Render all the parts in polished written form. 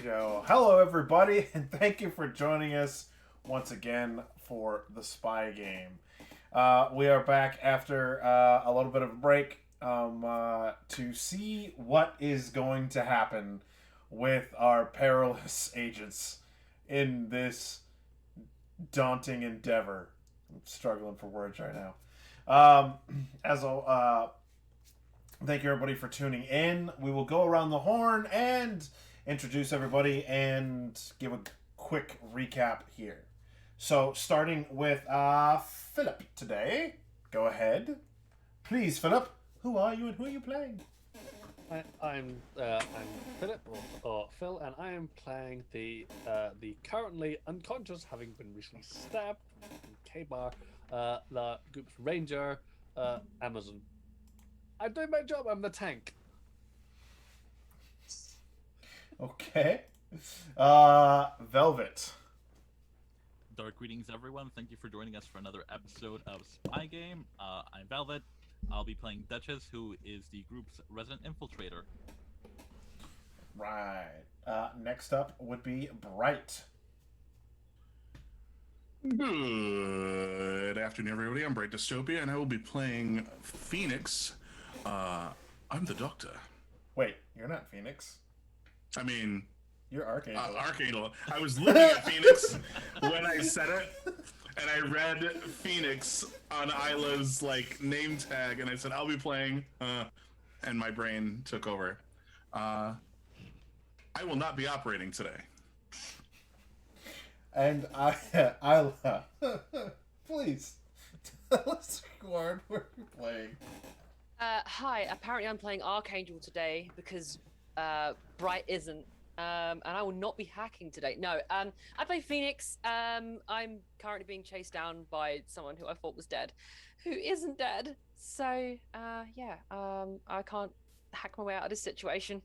Righto. Hello, everybody, and thank you for joining us once again for the Spy Game. We are back after a little bit of a break to see what is going to happen with our perilous agents in this daunting endeavor. I'm struggling for words right now. As a Thank you, everybody, for tuning in. We will go around the horn and introduce everybody and give a quick recap here. So, starting with Philip today. Go ahead. Please, Philip. Who are you and who are you playing? I'm Philip or Phil, and I am playing the currently unconscious, having been recently stabbed in K-Bar, the group's ranger, Amazon. I'm doing my job. I'm the tank. Okay. Velvet. Dark greetings, everyone. Thank you for joining us for another episode of Spygame. I'm Velvet. I'll be playing Duchess, who is the group's resident infiltrator. Right. Next up would be Bright. Good afternoon, everybody. I'm Bright Dystopia, and I will be playing Phoenix. I'm the Doctor. Wait, you're not Phoenix. I mean, You're Archangel. Archangel. I was looking at Phoenix when I said it, and I read Phoenix on Isla's name tag, and I said I'll be playing, and my brain took over. I will not be operating today. And Isla, please tell us what we're playing. Hi, apparently I'm playing Archangel today because Bright isn't. And I will not be hacking today. No, I play Phoenix. I'm currently being chased down by someone who I thought was dead, who isn't dead. So, I can't hack my way out of this situation.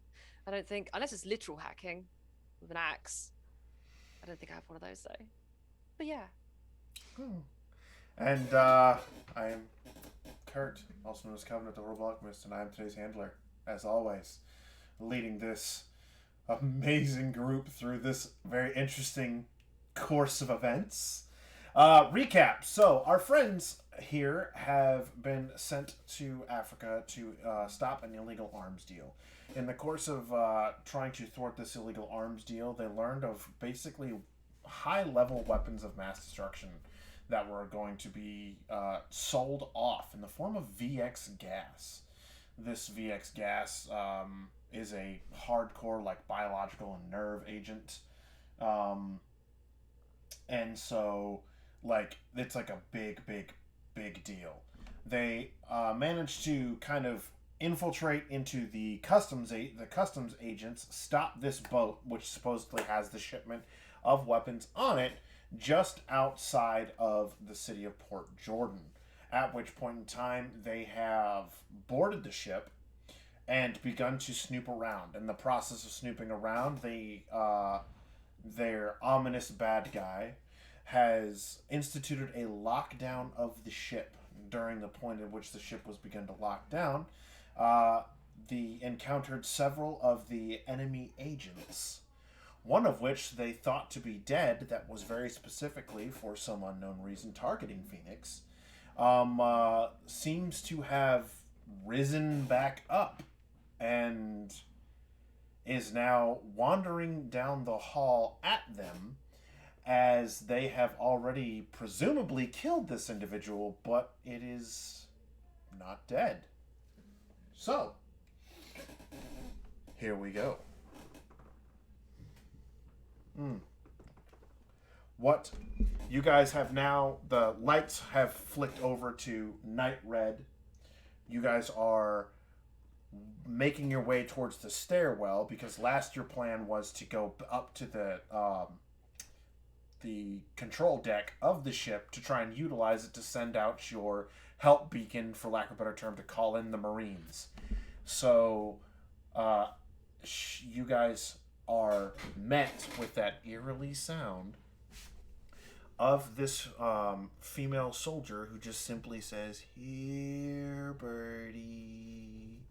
I don't think, unless it's literal hacking with an axe. I don't think I have one of those though. But yeah. And I am Kurt, also known as Covenant the World Alchemist, and I am today's handler, as always, leading this amazing group through this very interesting course of events. Recap. So, our friends here have been sent to Africa to stop an illegal arms deal. In the course of trying to thwart this illegal arms deal, they learned of basically high-level weapons of mass destruction that were going to be sold off in the form of VX gas. This VX gas is a hardcore, biological and nerve agent. And so, it's a big deal. They managed to kind of infiltrate into the customs agents, stop this boat, which supposedly has the shipment of weapons on it, just outside of the city of Port Jordan. At which point in time, they have boarded the ship and begun to snoop around. In the process of snooping around, their ominous bad guy has instituted a lockdown of the ship. During the point at which the ship was begun to lock down, they encountered several of the enemy agents. One of which they thought to be dead, that was very specifically, for some unknown reason, targeting Phoenix, seems to have risen back up and is now wandering down the hall at them, as they have already presumably killed this individual, but it is not dead. So, here we go. What you guys have now, the lights have flicked over to night red. You guys are making your way towards the stairwell, because last your plan was to go up to the control deck of the ship to try and utilize it to send out your help beacon, for lack of a better term, to call in the Marines. So, you guys are met with that eerily sound of this female soldier who just simply says, "Here, birdie,"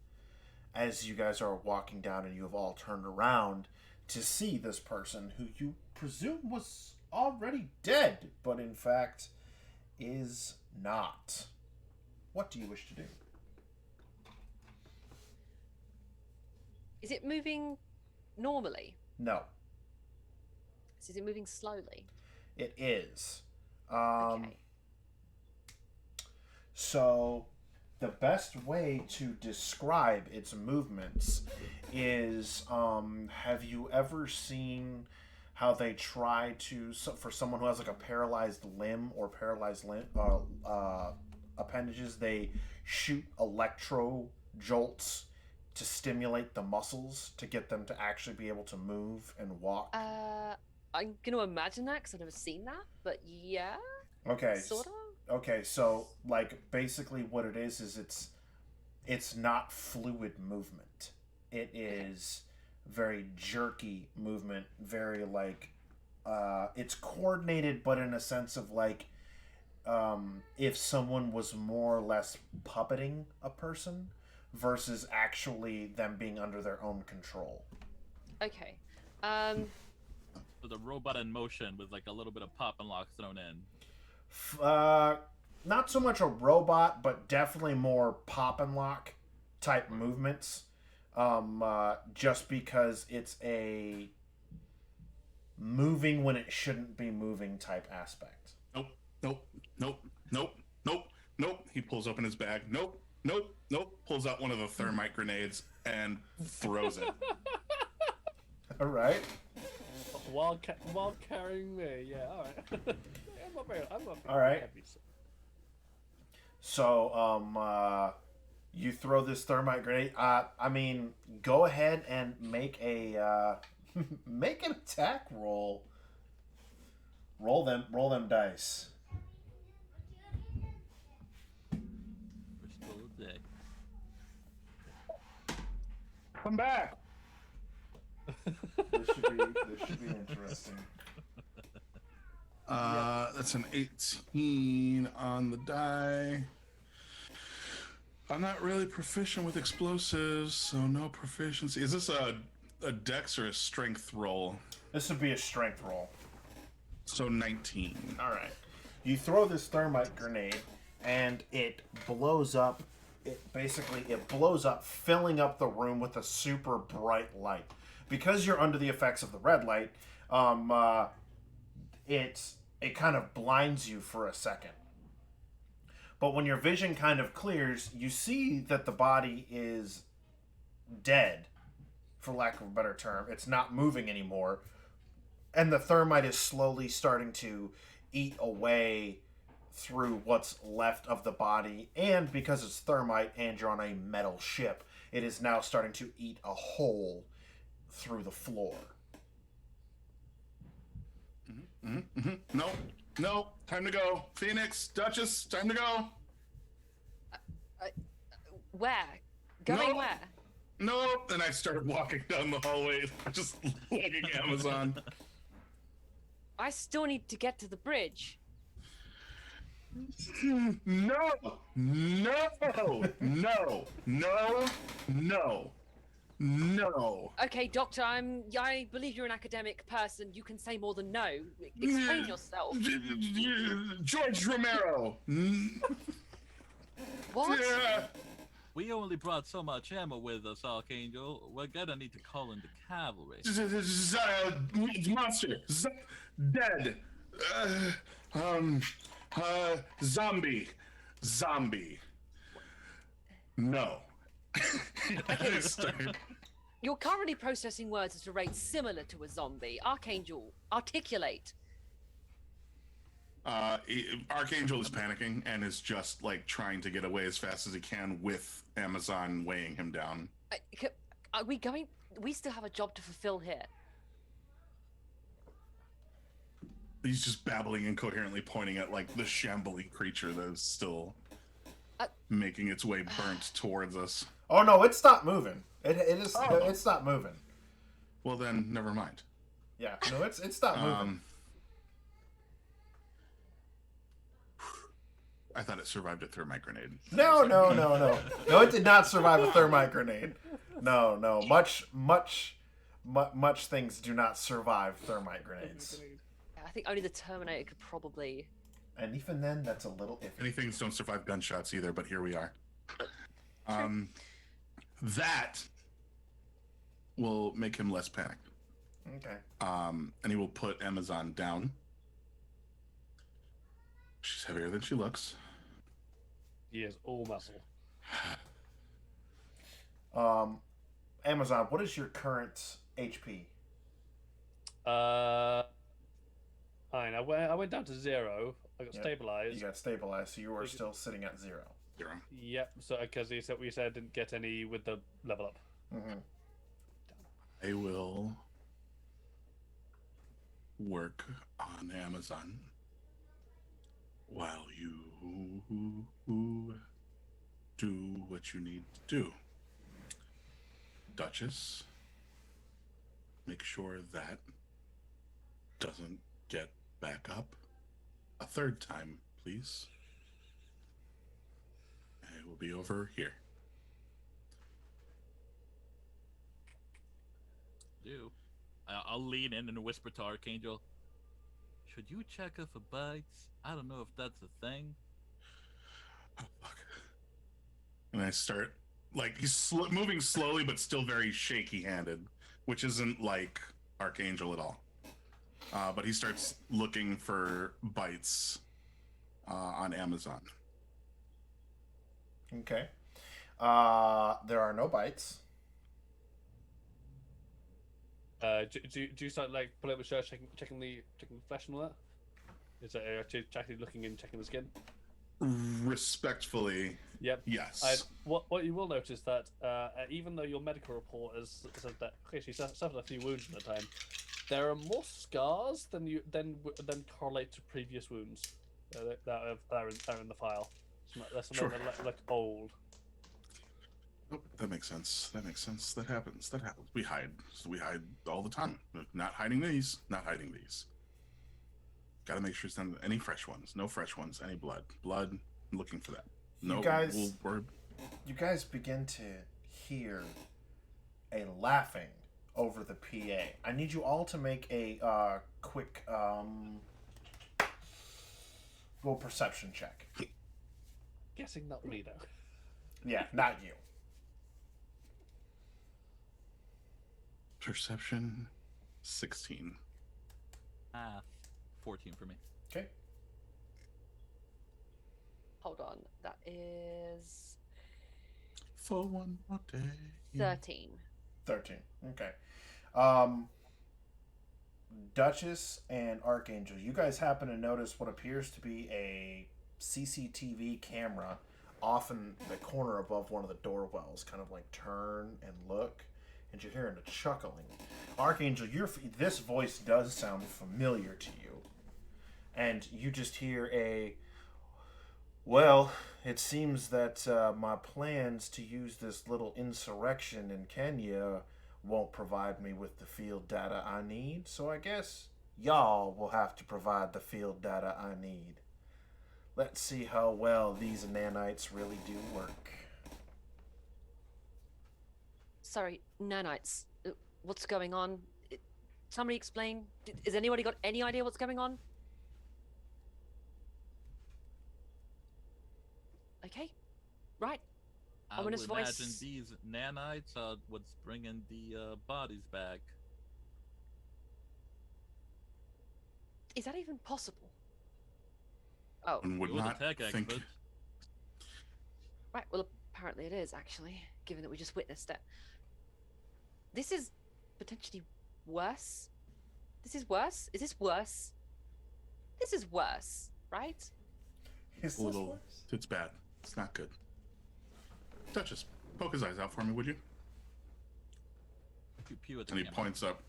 as you guys are walking down and you have all turned around to see this person who you presume was already dead, but in fact is not. What do you wish to do? Is it moving normally? No, Is it moving slowly? it is. Okay. So, the best way to describe its movements is, have you ever seen how they try to, for someone who has like a paralyzed limb or paralyzed appendages, they shoot electro jolts to stimulate the muscles to get them to actually be able to move and walk? I'm gonna imagine that because I've never seen that, but yeah. Okay. Sort of. Okay, so like basically what it is it's not fluid movement. It is very jerky movement, very like it's coordinated, but in a sense of like if someone was more or less puppeting a person versus actually them being under their own control. Okay. With a robot in motion with like a little bit of pop and lock thrown in. Not so much a robot, but definitely more pop and lock type movements. Just because it's a moving when it shouldn't be moving type aspect. Nope. Nope. Nope. Nope. Nope. Nope. He pulls open his bag. Nope. Nope. Nope. Pulls out one of the thermite grenades and throws it. All right. While carrying me, yeah, all right. I'm not All right. heavy, so. So, you throw this thermite grenade. I mean, go ahead and make a make an attack roll. Roll them dice. We're still a dick. Come back. This should be interesting. That's an 18 on the die. I'm not really proficient with explosives, so no proficiency. Is this a dex or a strength roll? This would be a strength roll. So 19. All right. You throw this thermite grenade, and it blows up. It blows up, filling up the room with a super bright light. Because you're under the effects of the red light, it kind of blinds you for a second. But when your vision kind of clears, you see that the body is dead, for lack of a better term. It's not moving anymore. And the thermite is slowly starting to eat away through what's left of the body. And because it's thermite and you're on a metal ship, it is now starting to eat a hole through the floor. No, time to go. Phoenix, Duchess, time to go. Where? Going No. where? No, and I started walking down the hallway, just looking Amazon. I still need to get to the bridge. No, no, no, no, no, no. Okay, Doctor, I believe you're an academic person. You can say more than no. Explain yourself. George Romero. What? Yeah. We only brought so much ammo with us, Archangel. We're gonna need to call in the cavalry. Monster. Dead. Zombie. No. You're currently processing words at a rate similar to a zombie. Archangel, articulate. Archangel is panicking and is just like trying to get away as fast as he can with Amazon weighing him down. Are we going? We still have a job to fulfill here. He's just babbling incoherently, pointing at like the shambling creature that is still making its way burnt towards us. Oh no, it stopped moving. It stopped moving. Well then, never mind. Yeah, no, it stopped moving. I thought it survived a thermite grenade. No, it did not survive a thermite grenade. No, much much things do not survive thermite grenades. I think only the Terminator could probably. And even then, that's a little iffy. Many things don't survive gunshots either, but here we are. That will make him less panicked. Okay. And he will put Amazon down. She's heavier than she looks. He is all muscle. Amazon, what is your current HP? I went down to 0. I got stabilized. You got stabilized, so you are still sitting at 0. 0. Yep. So because we said didn't get any with the level up. Mm-hmm. I will work on Amazon while you do what you need to do. Duchess, make sure that doesn't get back up a third time, please. It will be over here. I'll lean in and whisper to Archangel. Should you check if it bites? I don't know if that's a thing. Oh, fuck. And I start, like, he's moving slowly, but still very shaky-handed, which isn't like Archangel at all. But he starts looking for bites on Amazon. Okay. There are no bites. Do you start like pull up the shirt, checking the flesh and all that? Is that actually looking and checking the skin? Respectfully, Yep. yes. What you will notice that even though your medical report has said that she suffered a few wounds at the time, there are more scars than correlate to previous wounds that are in the file. That's Sure. That look old. Oh, that makes sense. That happens. We hide. So we hide all the time. Not hiding these. Gotta make sure it's not any fresh ones. No fresh ones. Any blood. I'm looking for that. No, You guys begin to hear a laughing over the PA. I need you all to make a quick roll perception check. Guessing not me though. Yeah, not you. Perception 16. 14 for me. Okay. Hold on. That is For one more day. 13. 13. Okay. Duchess and Archangel, you guys happen to notice what appears to be a CCTV camera off in the corner above one of the doorwells, kind of like turn and look, and you're hearing a chuckling. Archangel, this voice does sound familiar to you. And you just hear well, it seems that my plans to use this little insurrection in Kenya won't provide me with the field data I need, so I guess y'all will have to provide the field data I need. Let's see how well these nanites really do work. Sorry, nanites. What's going on? Somebody explain. Has anybody got any idea what's going on? Okay, right. I would Ominous voice. imagine these nanites are what's bringing the bodies back. Is that even possible? Oh, And would You're the not tech think. expert. right. Well, apparently it is actually, given that we just witnessed it. This is potentially worse. This is worse. Is this worse? This is worse, right? Is this Little, worse? it's bad. It's not good. Duchess, poke his eyes out for me, would you? Pew pew at the And he camera. points up.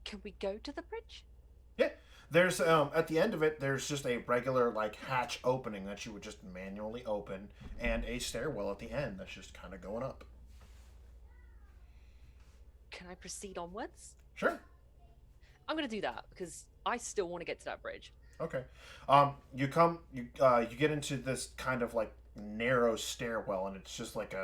Can we go to the bridge? Yeah. There's at the end of it, there's just a regular like hatch opening that you would just manually open, and a stairwell at the end that's just kind of going up. Can I proceed onwards? Sure. I'm gonna do that because I still want to get to that bridge. Okay. You get into this kind of like narrow stairwell, and it's just like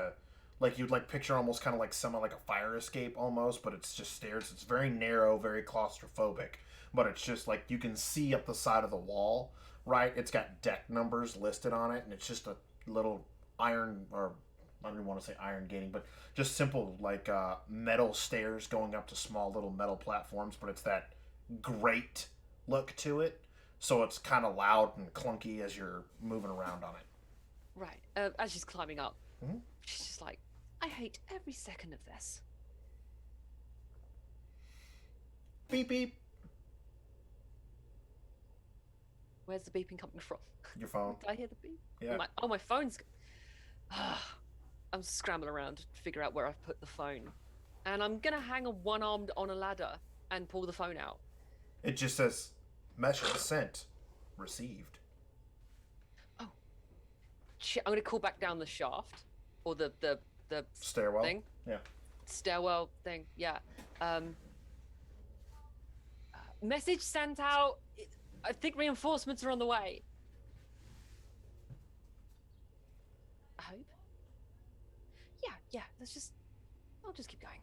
like you'd like picture almost kind of like somewhat like a fire escape almost, but it's just stairs. It's very narrow, very claustrophobic, but it's just like you can see up the side of the wall, right? It's got deck numbers listed on it, and it's just a little iron, or I don't even want to say iron gating, but just simple like metal stairs going up to small little metal platforms, but it's that great look to it, so it's kind of loud and clunky as you're moving around on it. Right. As she's climbing up, Mhm. she's just like, I hate every second of this. Beep beep. Where's the beeping coming from? Your phone. Did I hear the beep? Yeah. My phone's. I'm scrambling around to figure out where I've put the phone. And I'm gonna hang a one-armed on a ladder and pull the phone out. It just says message sent, received. Oh. Shit, I'm gonna call back down the shaft. Or the Stairwell. thing. Yeah. Stairwell thing, yeah. Message sent out. I think reinforcements are on the way. I hope. Yeah. I'll just keep going.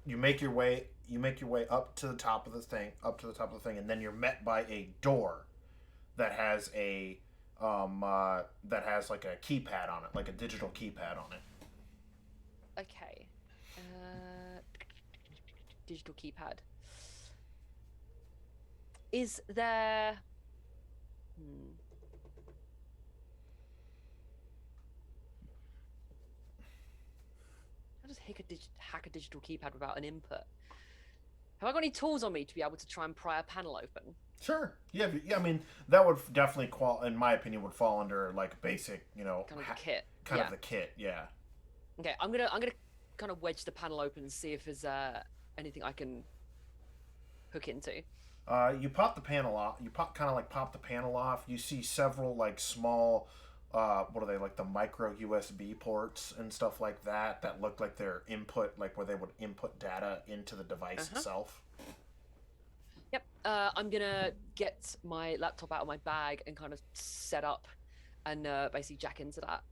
You make your way up to the top of the thing, and then you're met by a door that has a like a keypad on it, like a digital keypad on it. Okay. Digital keypad. Is there... I'll just hack a digital keypad without an input. Have I got any tools on me to be able to try and pry a panel open? Sure. Yeah. I mean, that would definitely in my opinion, would fall under like basic, Kind of the kit. Kind of the kit. Yeah. Okay, I'm gonna kind of wedge the panel open and see if there's anything I can hook into. You pop the panel off. Pop the panel off. You see several like small, what are they, like the micro USB ports and stuff like that look like they're input, like where they would input data into the device itself. Yep. I'm gonna get my laptop out of my bag and kind of set up and basically jack into that.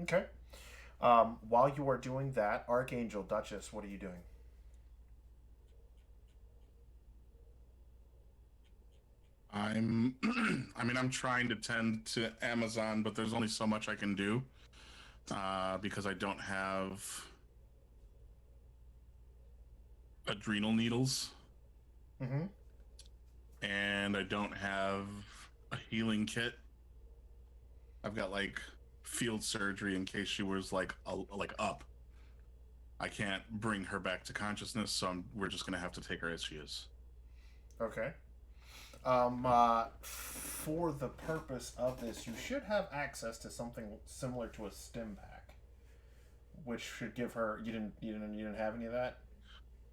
Okay. While you are doing that, Archangel, Duchess, what are you doing? I'm trying to tend to Amazon, but there's only so much I can do because I don't have adrenal needles. Mm-hmm. And I don't have a healing kit. I've got like field surgery in case she was like up. I can't bring her back to consciousness, so we're just gonna have to take her as she is. Okay. For the purpose of this, you should have access to something similar to a stim pack, which should give her. You didn't have any of that.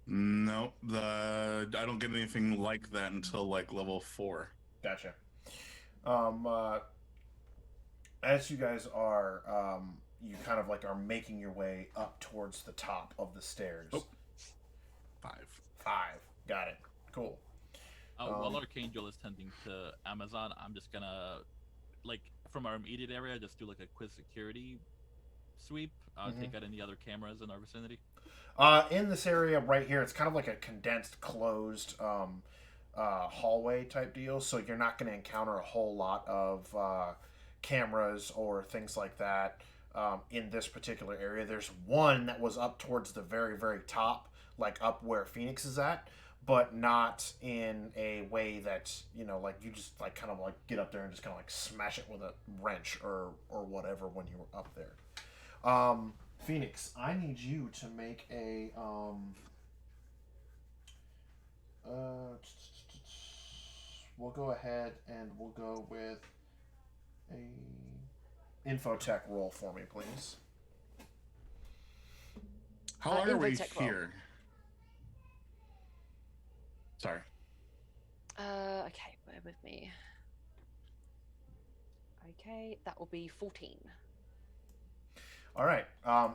No, I don't get anything like that until like level 4. Gotcha. As you guys are, you kind of like are making your way up towards the top of the stairs. Oh. 5. Got it. Cool. While Archangel is tending to Amazon, I'm just gonna, like, from our immediate area, just do like a quick security sweep. Take out any other cameras in our vicinity. In this area right here, it's kind of like a condensed, closed hallway type deal, so you're not going to encounter a whole lot of cameras or things like that in this particular area. There's one that was up towards the very, very top, like up where Phoenix is at, but not in a way that, like you just like kind of like get up there and just kind of like smash it with a wrench or whatever when you were up there. Phoenix, I need you to make a we'll go ahead and we'll go with a infotech roll for me, please. How long are we infotech roll. here? Sorry. Okay, bear with me. Okay, that will be 14. All right.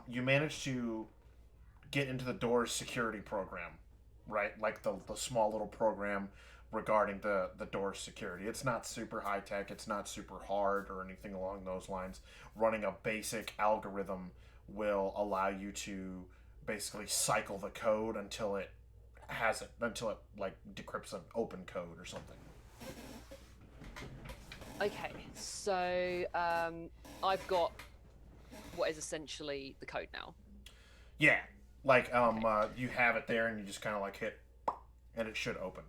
You managed to get into the door's security program, right? Like the small little program regarding the door security. It's not super high tech, it's not super hard or anything along those lines. Running a basic algorithm will allow you to basically cycle the code until it like decrypts an open code or something. Okay, so I've got what is essentially the code now. Yeah, like you have it there and you just kind of like hit, and it should open.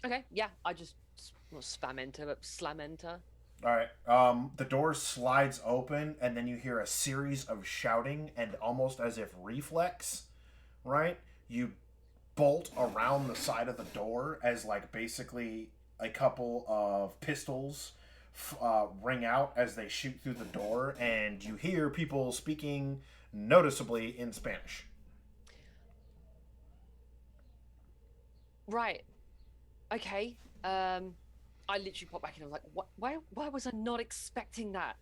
Okay, yeah, I just not spam enter, but slam enter. All right. The door slides open, and then you hear a series of shouting, and almost as if reflex, right? You bolt around the side of the door as like basically a couple of pistols ring out as they shoot through the door, and you hear people speaking noticeably in Spanish. Right. Okay. I literally popped back in. I'm like, what? Why was I not expecting that?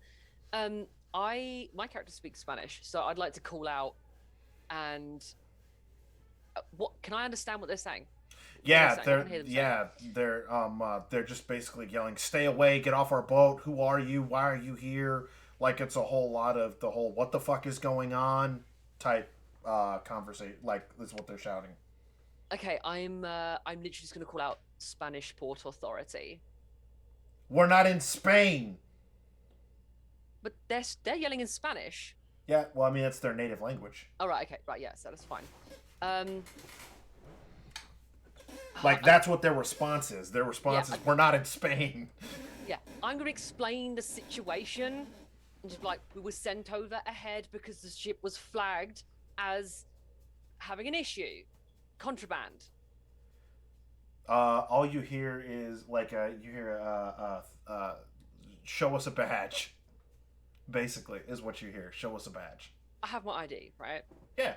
My character speaks Spanish, so I'd like to call out and what? Can I understand what they're saying? Yeah, They're they're just basically yelling, "Stay away! Get off our boat! Who are you? Why are you here?" Like it's a whole lot of the whole "What the fuck is going on?" type conversation. Like is what they're shouting. Okay, I'm literally just gonna call out Spanish Port Authority. We're not in Spain. But they're yelling in Spanish. Yeah, well, I mean it's their native language. Oh right, okay, right, yeah, so that's fine. Like that's what their response is. Their response is, "We're not in Spain." Yeah, I'm gonna explain the situation. And just like we were sent over ahead because the ship was flagged as having an issue, contraband. All you hear is like you hear "Show us a badge." Basically, is what you hear. Show us a badge. I have my ID, right? Yeah.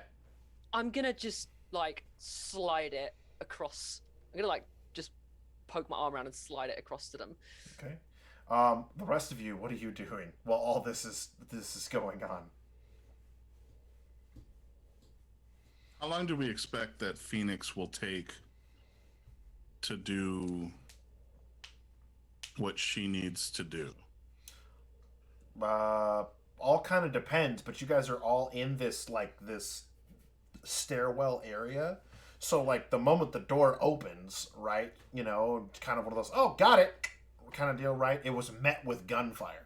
I'm gonna just like slide it across. I'm gonna like just poke my arm around and slide it across to them. Okay. The rest of you, what are you doing while all this is going on? How long do we expect that Phoenix will take to do what she needs to do? All kind of depends, but you guys are all in this stairwell area. So like the moment the door opens, right, you know, kind of one of those, "Oh, got it," kind of deal, right? It was met with gunfire.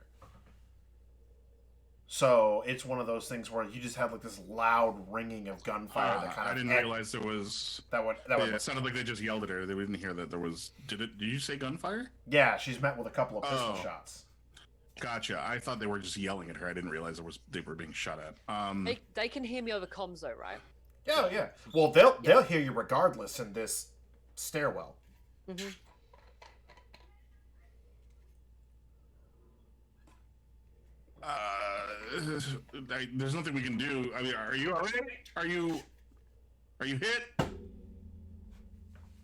So it's one of those things where you just have like this loud ringing of gunfire that kind of. I didn't realize there was. That would. It sounded like they just yelled at her. They didn't hear that there was. Did you say gunfire? Yeah, she's met with a couple of pistol shots. Gotcha. I thought they were just yelling at her. I didn't realize they were being shot at. They can hear me over comms though, right? Yeah, yeah. Well, they'll hear you regardless in this stairwell. Mm-hmm. There's nothing we can do. I mean, are you alright? Are you hit?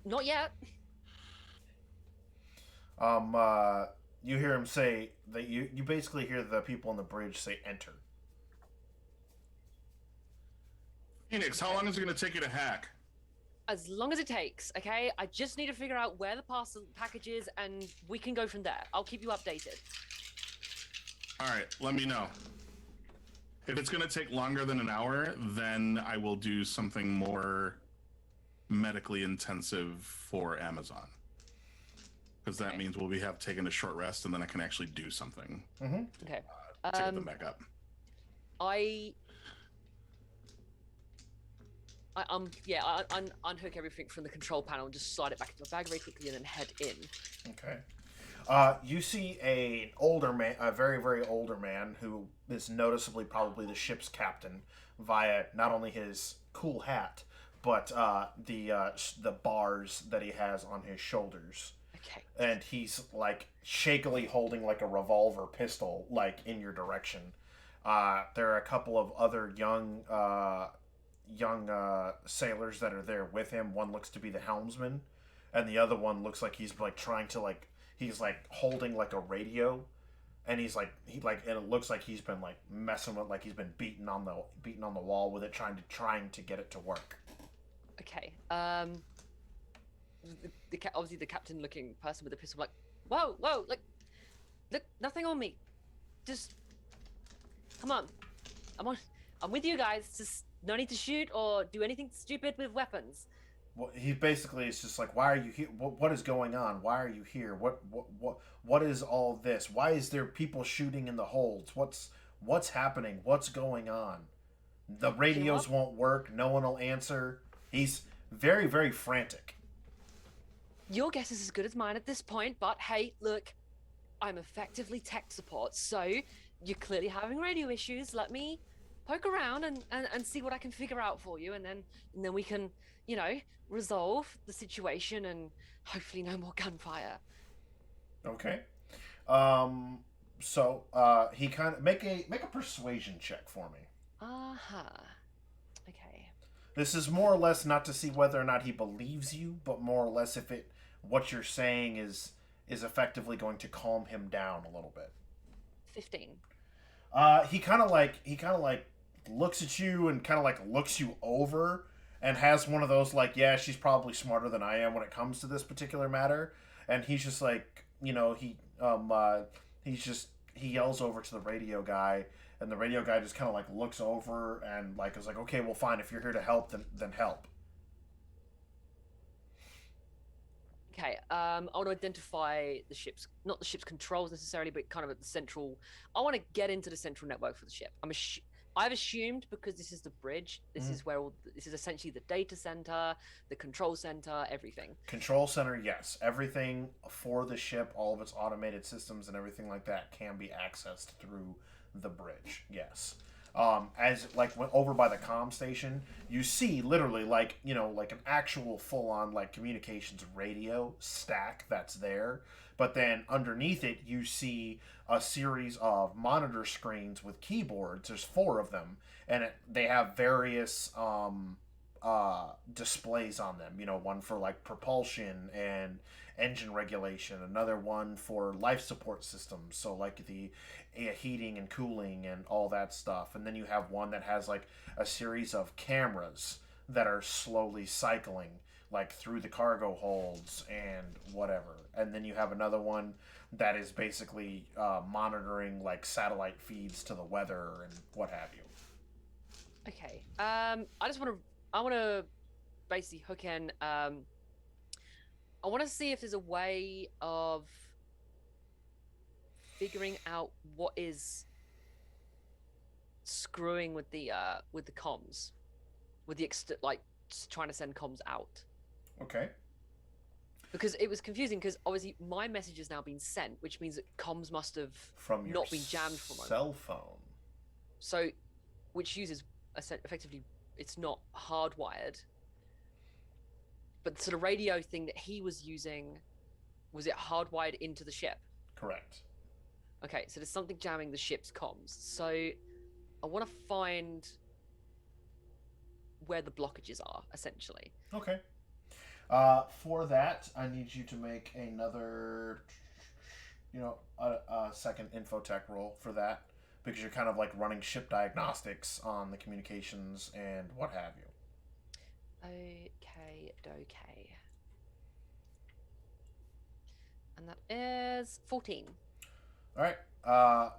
Not yet. You hear him say that you basically hear the people on the bridge say, "Enter." Phoenix, how long is it going to take you to hack? As long as it takes, okay? I just need to figure out where the parcel package is, and we can go from there. I'll keep you updated. All right, let me know. If it's going to take longer than an hour, then I will do something more medically intensive for Amazon. Because that means we'll have taken a short rest, and then I can actually do something. Mm-hmm. Okay. To get them back up. I unhook everything from the control panel and just slide it back into my bag very quickly and then head in. Okay. You see an older man, a very, very older man who is noticeably probably the ship's captain via not only his cool hat, but the bars that he has on his shoulders. Okay. And he's like shakily holding like a revolver pistol like in your direction. There are a couple of other young sailors that are there with him. One looks to be the helmsman, and the other one looks like he's like trying to he's like holding like a radio, and and it looks like he's been like messing with, like he's been beating on the wall with it, trying to get it to work. Okay. Obviously the captain-looking person with the pistol, like, whoa, whoa, look, nothing on me. Just come on. I'm with you guys. Just no need to shoot or do anything stupid with weapons. Well, he basically is just like, why are you here? What is going on? Why are you here? What is all this? Why is there people shooting in the holds? What's happening? What's going on? The radios won't work. No one will answer. He's very, very frantic. Your guess is as good as mine at this point, but hey, look, I'm effectively tech support, so you're clearly having radio issues. Let me poke around and see what I can figure out for you, and then we can, resolve the situation and hopefully no more gunfire. Okay. So he kind of make a persuasion check for me. Okay. This is more or less not to see whether or not he believes you, but more or less if what you're saying is effectively going to calm him down a little bit. 15. He kind of like looks at you and kind of like looks you over and has one of those like, yeah, she's probably smarter than I am when it comes to this particular matter. And he's just like, he yells over to the radio guy, and the radio guy just kind of like looks over and like is like, okay, well, fine, if you're here to help, then help. Okay, I want to identify not the ship's controls necessarily, but kind of at the central. I want to get into the central network for the ship. I've assumed, because this is the bridge, this is where this is essentially the data center, the control center, everything. Control center, yes. Everything for the ship, all of its automated systems and everything like that can be accessed through the bridge, yes. As like over by the comm station, you see literally like an actual full-on like communications radio stack that's there, but then underneath it you see a series of monitor screens with keyboards. There's 4 of them, and they have various displays on them. One for like propulsion and engine regulation, another one for life support systems, so like the heating and cooling and all that stuff, and then you have one that has like a series of cameras that are slowly cycling like through the cargo holds and whatever, and then you have another one that is basically monitoring like satellite feeds to the weather and what have you. Okay. I want to basically hook in. I want to see if there's a way of figuring out what is screwing with the comms, with the trying to send comms out. Okay. Because it was confusing, because obviously my message has now been sent, which means that comms must have from your not been jammed for a moment. Cell phone. So, which uses effectively, it's not hardwired. But the sort of radio thing that he was using, was it hardwired into the ship? Correct. Okay, so there's something jamming the ship's comms. So I want to find where the blockages are, essentially. Okay. For that, I need you to make another, a second infotech roll for that, because you're kind of like running ship diagnostics on the communications and what have you. Okay. And that is 14. All right.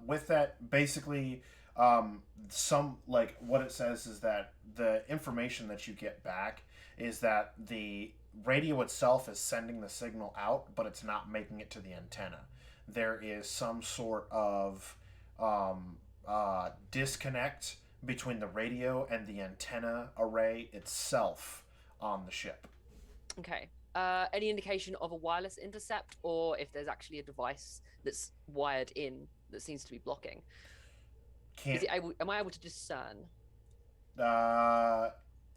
With that, basically, some like what it says is that the information that you get back is that the radio itself is sending the signal out, but it's not making it to the antenna. There is some sort of disconnect between the radio and the antenna array itself on the ship. Okay. Any indication of a wireless intercept, or if there's actually a device that's wired in that seems to be blocking? Am I able to discern?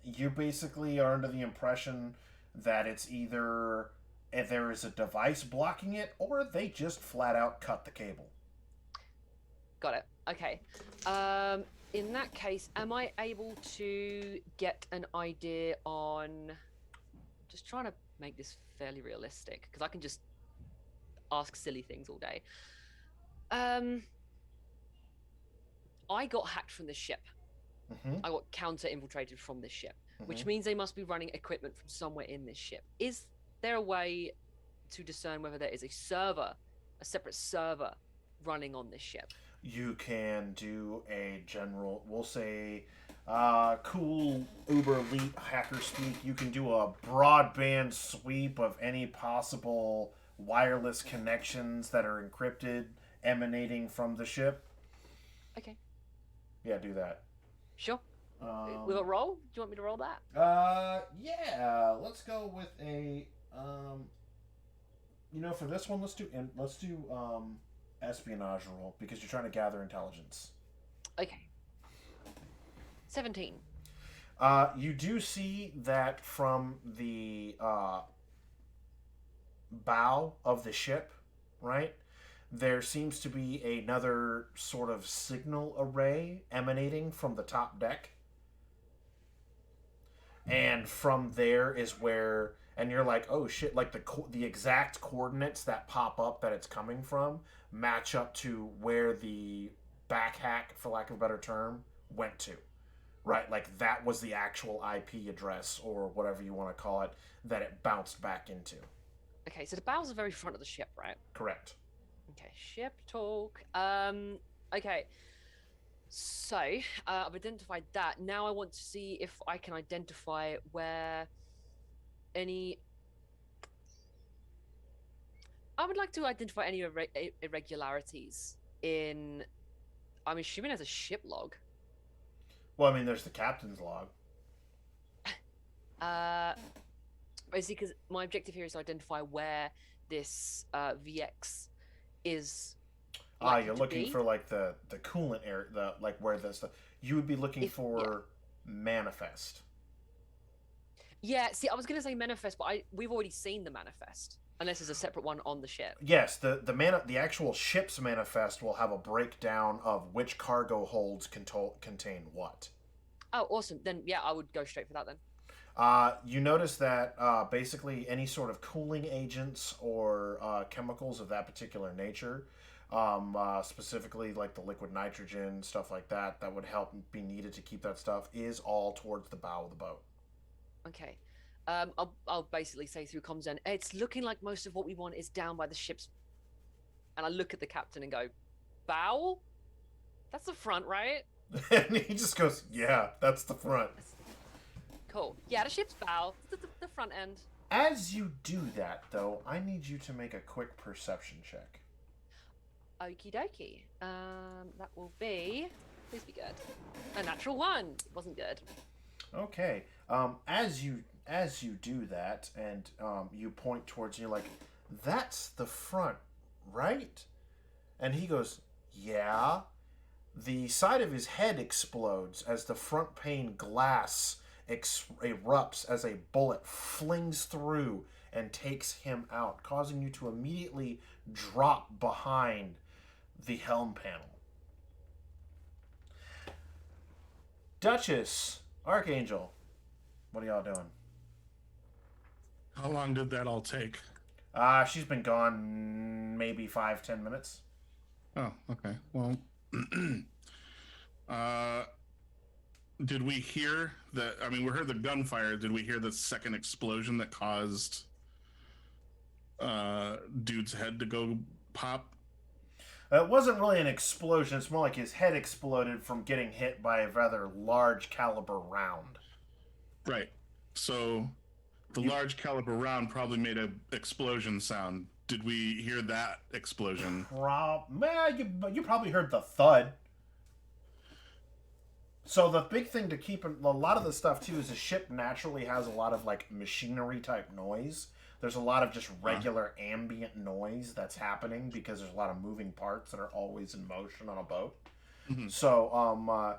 You basically are under the impression that it's either if there is a device blocking it, or they just flat out cut the cable. Got it. Okay. In that case, am I able to get an idea on... Just trying to make this fairly realistic, because I can just ask silly things all day. I got hacked from the ship. Mm-hmm. I got counter-infiltrated from this ship, which Mhm. means they must be running equipment from somewhere in this ship. Is there a way to discern whether there is a separate server running on this ship? You can do a general, we'll say, cool uber elite hacker speak. You can do a broadband sweep of any possible wireless connections that are encrypted emanating from the ship. Okay, Yeah, do that. sure. With a roll? Do you want me to roll that? Yeah. Let's go with a for this one, let's do espionage roll because you're trying to gather intelligence. Okay. 17. You do see that from the bow of the ship, right? There seems to be another sort of signal array emanating from the top deck. And from there is where, and you're like, oh shit, like the exact coordinates that pop up that it's coming from match up to where the back hack, for lack of a better term, went to. Right? Like that was the actual IP address or whatever you want to call it that it bounced back into. Okay, so the bow's the very front of the ship, right? Correct. Okay, ship talk. Okay. So, I've identified that. Now I want to see if I can identify where any. I would like to identify any irregularities in. I'm assuming there's a ship log. Well, I mean, there's the captain's log. Basically, because my objective here is to identify where this VX is. You're looking for like the coolant area, the like where the stuff. You would be looking for manifest. Yeah, see, I was gonna say manifest, but we've already seen the manifest, unless there's a separate one on the ship. Yes, the actual ship's manifest will have a breakdown of which cargo holds contain what. Oh, awesome! Then yeah, I would go straight for that then. You notice that basically any sort of cooling agents or chemicals of that particular nature, specifically like the liquid nitrogen, stuff like that, that would help be needed to keep that stuff, is all towards the bow of the boat. Okay. I'll basically say through comms then, it's looking like most of what we want is down by the ship's. And I look at the captain and go, bow? That's the front, right? And he just goes, yeah, that's the front. Cool. Yeah, the ship's bow. The front end. As you do that, though, I need you to make a quick perception check. Okie dokie. That will be. Please be good. A natural 1. It wasn't good. Okay. As you do that, and you point towards, you're like, that's the front, right? And he goes, yeah. The side of his head explodes as the front pane glass erupts as a bullet flings through and takes him out, causing you to immediately drop behind the helm panel. Duchess, Archangel, what are y'all doing? How long did that all take? She's been gone maybe 5-10 minutes. Oh, okay. Well, did we hear the? I mean, we heard the gunfire. Did we hear the second explosion that caused dude's head to go pop? It wasn't really an explosion. It's more like his head exploded from getting hit by a rather large caliber round. Right. So the large caliber round probably made an explosion sound. Did we hear that explosion? You probably heard the thud. So the big thing to keep in a lot of the stuff too is the ship naturally has a lot of like machinery type noise. There's a lot of just regular ambient noise that's happening because there's a lot of moving parts that are always in motion on a boat. Mm-hmm. So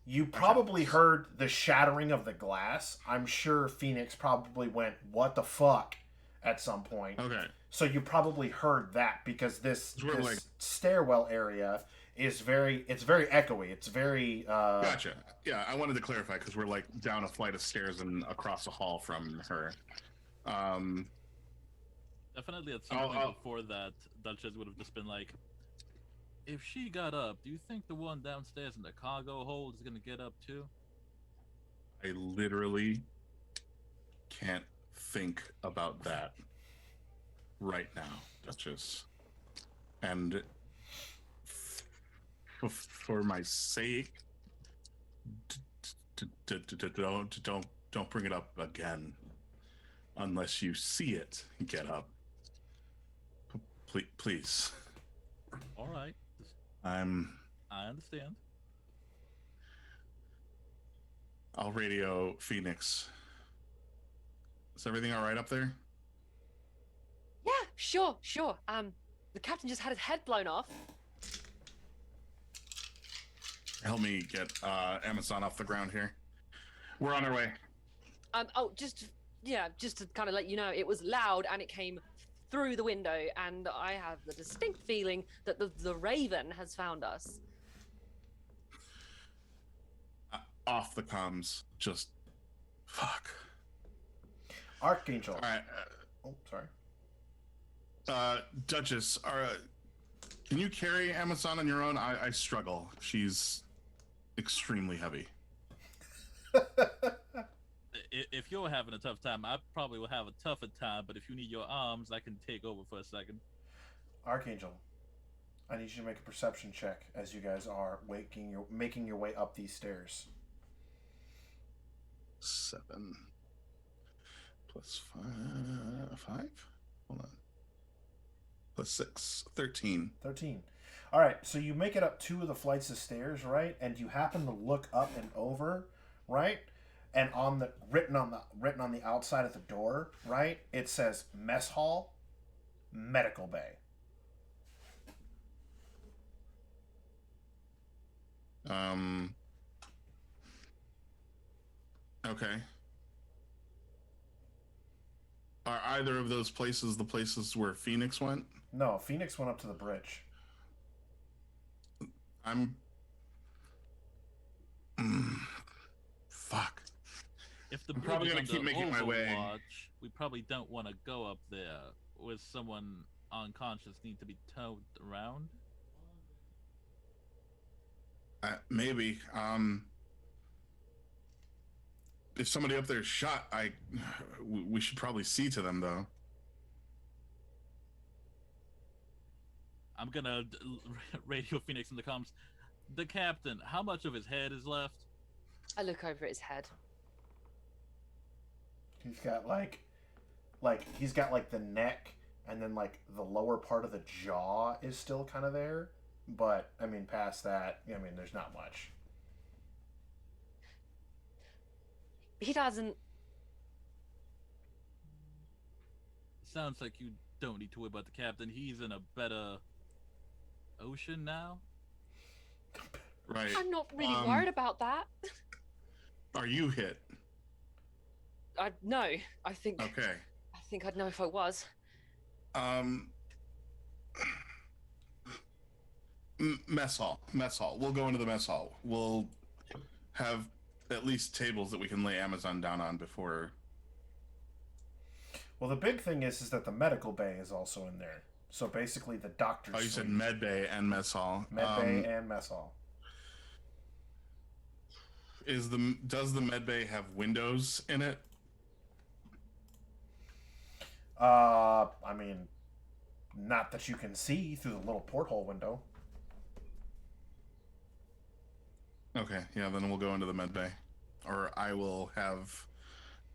you probably heard the shattering of the glass. I'm sure Phoenix probably went, "What the fuck?" at some point. Okay. So you probably heard that because this stairwell area is very echoey. It's very Gotcha. Yeah, I wanted to clarify because we're like down a flight of stairs and across the hall from her. Definitely at some point before that, Duchess would have just been like, If she got up, do you think the one downstairs in the cargo hold is gonna get up too? I literally can't think about that right now, Duchess. And for my sake, don't bring it up again unless you see it get up. Please. All right, I understand. I'll radio Phoenix. Is everything all right up there? Yeah, sure. The captain just had his head blown off. Help me get Amazon off the ground here. We're on our way. Just to kind of let you know, it was loud and it came through the window, and I have the distinct feeling that the Raven has found us. Off the comms. Just fuck. Archangel. All right. Oh, sorry. Duchess, can you carry Amazon on your own? I struggle. She's extremely heavy. If you're having a tough time, I probably will have a tougher time. But if you need your arms, I can take over for a second. Archangel, I need you to make a perception check as you guys are making your way up these stairs. 7 plus 5. Hold on. Plus 6. 13. 13. All right, so you make it up 2 of the flights of stairs, right? And you happen to look up and over, right? And written on the outside of the door, right? It says mess hall, medical bay. Okay. Are either of those places the places where Phoenix went? No, Phoenix went up to the bridge. Fuck. If the I'm bridge probably is gonna keep under making my way. Overwatch, we probably don't want to go up there with someone unconscious need to be towed around. Maybe. If somebody up there is shot, we should probably see to them though. I'm gonna radio Phoenix in the comms. The captain, how much of his head is left? I look over at his head. He's got like he's got like the neck, and then like the lower part of the jaw is still kind of there, but I mean past that, I mean there's not much. He doesn't. Sounds like you don't need to worry about the captain. He's in a better ocean now. Right. I'm not really worried about that. Are you hit? No, I think. Okay. I think I'd know if I was. Mess hall. We'll go into the mess hall. We'll have at least tables that we can lay Amazon down on before. Well, the big thing is that the medical bay is also in there. So basically, the doctor's. Oh, you said med bay and mess hall. Med bay and mess hall. Does the med bay have windows in it? I mean, not that you can see through the little porthole window. Okay, yeah, then we'll go into the med bay. Or I will have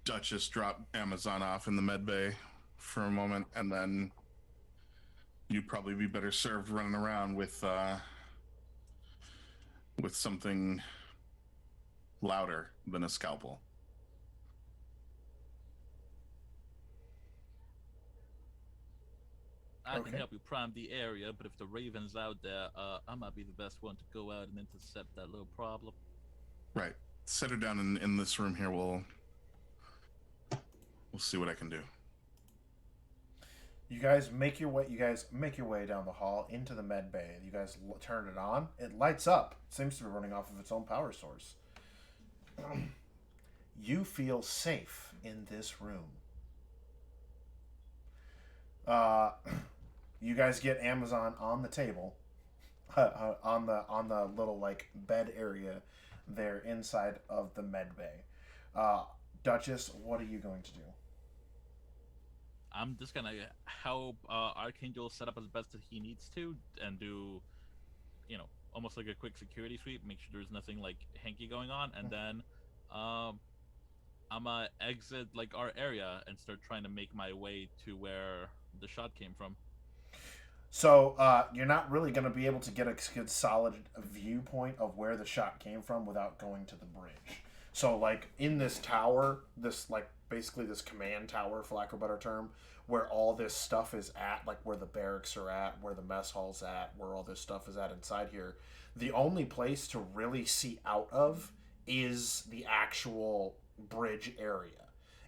Duchess drop Amazon off in the med bay for a moment, and then you'd probably be better served running around with something louder than a scalpel. I can Okay. help you prime the area, but if the Raven's out there, I might be the best one to go out and intercept that little problem. Right. Set her down in this room here. We'll see what I can do. You guys make your way down the hall into the med bay. You guys turn it on. It lights up. It seems to be running off of its own power source. You feel safe in this room. You guys get Amazon on the table. on the little like bed area there inside of the med bay. Duchess, what are you going to do? I'm just gonna help Archangel set up as best as he needs to, and do, almost like a quick security sweep, make sure there's nothing like hanky going on, and then, I'm gonna exit like our area and start trying to make my way to where the shot came from. So you're not really going to be able to get a good solid viewpoint of where the shot came from without going to the bridge. So like in this tower, this like basically this command tower, for lack of a better term, where all this stuff is at, like where the barracks are at, where the mess hall's at, where all this stuff is at inside here, the only place to really see out of is the actual bridge area.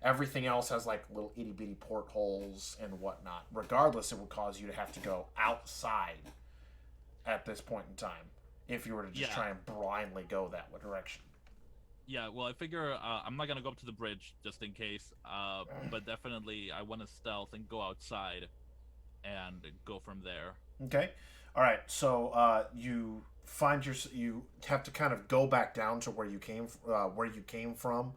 Everything else has like little itty bitty portholes and whatnot. Regardless, it would cause you to have to go outside at this point in time if you were to just Yeah. try and blindly go that direction. Yeah, well, I figure I'm not gonna go up to the bridge just in case, but definitely I want to stealth and go outside and go from there. Okay. All right. So you find you have to kind of go back down to where you came from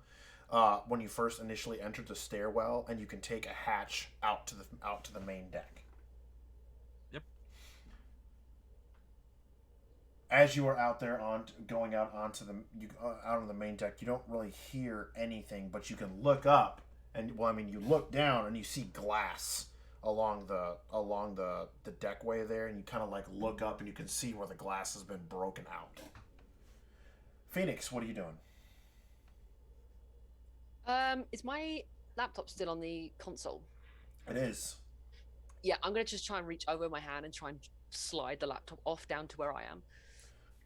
when you first initially entered the stairwell, and you can take a hatch out to the main deck. Yep. As you are out there going out onto out on the main deck, you don't really hear anything, but you can look up and you look down and you see glass along the deckway there, and you kind of like look up and you can see where the glass has been broken out. Phoenix, what are you doing? Is my laptop still on the console? It is. Yeah, I'm gonna just try and reach over my hand and try and slide the laptop off down to where I am.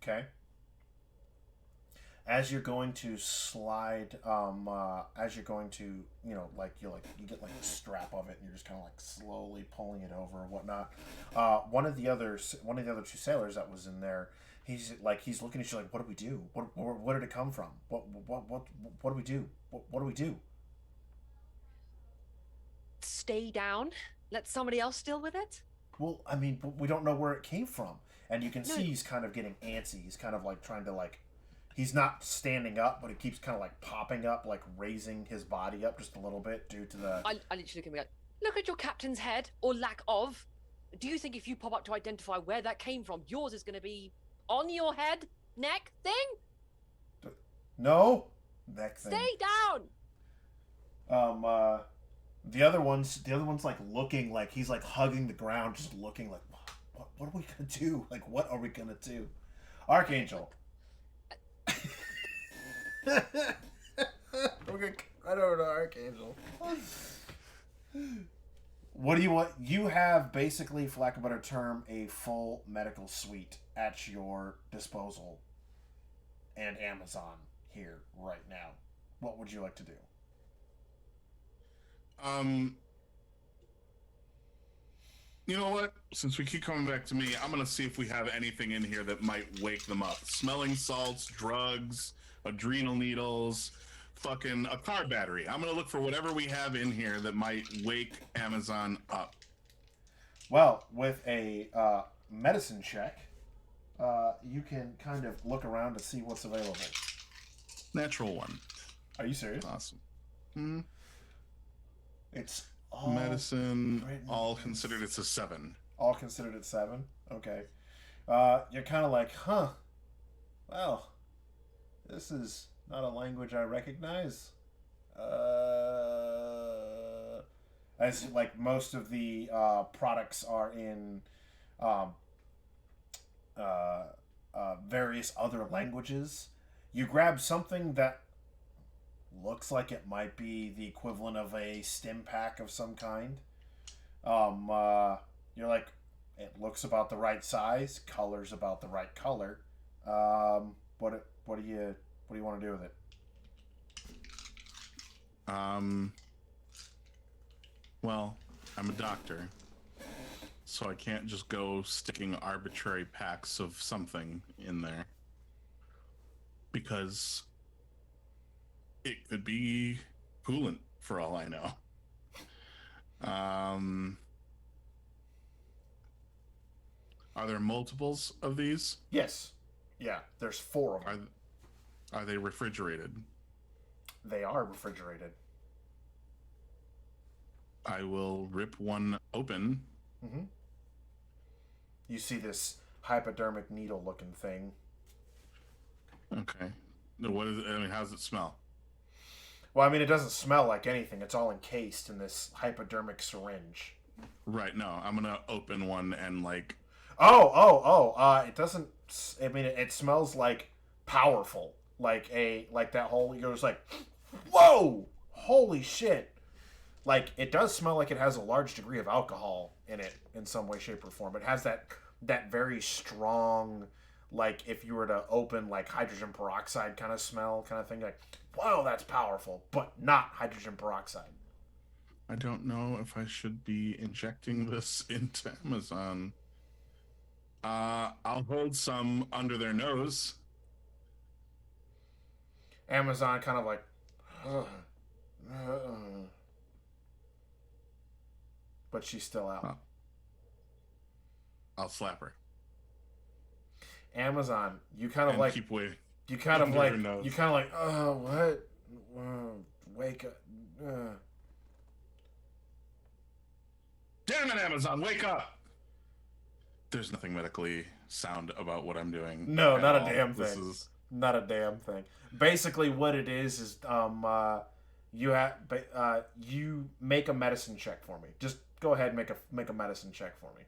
Okay. As you're going to slide, as you're going to, you get like the strap of it, and you're just kind of like slowly pulling it over and whatnot. One of the other two sailors that was in there, he's looking at you like, what do we do? Where did it come from? What do we do? What do we do? Stay down. Let somebody else deal with it. Well, I mean, but we don't know where it came from, and you can No. see he's kind of getting antsy. He's kind of like trying to like. He's not standing up, but he keeps kind of like popping up, like raising his body up just a little bit due to the. I literally look at me like, look at your captain's head, or lack of. Do you think if you pop up to identify where that came from, yours is going to be on your head, neck thing? No, neck thing. Stay down. The other one's like looking like he's like hugging the ground, just looking like, what are we gonna do? Like, what are we gonna do? Archangel. We're gonna right over to Archangel. What do you want? You have basically, for lack of a better term, a full medical suite at your disposal and Amazon here right now. What would you like to do? You know what? Since we keep coming back to me, I'm gonna see if we have anything in here that might wake them up. Smelling salts, drugs, adrenal needles, fucking a car battery. I'm gonna look for whatever we have in here that might wake Amazon up. Well, with a medicine check, you can kind of look around to see what's available. Natural one. Are you serious? Awesome. It's all Medicine, written all in- considered, it's a 7. all considered at 7. Okay. You're kind of like, huh? Well, this is not a language I recognize. As like most of the products are in various other languages. You grab something that looks like it might be the equivalent of a stim pack of some kind. You're like, it looks about the right size, color's about the right color. What do you want to do with it? Well, I'm a doctor, so I can't just go sticking arbitrary packs of something in there. Because it could be coolant, for all I know. Are there multiples of these? Yes. Yeah, there's 4 of them. Are they refrigerated? They are refrigerated. I will rip one open. Mm-hmm. You see this hypodermic needle looking thing. Okay. What is it? I mean, how does it smell? Well, I mean, it doesn't smell like anything. It's all encased in this hypodermic syringe. Right. No, I'm gonna open one and like. It doesn't. I mean, it smells like powerful. Like that whole. It goes like, whoa, holy shit. Like it does smell like it has a large degree of alcohol in it in some way, shape, or form. It has that very strong, like if you were to open like hydrogen peroxide kind of smell, kind of thing. Like, whoa, that's powerful, but not hydrogen peroxide. I don't know if I should be injecting this into Amazon. I'll hold some under their nose. Amazon kind of like, but she's still out. I'll slap her. Amazon, you kind of And like, keep waiting. you kind of under like, her nose. you kind of like, oh, what? Wake up. Damn it, Amazon, wake up! There's nothing medically sound about what I'm doing. No, at not a all. damn This thing. is Not a damn thing. Basically, what it is you make a medicine check for me. Just go ahead and make a medicine check for me.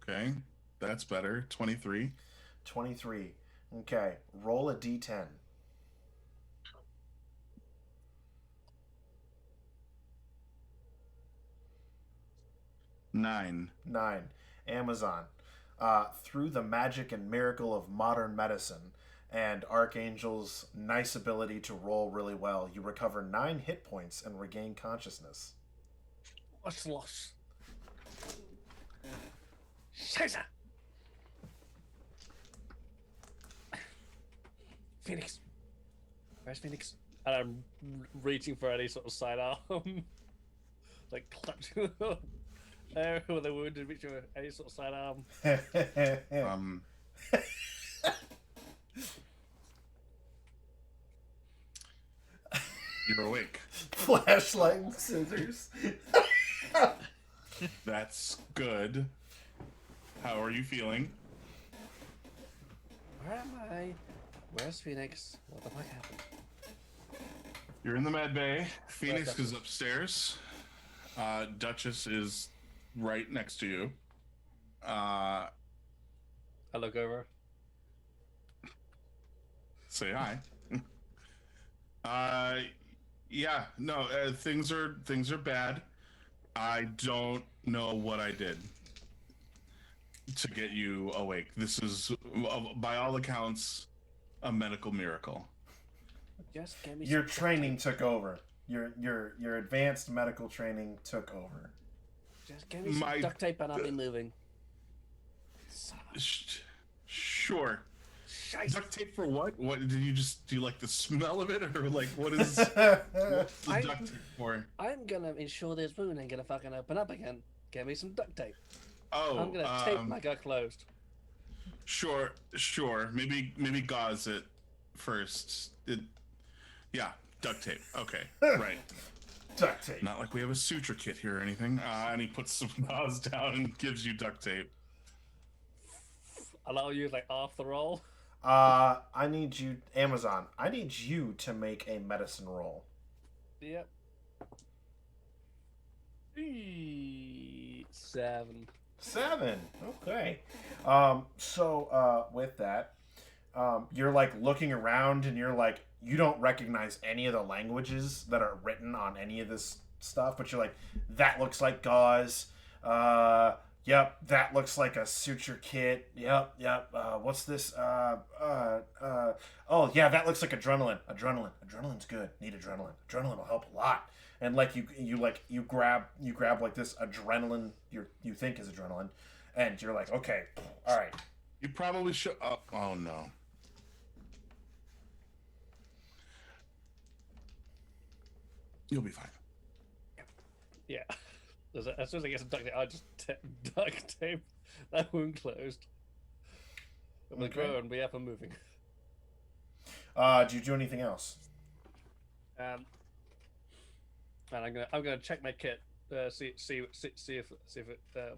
okay. That's better. 23. 23. Okay, roll a d10. 9. 9. Amazon. Through the magic and miracle of modern medicine and Archangel's nice ability to roll really well, you recover 9 hit points and regain consciousness. What's lost? Scheiße! Phoenix. Where's Phoenix? And I'm reaching for any sort of sidearm. Like clutching with a wounded, reaching for any sort of sidearm. You're awake. Flashlight and scissors. That's good. How are you feeling? Where am I? Where's Phoenix? What the fuck happened? You're in the med bay. Phoenix Duchess? is upstairs. Duchess is right next to you. I look over. Say hi. Yeah, no, things are bad. I don't know what I did to get you awake. This is, by all accounts, a medical miracle. Just give me Your some training took over. Your advanced medical training took over. Just give me some duct tape and I'll be moving. Son of a Sure. shite. Duct tape for what? What did you just do? You like the smell of it, or like what is what's the duct tape for? I'm gonna ensure this wound ain't gonna fucking open up again. Give me some duct tape. Oh, I'm gonna tape my gut closed. Sure. Maybe gauze it first. Yeah, duct tape. Okay, right. Duct tape. Not like we have a suture kit here or anything. And he puts some gauze down and gives you duct tape. Allow you like half the roll. I need you, Amazon. I need you to make a medicine roll. Yep. 7. 7. Okay. With that, you're like looking around and you're like, you don't recognize any of the languages that are written on any of this stuff, but you're like, that looks like gauze. Yep, that looks like a suture kit. Yep. What's this? Oh yeah, that looks like adrenaline. Adrenaline's good. Need adrenaline. Adrenaline will help a lot. And like you grab like this adrenaline you think is adrenaline, and you're like, okay, all right. You probably should. Oh no. You'll be fine. Yeah. As soon as I get some duct tape, I just duct tape that wound closed. I'm gonna Okay. go and be up and moving. Do you do anything else? And I'm gonna check my kit, see if it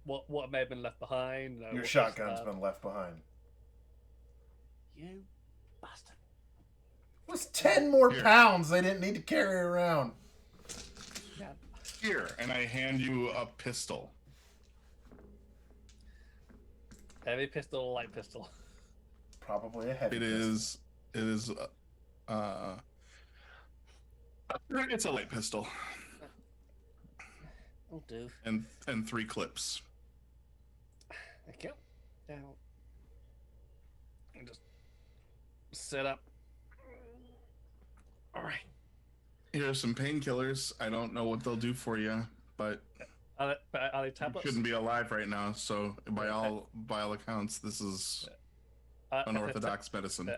what may have been left behind. Your what shotgun's else, been left behind. You bastard. It was 10 more Here. pounds they didn't need to carry around. Yeah. Here, and I hand you a pistol. Heavy pistol, light pistol. Probably a heavy It pistol. is. It's a light pistol, Will do. and 3 clips. Thank you. Now, and just set up. All right. Here are some painkillers. I don't know what they'll do for you, but Are they you tablets? shouldn't be alive right now. So by all accounts, this is unorthodox medicine.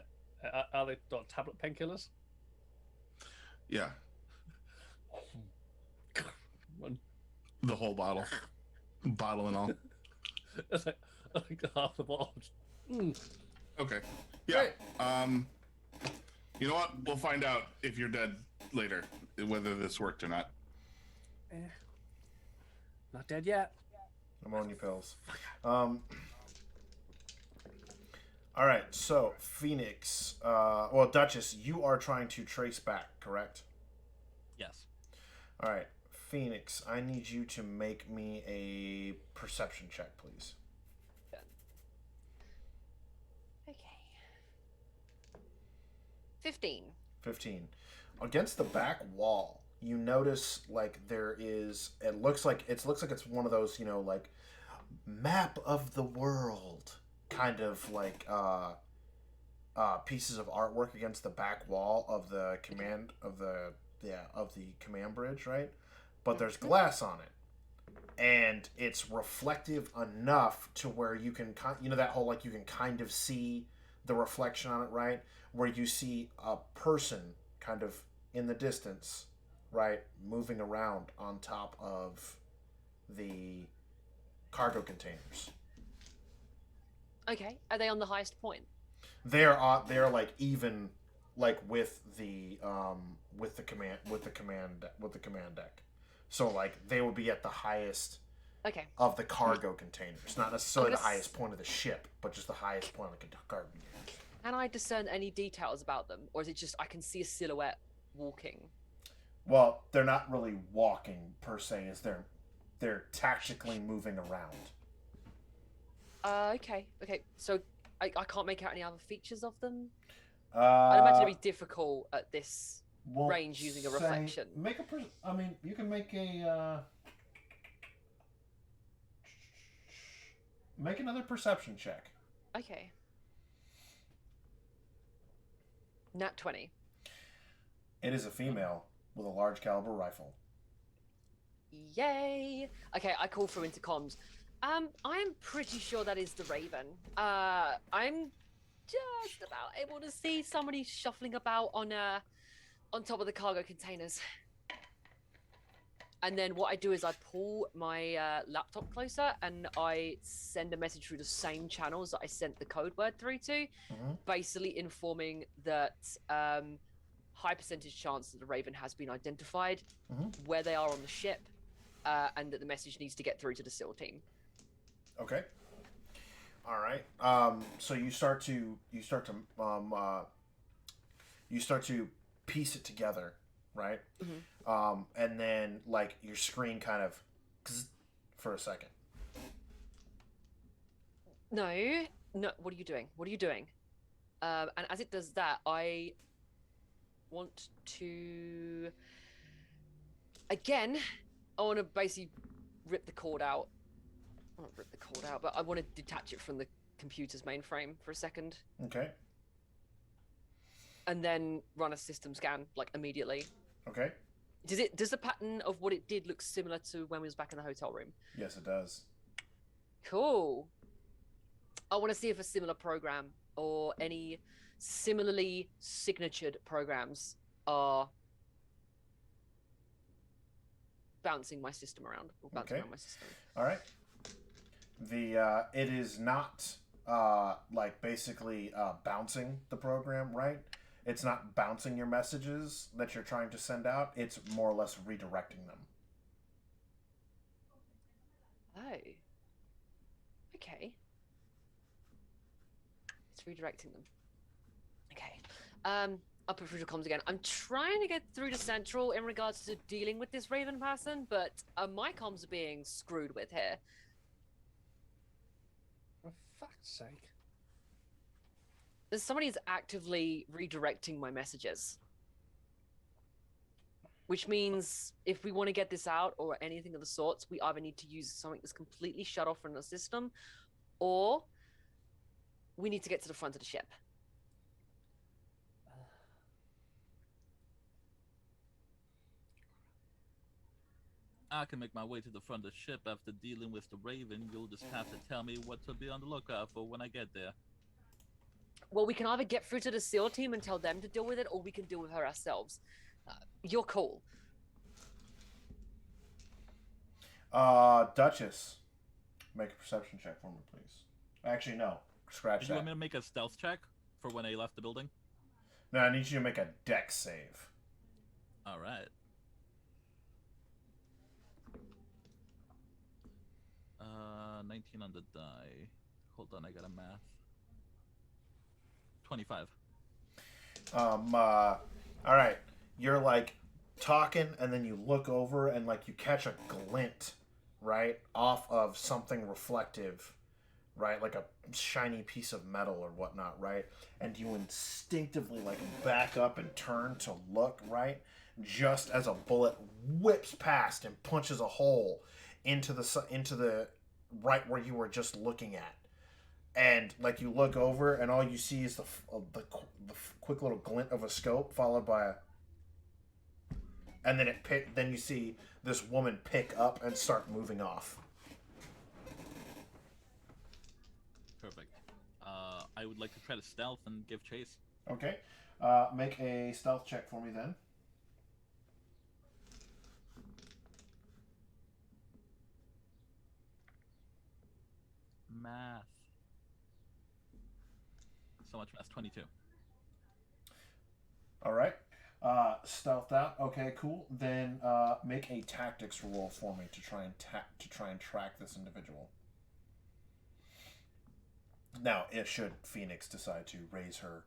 Are they tablet painkillers? Yeah, One. the whole bottle and all. It's like half the bottle. Okay. Yeah. You know what? We'll find out if you're dead later, whether this worked or not. Not dead yet. Ammonia pills. All right, so Phoenix, well, Duchess, you are trying to trace back, correct? Yes. All right, Phoenix, I need you to make me a perception check, please. Okay. 15. 15. Against the back wall, you notice like there is. It looks like it's one of those, you know, like map of the world kind of like pieces of artwork against the back wall of the command of the command bridge, right? But there's glass on it, and it's reflective enough to where you can that whole like you can kind of see the reflection on it, right? Where you see a person kind of in the distance, right, moving around on top of the cargo containers. Okay. Are they on the highest point? They're like even like with the command deck. So like they would be at the highest Okay. of the cargo containers, not necessarily I'm the gonna highest point of the ship, but just the highest point of the cargo containers. Can I discern any details about them, or is it just I can see a silhouette walking? Well, they're not really walking per se, as they're tactically moving around. Okay. Okay. So I can't make out any other features of them. Uh, I'd imagine it'd be difficult at this won't range using a say- reflection. Make a. I mean, you can make a. Make another perception check. Okay. Nat 20. It is a female with a large caliber rifle. Yay! Okay, I call through intercoms. I'm pretty sure that is the Raven. I'm just about able to see somebody shuffling about on top of the cargo containers. And then what I do is I pull my laptop closer and I send a message through the same channels that I sent the code word through to, basically informing that high percentage chance that the Raven has been identified, where they are on the ship, and that the message needs to get through to the SEAL team. Okay. All right. So you start to piece it together, right? And then like your screen kind of for a second. No. What are you doing? What are you doing? And as it does that, I want to again. I want to basically rip the cord out. Not rip the cord out, but I want to detach it from the computer's mainframe for a second, Okay. and then run a system scan like immediately. Okay. Does the pattern of what it did look similar to when we was back in the hotel room? Yes, it does. Cool. I want to see if a similar program or any similarly signatured programs are bouncing my system around. Or bouncing Okay. around my system. All right. It is not like basically bouncing the program, right? It's not bouncing your messages that you're trying to send out. It's more or less redirecting them. Oh. Okay. It's redirecting them. Okay. I'll put through to comms again. I'm trying to get through to Central in regards to dealing with this Raven person, but my comms are being screwed with here. For fuck's sake. Somebody's actively redirecting my messages. Which means if we want to get this out or anything of the sorts, we either need to use something that's completely shut off from the system, or we need to get to the front of the ship. I can make my way to the front of the ship after dealing with the Raven. You'll just have to tell me what to be on the lookout for when I get there. Well, we can either get through to the SEAL team and tell them to deal with it, or we can deal with her ourselves. Your call. Duchess, make a perception check for me, please. Actually, no. Scratch Did you that. want me to make a stealth check for when I left the building? No, I need you to make a dex save. All right. 19 on the die. Hold on, I got a math. 25. All right. You're like talking, and then you look over, and like you catch a glint, right, off of something reflective, right, like a shiny piece of metal or whatnot, right, and you instinctively like back up and turn to look, right, just as a bullet whips past and punches a hole into the right where you were just looking at. And like you look over, and all you see is the quick little glint of a scope, followed by a, and then then you see this woman pick up and start moving off. Perfect. I would like to try to stealth and give chase. Okay, make a stealth check for me then. Math. So much math. 22. All right. Stealth out. Okay, cool. Then make a tactics roll for me to try and track this individual. Now, should Phoenix decide to raise her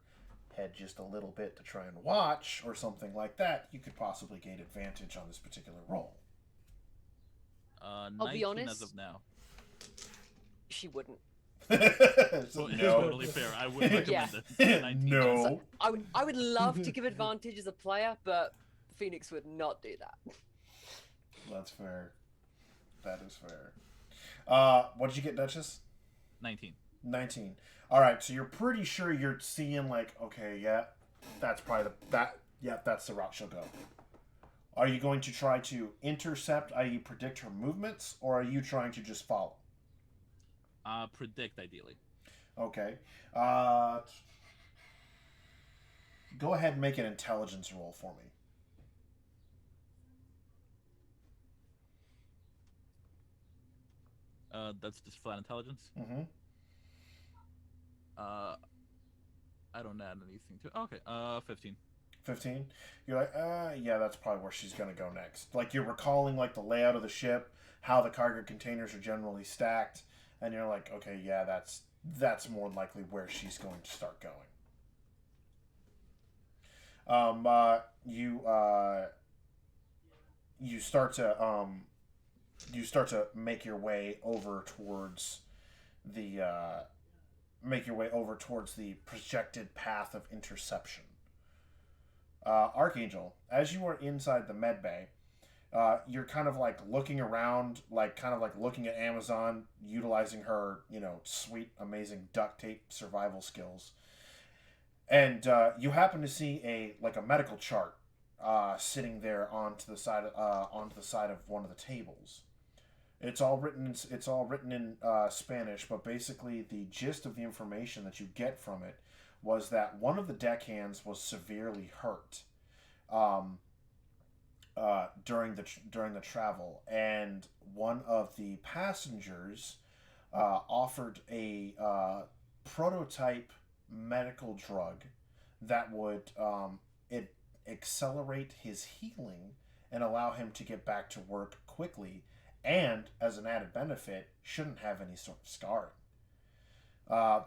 head just a little bit to try and watch or something like that, you could possibly gain advantage on this particular roll. I'll be 19 honest. as of now. She wouldn't. So, Well, it's no. totally fair. I would recommend Yeah. it. 19. No. I would love to give advantage as a player, but Phoenix would not do that. That's fair. That is fair. What did you get, Duchess? 19. 19. All right, so you're pretty sure you're seeing like, okay, yeah, that's probably that's the route she'll go. Are you going to try to intercept, i.e., predict her movements, or are you trying to just follow? Predict, ideally. Okay. Go ahead and make an intelligence roll for me. That's just flat intelligence. Mm-hmm. I don't add anything to. Okay. 15. 15. You're like, yeah, that's probably where she's gonna go next. Like you're recalling like the layout of the ship, how the cargo containers are generally stacked, and you're like, okay, yeah, that's more likely where she's going to start going. You start to make your way over towards the projected path of interception. Archangel, as you are inside the med bay, you're kind of like looking around, like kind of like looking at Amazon, utilizing her, sweet, amazing duct tape survival skills, and you happen to see a medical chart sitting there onto the side of one of the tables. It's all written in Spanish, but basically the gist of the information that you get from it was that one of the deckhands was severely hurt. during the travel, and one of the passengers offered a prototype medical drug that would it accelerate his healing and allow him to get back to work quickly, and as an added benefit, shouldn't have any sort of scarring. Uh,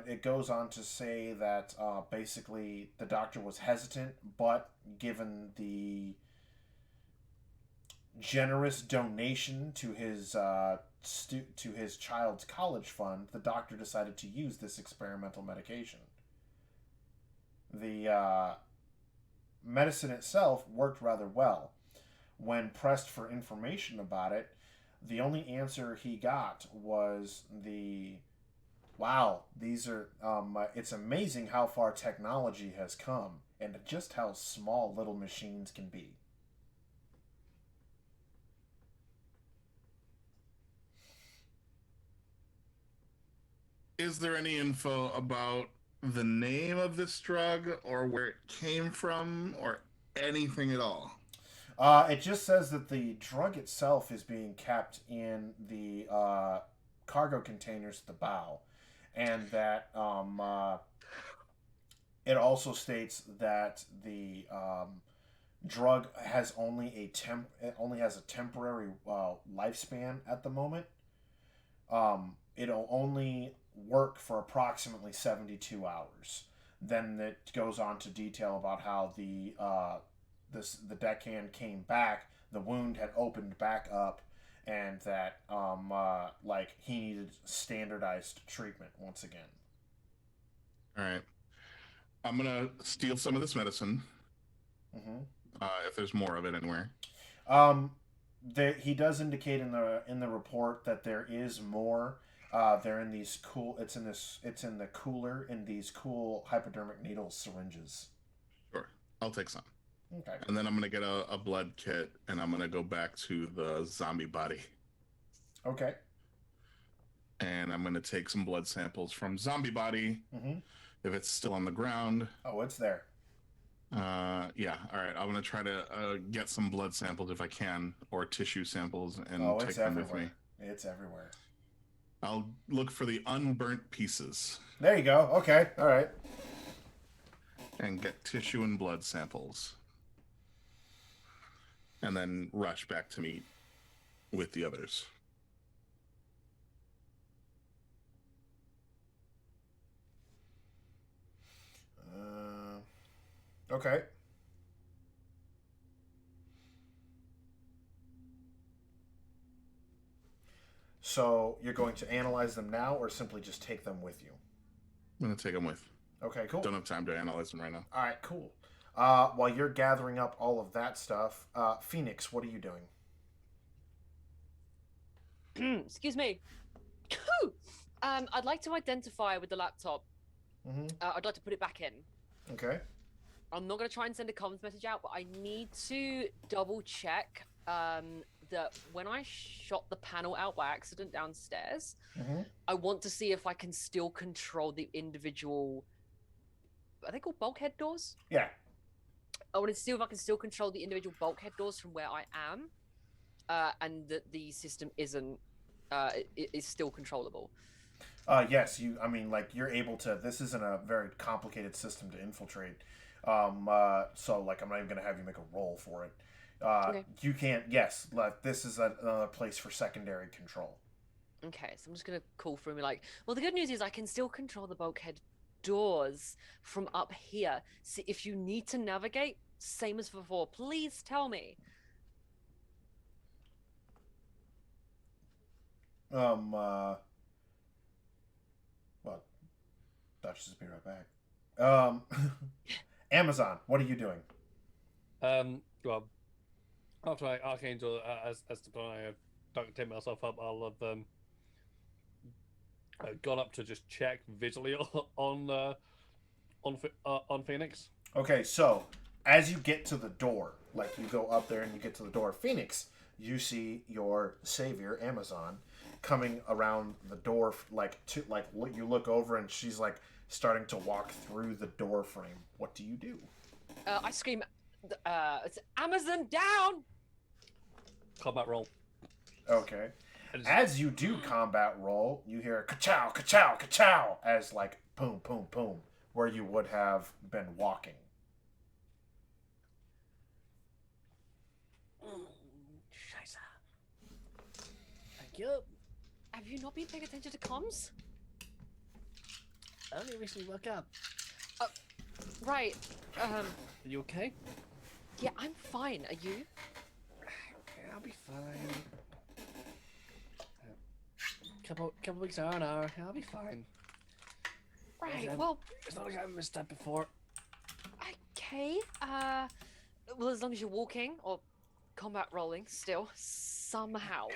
it goes on to say that basically the doctor was hesitant, but given the generous donation to his child's college fund, the doctor decided to use this experimental medication. The medicine itself worked rather well. When pressed for information about it, the only answer he got was wow, these are, it's amazing how far technology has come and just how small little machines can be. Is there any info about the name of this drug or where it came from or anything at all? It just says that the drug itself is being kept in the cargo containers at the bow, and that it also states that the drug has it only has a temporary lifespan at the moment. It'll only work for approximately 72 hours. Then it goes on to detail about how the deckhand came back, the wound had opened back up, and that he needed standardized treatment once again. All right. I'm gonna steal some of this medicine. Mm-hmm. If there's more of it anywhere. He does indicate in the report that there is more. They're in these cool. It's in the cooler in these cool hypodermic needle syringes. Sure, I'll take some. Okay. And then I'm gonna get a blood kit, and I'm gonna go back to the zombie body. Okay. And I'm gonna take some blood samples from zombie body. Mm-hmm. If it's still on the ground. Oh, it's there. Yeah. All right. I'm gonna try to get some blood samples if I can, or tissue samples, and take them with me. It's everywhere. I'll look for the unburnt pieces. There you go. Okay. All right. And get tissue and blood samples. And then rush back to meet with the others. Okay. So you're going to analyze them now, or simply just take them with you? I'm gonna take them with. Okay, cool. Don't have time to analyze them right now. All right, cool. While you're gathering up all of that stuff, Phoenix, what are you doing? Excuse me. I'd like to identify with the laptop. Mm-hmm. I'd like to put it back in. Okay. I'm not going to try and send a comms message out, but I need to double check that when I shot the panel out by accident downstairs, Mm-hmm. I want to see if I can still control the individual. Are they called bulkhead doors? Yeah. I want to see if I can still control the individual bulkhead doors from where I am, and that the system isn't is still controllable. Yes, you're able to. This isn't a very complicated system to infiltrate. So I'm not even gonna have you make a roll for it. Okay. You can't. Yes, this is another place for secondary control. Okay, so I'm just gonna call through and be like, well, the good news is I can still control the bulkhead doors from up here. So if you need to navigate, same as before, please tell me. Well, I'll just be right back. Amazon, what are you doing? Well, after I Archangel, as the plan, I don't take myself up. I'll have gone up to just check visually on Phoenix. Okay, so as you get to the door, like you go up there and you get to the door, Phoenix, you see your savior Amazon coming around the door, you look over and she's like starting to walk through the door frame. What do you do? I scream, It's Amazon down. Combat roll. Okay. And it's- As you do combat roll, you hear ka-chow, ka-chow, ka-chow as like boom, boom, boom, where you would have been walking. Scheiße. Thank you. Have you not been paying attention to comms? I only recently woke up. Right. Are you okay? Yeah, I'm fine. Are you? Yeah, I'll be fine. Couple weeks R&R, I'll be fine. Right. Yeah. Well, As long as I haven't missed that before. okay. Well, as long as you're walking or combat rolling, still somehow.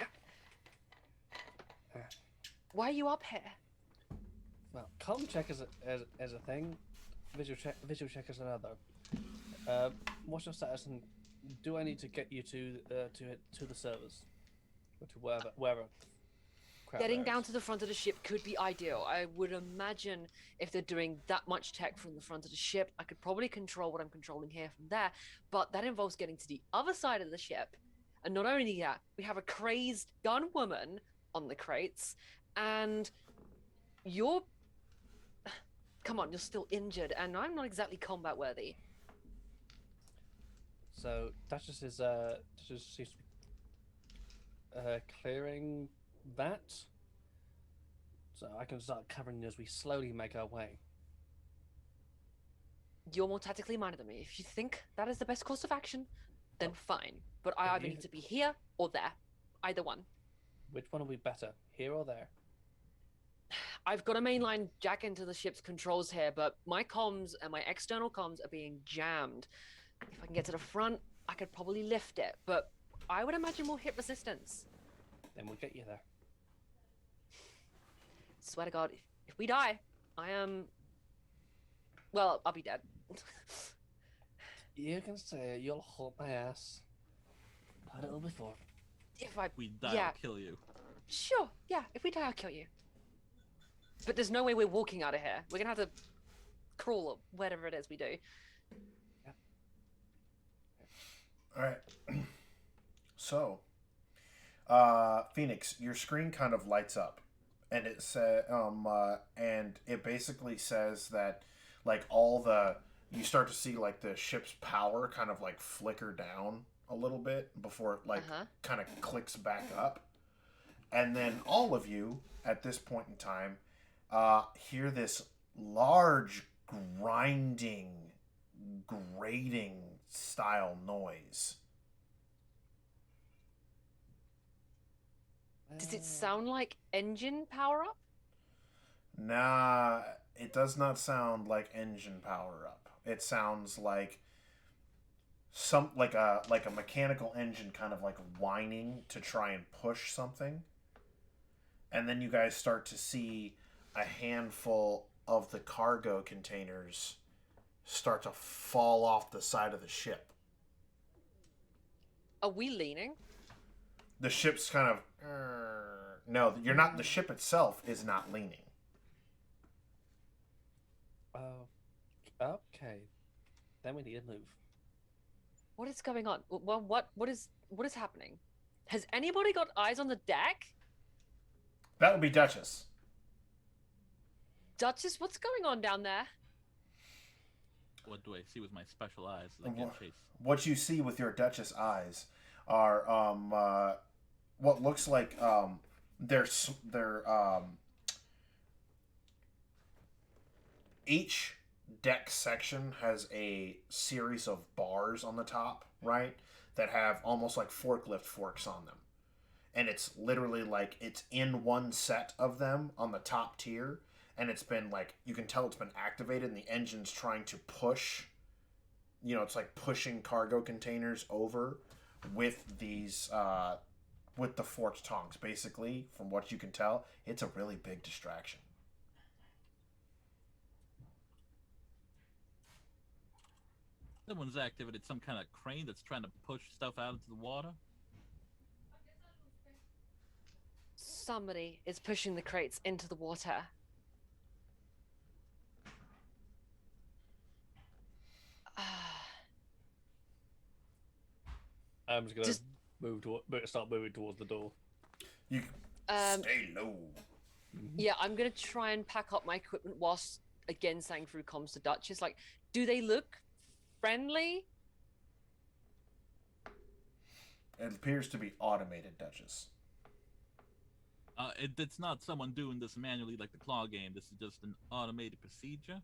Why are you up here? Well, comm check is a thing. Visual check is another. What's your status, and do I need to get you to the servers, or to wherever? Getting down to the front of the ship could be ideal. I would imagine if they're doing that much tech from the front of the ship, I could probably control what I'm controlling here from there. But that involves getting to the other side of the ship. And not only that, we have a crazed gun woman on the crates, and you're... Come on, you're still injured, and I'm not exactly combat worthy. So Duchess seems to be clearing that, so I can start covering you as we slowly make our way. You're more tactically minded than me. If you think that is the best course of action, then fine. But I If either you- need to be here or there. Either one. Which one will be better, here or there? I've got a mainline jack into the ship's controls here, but my comms and my external comms are being jammed. If I can get to the front, I could probably lift it, but I would imagine more hit resistance. Then we'll get you there. Swear to God, if we die, I am... Well, I'll be dead. You can say it, you'll hold my ass. Had it all before. If I... If we die, Yeah. I'll kill you. Sure, yeah, if we die, I'll kill you. But there's no way we're walking out of here. We're gonna have to crawl or whatever it is we do. All right. So, Phoenix, your screen kind of lights up, and it and it basically says that, like, you start to see like the ship's power kind of like flicker down a little bit before it like kind of clicks back up, and then all of you at this point in time hear this large grinding, grating style noise. Does it sound like engine power up? Nah, it does not sound like engine power up. It sounds like like a mechanical engine kind of like whining to try and push something. And then you guys start to see a handful of the cargo containers start to fall off the side of the ship. Are we leaning? The ship's kind of no, you're not. The ship itself is not leaning. Okay. Then we need to move. What is going on? What is happening? Has anybody got eyes on the deck? That would be Duchess. Duchess, what's going on down there? What do I see with my special eyes? Like in Chase. What you see with your Duchess eyes are what looks like each deck section has a series of bars on the top, right? That have almost like forklift forks on them. And it's literally like it's in one set of them on the top tier, and it's been like, you can tell it's been activated, and the engine's trying to push, it's like pushing cargo containers over with these with the forked tongs. Basically, from what you can tell, it's a really big distraction. Someone's activated some kind of crane that's trying to push stuff out into the water. Somebody is pushing the crates into the water. I'm just gonna Just- start moving towards the door. You stay low. Yeah, I'm gonna try and pack up my equipment whilst again saying through comms to Duchess, like, do they look friendly? It appears to be automated, Duchess. It's not someone doing this manually like the claw game. This is just an automated procedure.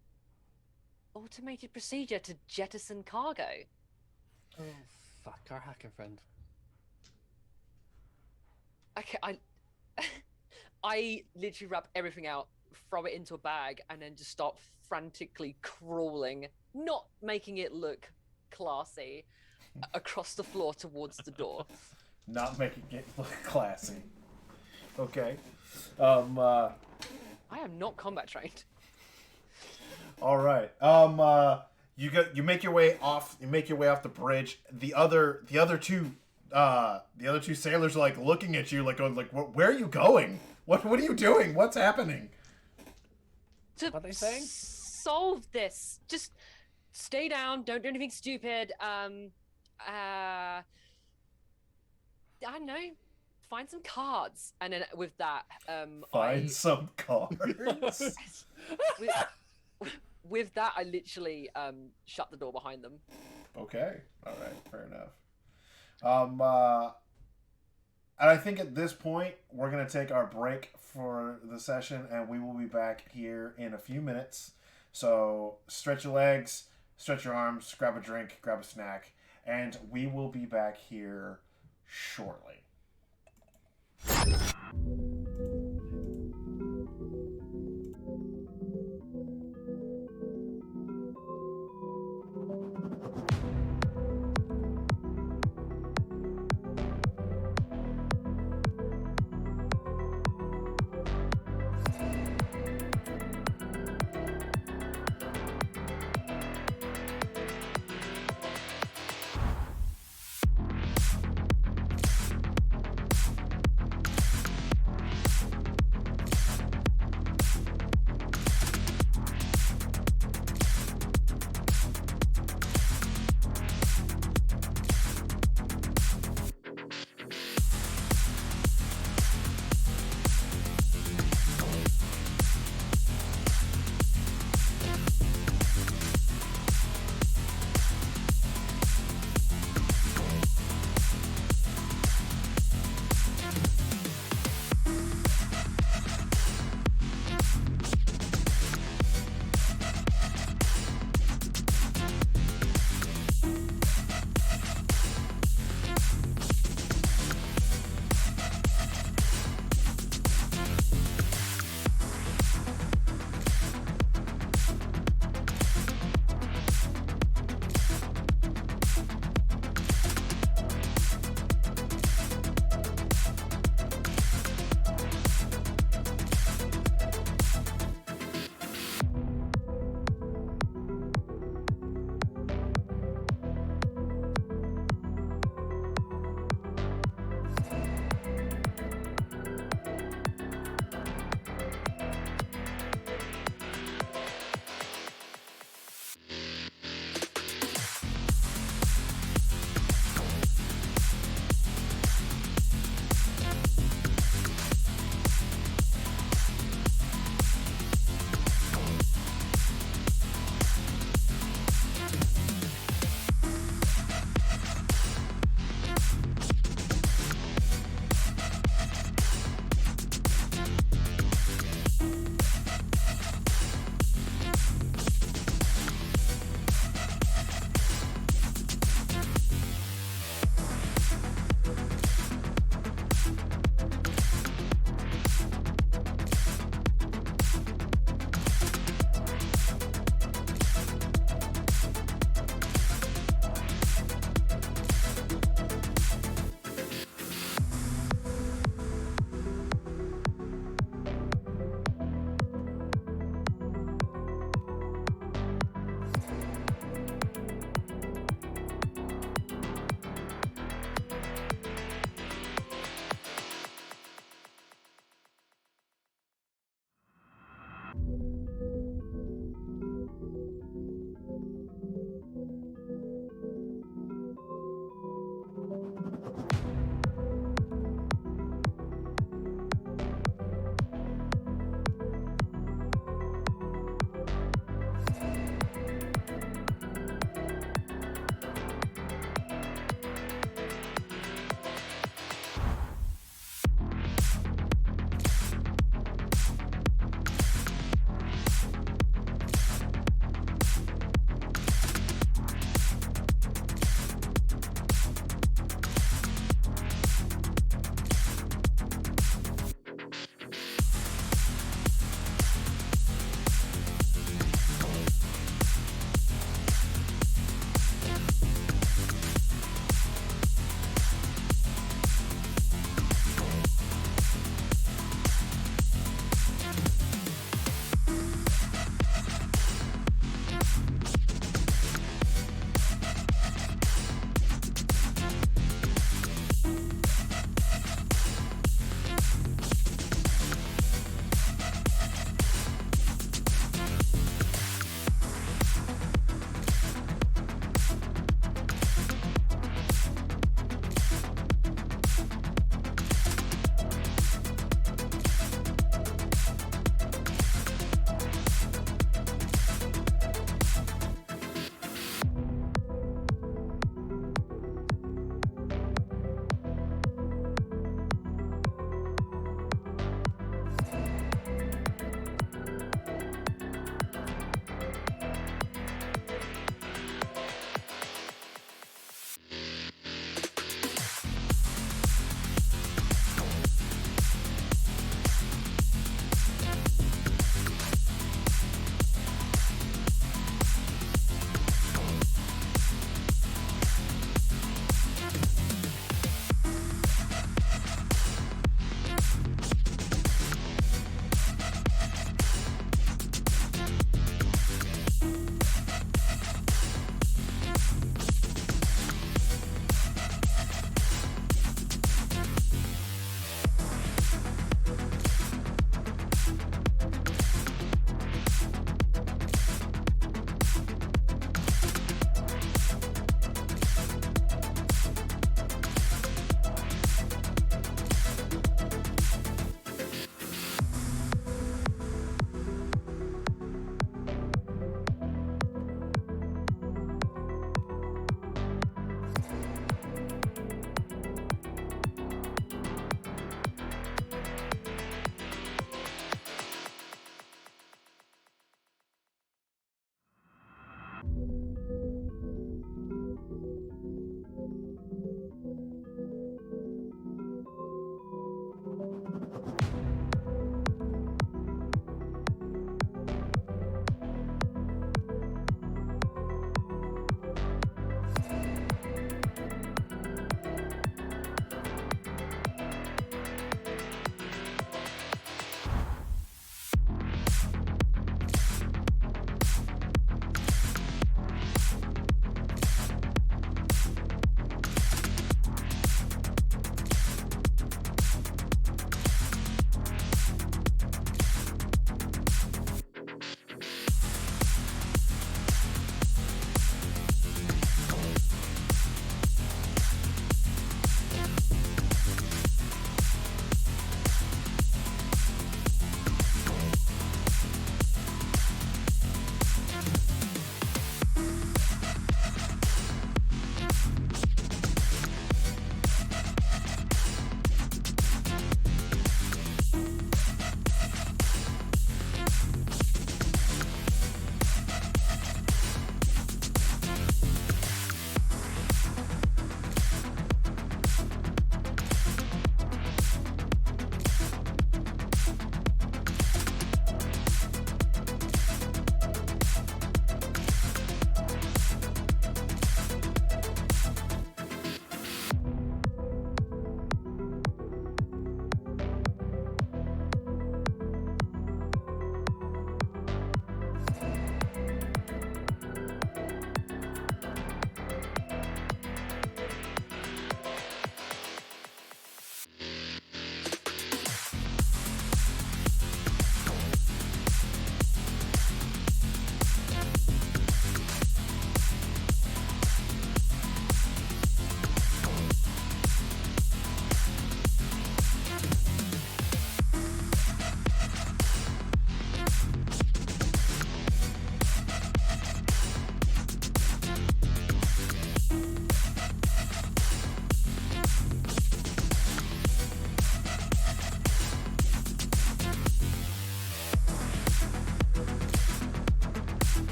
Automated procedure to jettison cargo. Oh fuck, our hacker friend. Okay, I literally wrap everything out, throw it into a bag, and then just start frantically crawling, not making it look classy, across the floor towards the door. Not making it look classy. Okay. I am not combat trained. All right. You make your way off. You make your way off the bridge. The other two sailors are like looking at you, like where are you going? What are you doing? What's happening? To What are they saying? solve this, just stay down. Don't do anything stupid. I don't know. Find some cards, and then with that, Find some cards. with that, I literally shut the door behind them. Okay. All right. Fair enough. And I think at this point we're gonna take our break for the session, and we will be back here in a few minutes. So stretch your legs, stretch your arms, grab a drink, grab a snack, and we will be back here shortly.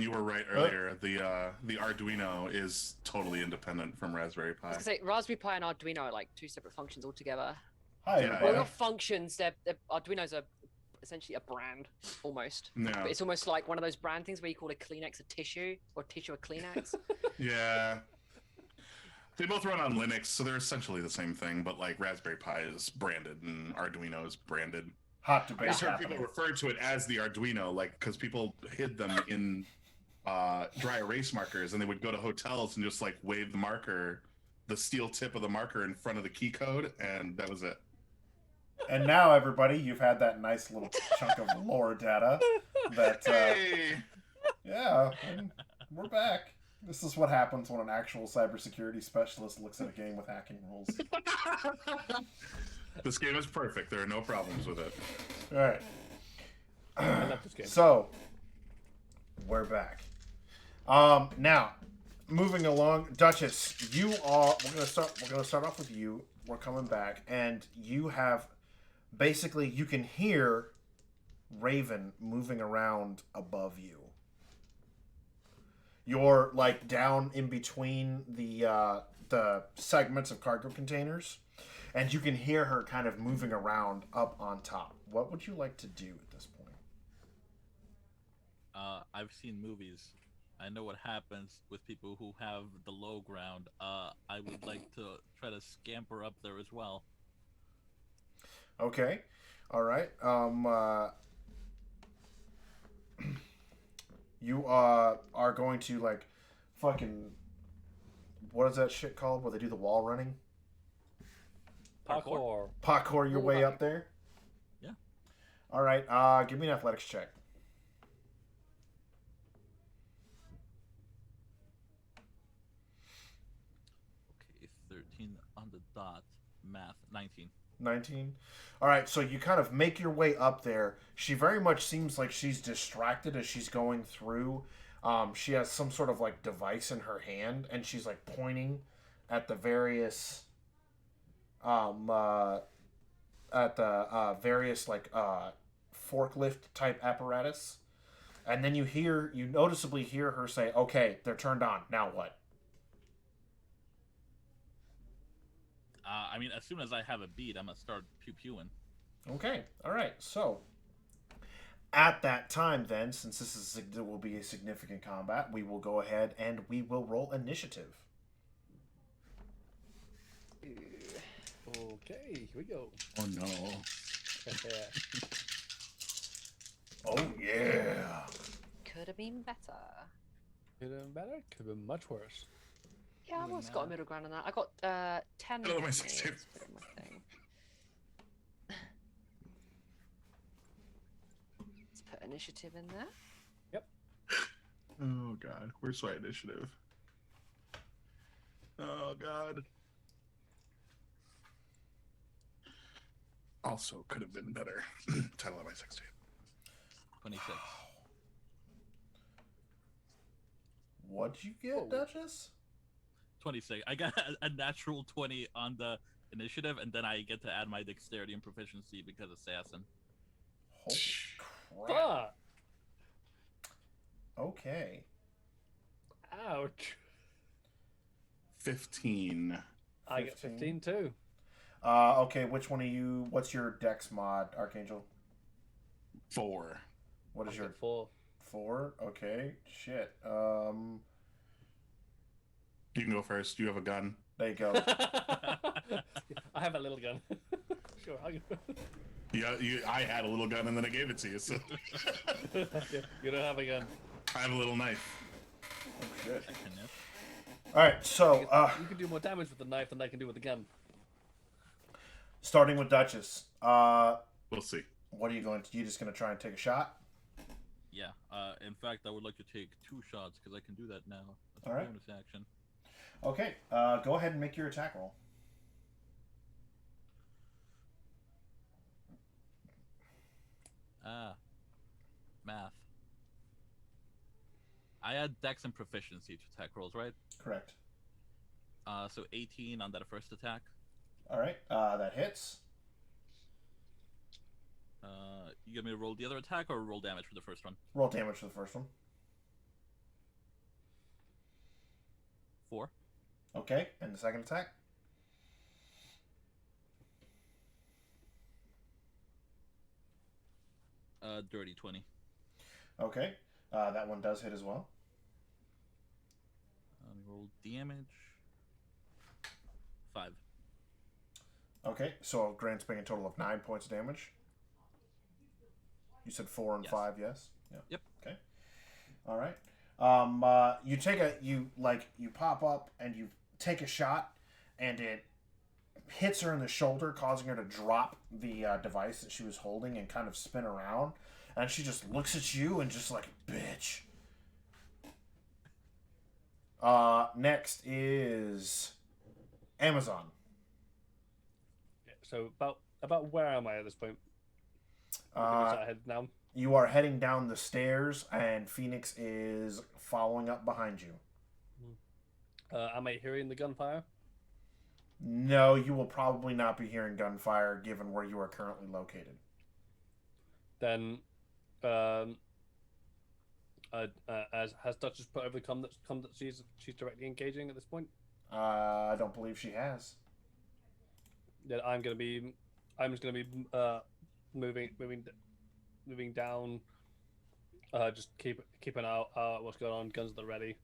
you were right earlier. The Arduino is totally independent from Raspberry Pi. I was gonna say, Raspberry Pi and Arduino are like two separate functions altogether. Hi, Yeah, Well, everybody. not functions. They're Arduino's are essentially a brand almost. Yeah. But it's almost like one of those brand things where you call a Kleenex a tissue or tissue a Kleenex. Yeah. They both run on Linux, so they're essentially the same thing, but like Raspberry Pi is branded and Arduino is branded. Hot I debate just heard people happening. refer to it as the Arduino, like because people hid them in dry erase markers, and they would go to hotels and just like wave the marker, the steel tip of the marker in front of the key code, and that was it. And now, everybody, you've had that nice little chunk of lore data. That Hey! yeah, and we're back. This is what happens when an actual cybersecurity specialist looks at a game with hacking rules. This game is perfect. There are no problems with it. All right. I love this game. So, we're back. Now, moving along, Duchess, you are. We're gonna start off with you. We're coming back, and you have basically you can hear Raven moving around above you. You're like down in between the segments of cargo containers, and you can hear her kind of moving around up on top. What would you like to do at this point? I've seen movies. I know what happens with people who have the low ground. I would like to try to scamper up there as well. Okay, all right. You are going to like fucking what is that shit called where they do the wall running? Parkour. Parkour your way up there? Yeah. All right, give me an athletics check. Okay, 13 on the dot. Math, 19. 19. All right, so you kind of make your way up there. She very much seems like she's distracted as she's going through. She has some sort of like device in her hand, and she's like pointing at the various like forklift type apparatus. And then you noticeably hear her say, "Okay, they're turned on. Now what?" I mean, as soon as I have a beat, I'm gonna start pew-pewing. Okay, all right. So, at that time, then, since there will be a significant combat, we will go ahead and we will roll initiative. Okay, here we go. Oh no. Oh yeah. Could have been better. Could have been better, could have been much worse. Yeah, I've almost got a middle ground on that. I got 10. Hello, my with 16. me. It's a bit of my thing. Let's put initiative in there. Oh god, where's my initiative? Oh god. Also, could have been better. Title of my 16. 26. What'd you get, Duchess? 26. I got a natural 20 on the initiative, and then I get to add my dexterity and proficiency because assassin. Holy crap. Fuck! Okay. Ouch. 15. I get 15 too. Okay, which one of you, what's your dex mod, Archangel? 4. What is I your get 4. 4? Okay, shit. You can go first. You have a gun. There you go. I have a little gun. Sure, I'll go. I had a little gun and then I gave it to you. So You don't have a gun. I have a little knife. Oh, shit. Yep. Alright, so, You can do more damage with the knife than I can do with the gun. starting with Duchess. We'll see. What are you going to, you just going to try and take a shot? Yeah. In fact, I would like to take 2 shots because I can do that now. That's a Alright. bonus action. Okay, go ahead and make your attack roll. Math. I add dex and proficiency to attack rolls, right? Correct. So 18 on that first attack. Alright, that hits. You get me to roll the other attack or roll damage for the first one? Roll damage for the first one. 4. Okay, and the second attack? Dirty 20. Okay, that one does hit as well. Roll damage. 5. Okay, so grants being a total of 9 points of damage. You said 4 and Yes. 5, yes? Yeah. Yep. Okay. All right. You pop up and you take a shot, and it hits her in the shoulder, causing her to drop the device that she was holding and kind of spin around. And she just looks at you and just like, bitch. Next is Amazon. Yeah, so about where am I at this point? Head now. You are heading down the stairs, and Phoenix is following up behind you. Am I hearing the gunfire? No, you will probably not be hearing gunfire given where you are currently located. Then, has Duchess put over the com that she's directly engaging at this point? I don't believe she has. Then I'm just gonna be moving down. Just keep an eye out what's going on. Guns at the ready.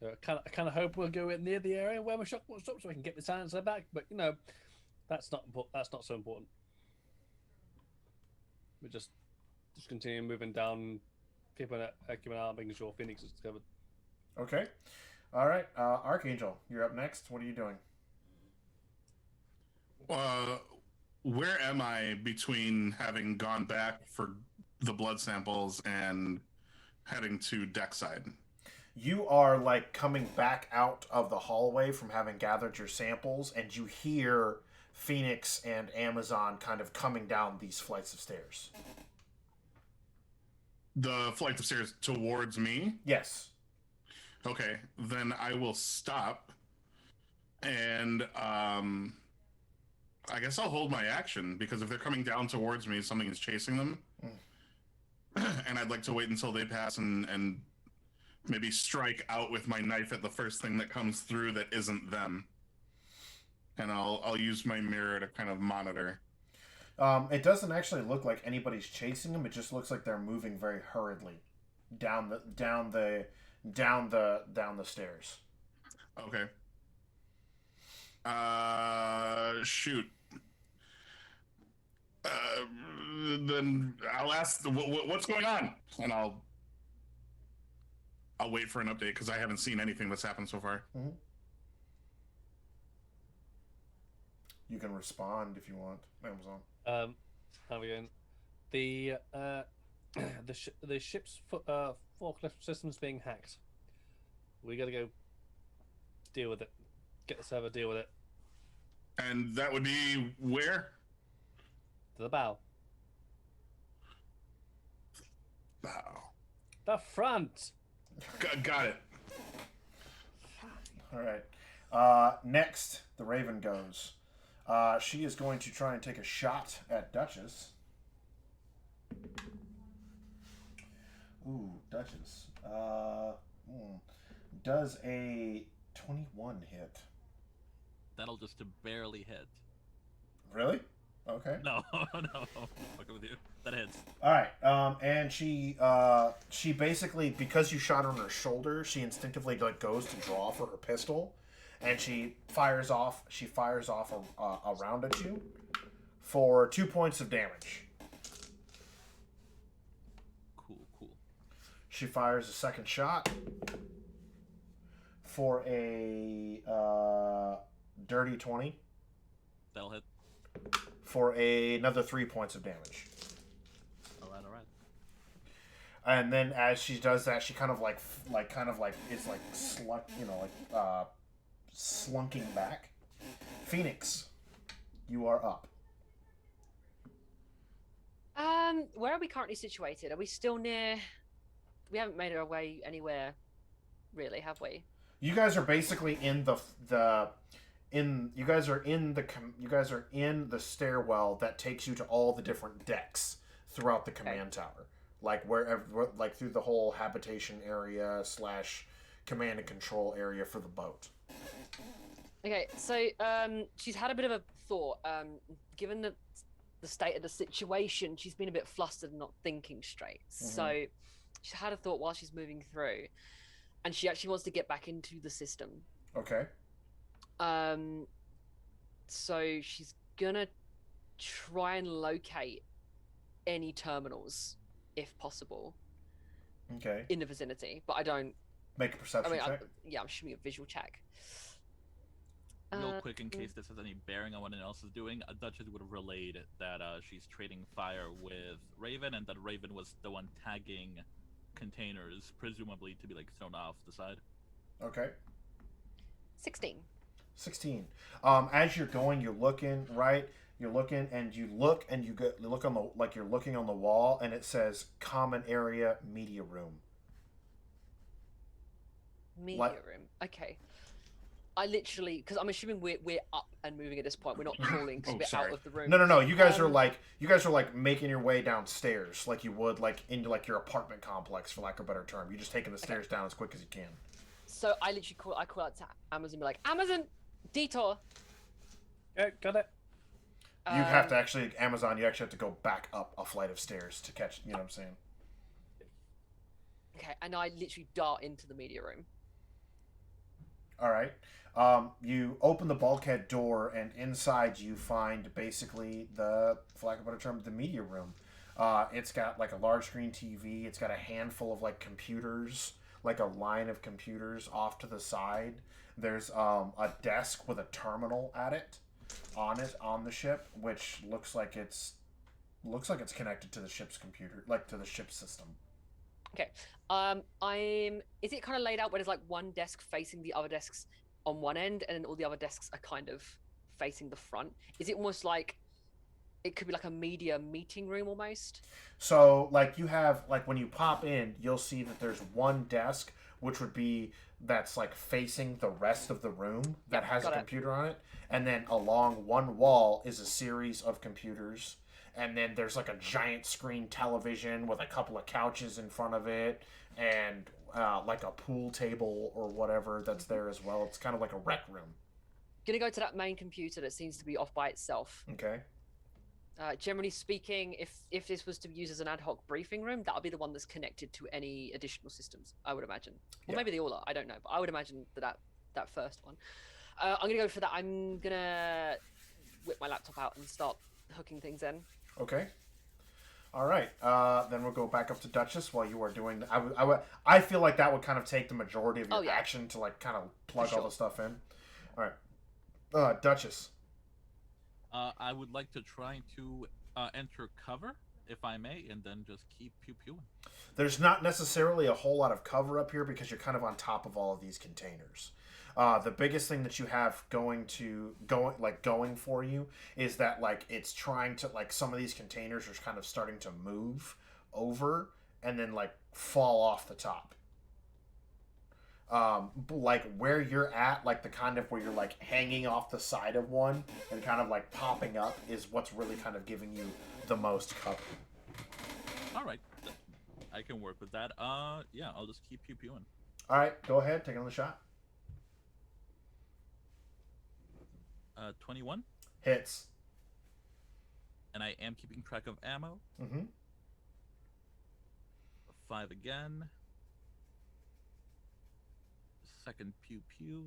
I kind of hope we'll go near the area where my shot stops so I can get the silencer back. But that's not so important. We just continue moving down, keeping an eye out, making sure Phoenix is covered. Okay. All right. Archangel, you're up next. What are you doing? Where am I between having gone back for the blood samples and heading to deck side? You are like coming back out of the hallway from having gathered your samples, and you hear Phoenix and Amazon kind of coming down these flights of stairs. The flight of stairs towards me? Yes. Okay, then I will stop, and I guess I'll hold my action, because if they're coming down towards me, something is chasing them. And I'd like to wait until they pass and maybe strike out with my knife at the first thing that comes through that isn't them. And I'll use my mirror to kind of monitor. It doesn't actually look like anybody's chasing them. It just looks like they're moving very hurriedly down the stairs. Okay. Shoot. Then I'll ask what's going on, and I'll wait for an update because I haven't seen anything that's happened so far. Mm-hmm. You can respond if you want, Amazon. How are we going? The ship's forklift system's being hacked. We gotta go deal with it. Get the server, deal with it. And that would be where? To the bow. Wow. The front. Got it. All right. Next, the Raven goes. She is going to try and take a shot at Duchess. Ooh, Duchess. Does a 21 hit? That'll just barely hit. Really? Okay. No, no. Fucking with you. That hits. All right. And she basically, because you shot her in her shoulder, she instinctively goes to draw for her pistol, and she fires off a round at you for 2 points of damage. Cool. She fires a second shot for a dirty 20 That'll hit. for another 3 points of damage. All right. And then as she does that, she kind of is slunking back. Phoenix, you are up. Where are we currently situated? Are we still near? We haven't made our way anywhere, really, have we? You guys are basically in you guys are in the stairwell that takes you to all the different decks throughout the command tower, like wherever, like through the whole habitation area / command and control area for the boat. Okay, so she's had a bit of a thought. Given the state of the situation, she's been a bit flustered and not thinking straight. So she's had a thought while she's moving through, and she actually wants to get back into the system. Okay. So she's gonna try and locate any terminals, if possible, Okay. in the vicinity. But I don't. Make a perception check. I'm shooting a visual check. Real quick, in case this has any bearing on what anyone else is doing, Duchess would have relayed that she's trading fire with Raven, and that Raven was the one tagging containers, presumably to be like thrown off the side. Okay. 16. 16. As you're going, you're looking, right? You're looking, and you look on the, like you're looking on the wall, and it says common area media room. Media room. Okay. I literally, because I'm assuming we're up and moving at this point. We're not crawling because we're out of the room. No. You guys are like making your way downstairs, like you would like into like your apartment complex, for lack of a better term. You're just taking the stairs down as quick as you can. So I literally call out to Amazon, and be like, Amazon, detour. Yeah, got it. You have to actually Amazon. You actually have to go back up a flight of stairs to catch. You know what I'm saying? Okay, and I literally dart into the media room. All right. You open the bulkhead door, and inside you find basically for lack of a better term, the media room. It's got like a large screen TV. It's got a handful of like computers, like a line of computers off to the side. There's a desk with a terminal at it, on the ship, which looks like it's connected to the ship's computer, like to the ship's system. Okay. Is it kind of laid out where there's like one desk facing the other desks on one end, and then all the other desks are kind of facing the front? Is it almost like it could be like a media meeting room almost? So, like, you have, like, when you pop in, you'll see that there's one desk, which would be, that's, like, facing the rest of the room that has a computer on it. And then along one wall is a series of computers. And then there's, like, a giant screen television with a couple of couches in front of it. And, like, a pool table or whatever that's there as well. It's kind of like a rec room. Gonna go to that main computer that seems to be off by itself. Okay. Generally speaking, if this was to be used as an ad hoc briefing room, that would be the one that's connected to any additional systems, I would imagine. Or maybe they all are, I don't know. But I would imagine that first one. I'm going to go for that. I'm going to whip my laptop out and start hooking things in. Okay. All right. Then we'll go back up to Duchess while you are doing... I feel like that would kind of take the majority of your action to, like, kind of plug all the stuff in. All right. Duchess. I would like to try to enter cover, if I may, and then just keep pew-pewing. There's not necessarily a whole lot of cover up here because you're kind of on top of all of these containers. The biggest thing that you have going for you is that, like, it's trying to, like, some of these containers are kind of starting to move over and then, like, fall off the top. Like where you're at, like the kind of where you're like hanging off the side of one and kind of like popping up is what's really kind of giving you the most cover. All right, I can work with that. Yeah, I'll just keep pew-pewing. All right, go ahead, take another shot. 21 hits, and I am keeping track of ammo. 5 again. Second pew-pew.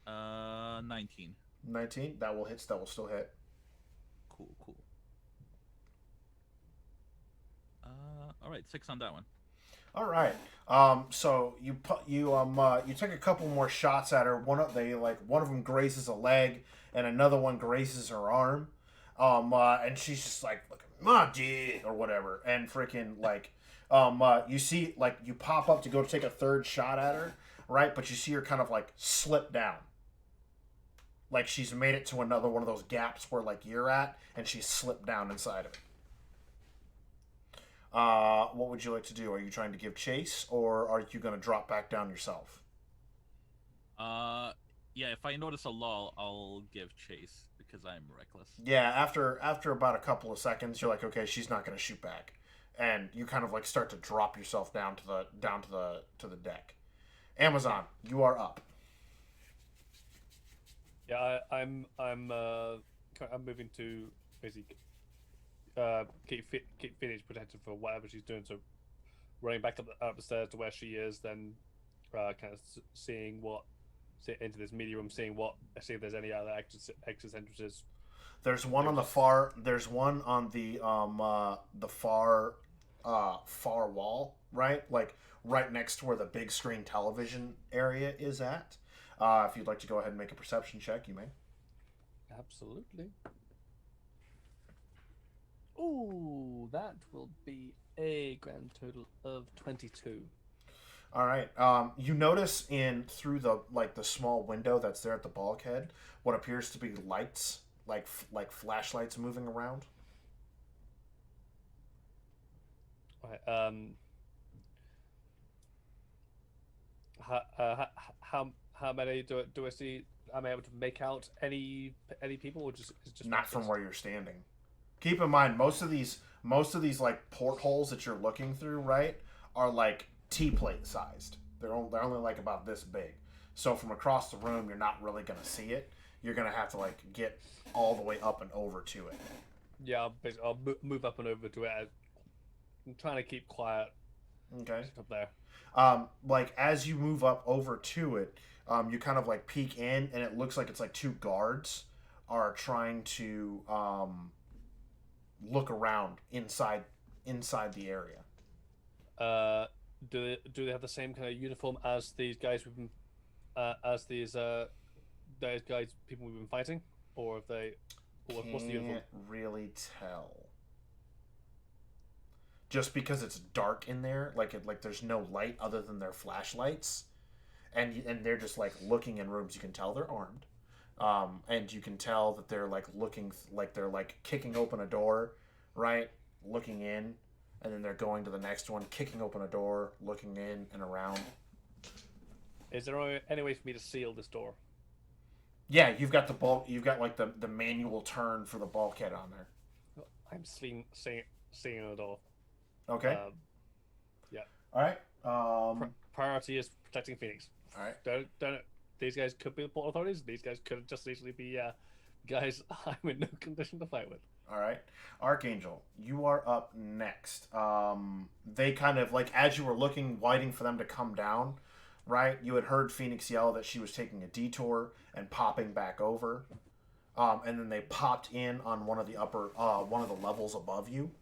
19. 19? That will hit. That will still hit. Cool. All right, 6 on that one. All right. So you take a couple more shots at her. One of them grazes a leg, and another one grazes her arm. And she's just like, "My dude," or whatever, and freaking like. You see, like, you pop up to go take a third shot at her, right? But you see her kind of, like, slip down. Like, she's made it to another one of those gaps where, like, you're at, and she's slipped down inside of it. What would you like to do? Are you trying to give chase, or are you going to drop back down yourself? Yeah, if I notice a lull, I'll give chase, because I'm reckless. Yeah, after about a couple of seconds, you're like, okay, she's not going to shoot back. and you kind of like start to drop yourself down to the deck. Amazon, you are up. Yeah, I'm moving to basically keep Phoenix protected for whatever she's doing. So running back up the stairs to where she is, then kind of seeing into this media room, see if there's any other exits entrances. There's one on the far. There's one on the far wall, right? Like right next to where the big screen television area is at. If you'd like to go ahead and make a perception check, you may. Absolutely. Ooh, that will be a grand total of 22. All right. You notice through the small window that's there at the bulkhead, what appears to be lights, like flashlights moving around. Right. How many do I see? Am I able to make out any people, or just not from where you're standing? Keep in mind, most of these like portholes that you're looking through, right, are like T-plate sized. They're only like about this big. So from across the room, you're not really gonna see it. You're gonna have to like get all the way up and over to it. Yeah, I'll move up and over to it. I'm trying to keep quiet. Okay. Up there. Like as you move up over to it, you kind of like peek in, and it looks like it's like two guards are trying to look around inside the area. Do they have the same kind of uniform as these guys we've been people we've been fighting, or have they? What's the uniform? Can't really tell. Just because it's dark in there, like there's no light other than their flashlights, and they're just like looking in rooms. You can tell they're armed, and you can tell that they're like looking, like they're like kicking open a door, right, looking in, and then they're going to the next one, kicking open a door, looking in and around. Is there any way for me to seal this door? Yeah, you've got like the manual turn for the bulkhead on there. I'm seeing the door. Okay. Yeah. All right. Priority is protecting Phoenix. All right. Don't. These guys could be the port authorities. These guys could just easily be guys I'm in no condition to fight with. All right. Archangel, you are up next. They kind of like as you were waiting for them to come down, right? You had heard Phoenix yell that she was taking a detour and popping back over, and then they popped in on one of the levels above you,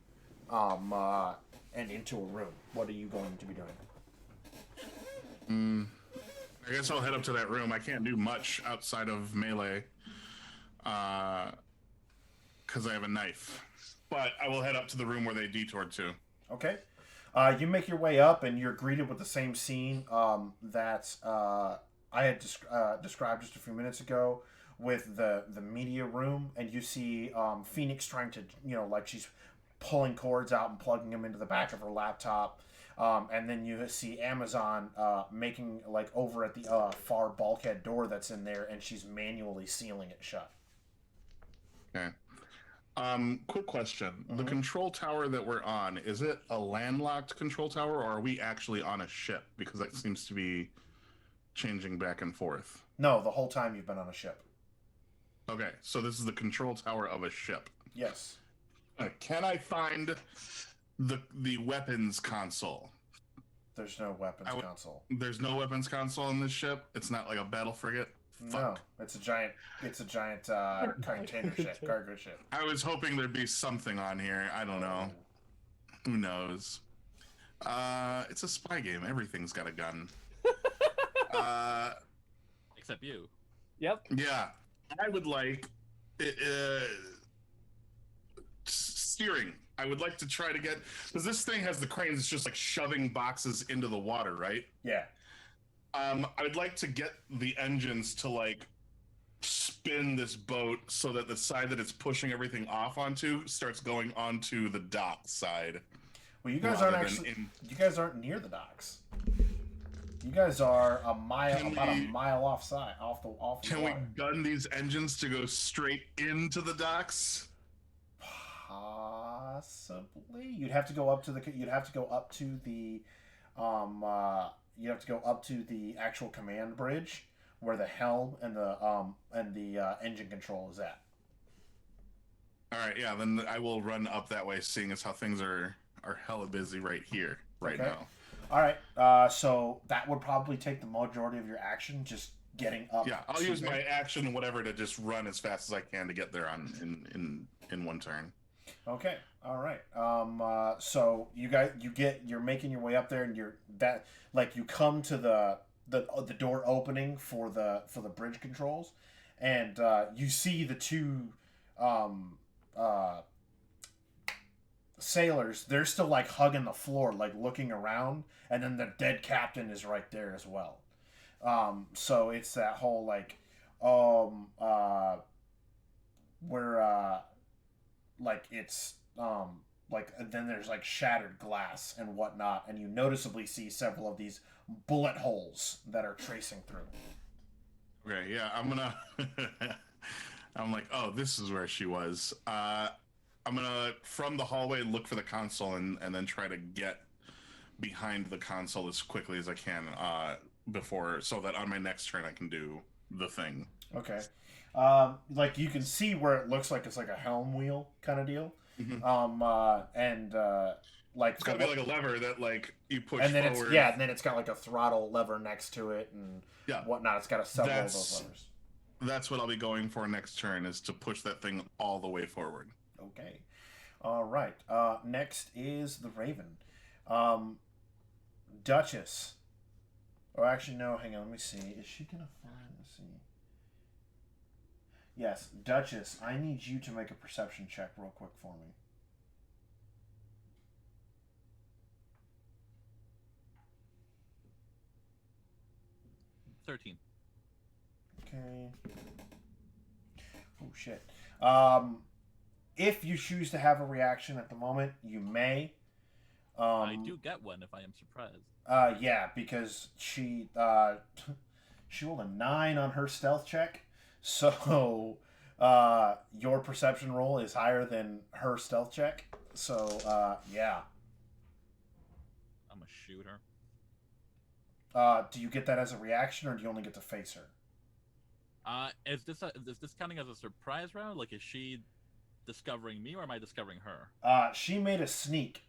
and into a room. What are you going to be doing? I guess I'll head up to that room. I can't do much outside of melee, because I have a knife. But I will head up to the room where they detoured to. Okay. You make your way up, and you're greeted with the same scene that I had described just a few minutes ago with the media room, and you see Phoenix trying to, like she's pulling cords out and plugging them into the back of her laptop. And then you see Amazon making, like, over at the far bulkhead door that's in there, and she's manually sealing it shut. Okay. Quick question. The control tower that we're on, is it a landlocked control tower, or are we actually on a ship? Because that seems to be changing back and forth. No, the whole time you've been on a ship. Okay, so this is the control tower of a ship. Yes. Can I find the weapons console? There's no weapons console. There's no weapons console in this ship? It's not like a battle frigate? Fuck. No, it's a giant container ship, cargo ship. I was hoping there'd be something on here. I don't know. Who knows? It's a spy game. Everything's got a gun. Except you. Yep. Yeah. I would like steering. I would like to try to get, because this thing has the cranes. It's just like shoving boxes into the water, right? Yeah. I would like to get the engines to like spin this boat so that the side that it's pushing everything off onto starts going onto the dock side. Well, you guys you guys aren't near the docks. You guys are a mile off the Can we gun these engines to go straight into the docks? Possibly. You'd have to go up to the. You'd have to go up to the. You have to go up to the actual command bridge where the helm and the engine control is at. All right, yeah, then I will run up that way, seeing as how things are hella busy right here, right Okay. now. All right. So that would probably take the majority of your action, just getting up. Yeah, I'll to use there. my action and whatever to just run as fast as I can to get there in one turn. Okay. All right. So you're making your way up there, and you come to the door opening for the bridge controls, and you see the two um, uh, sailors. They're still like hugging the floor, like looking around, and then the dead captain is right there as well. So it's that whole like where like it's like then there's like shattered glass and whatnot, and you noticeably see several of these bullet holes that are tracing through. Okay, yeah, I'm gonna. I'm like, oh, this is where she was. I'm gonna from the hallway look for the console and then try to get behind the console as quickly as I can before, so that on my next turn I can do the thing. Okay. Like you can see where it looks like it's like a helm wheel kind of deal. Mhm. Like It's gotta be like a lever that like you push and then forward. and then it's got like a throttle lever next to it and Yeah. whatnot. It's got several of That's- those levers. That's what I'll be going for next turn, is to push that thing all the way forward. Okay. All right. Next is the Raven. Duchess. Oh, actually, no. Hang on. Let me see. Is she gonna find? Let's see. Yes, Duchess. I need you to make a perception check real quick for me. 13. Okay. Oh shit. If you choose to have a reaction at the moment, you may. I do get one if I am surprised. Yeah, because she she rolled a 9 on her stealth check, so your perception roll is higher than her stealth check. So yeah. I'm gonna shoot her. Do you get that as a reaction, or do you only get to face her? Is this counting as a surprise round? Like, is she discovering me, or am I discovering her? She made a sneak.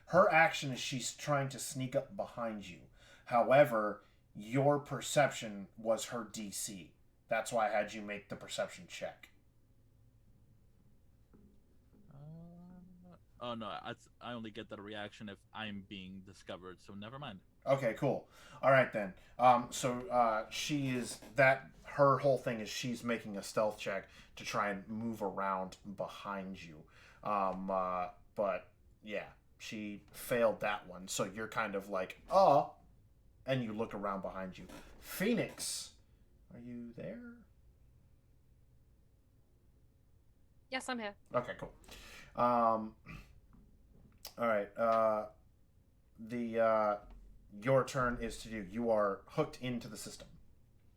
Her action is she's trying to sneak up behind you. However, your perception was her DC. That's why I had you make the perception check. Oh no, I only get that reaction if I'm being discovered. So never mind. Okay, cool. All right then. She is that. Her whole thing is she's making a stealth check to try and move around behind you. But yeah, she failed that one. So you're kind of like, and you look around behind you. Phoenix, are you there? Yes, I'm here. Okay, cool. All right. Your turn is to do. You are hooked into the system.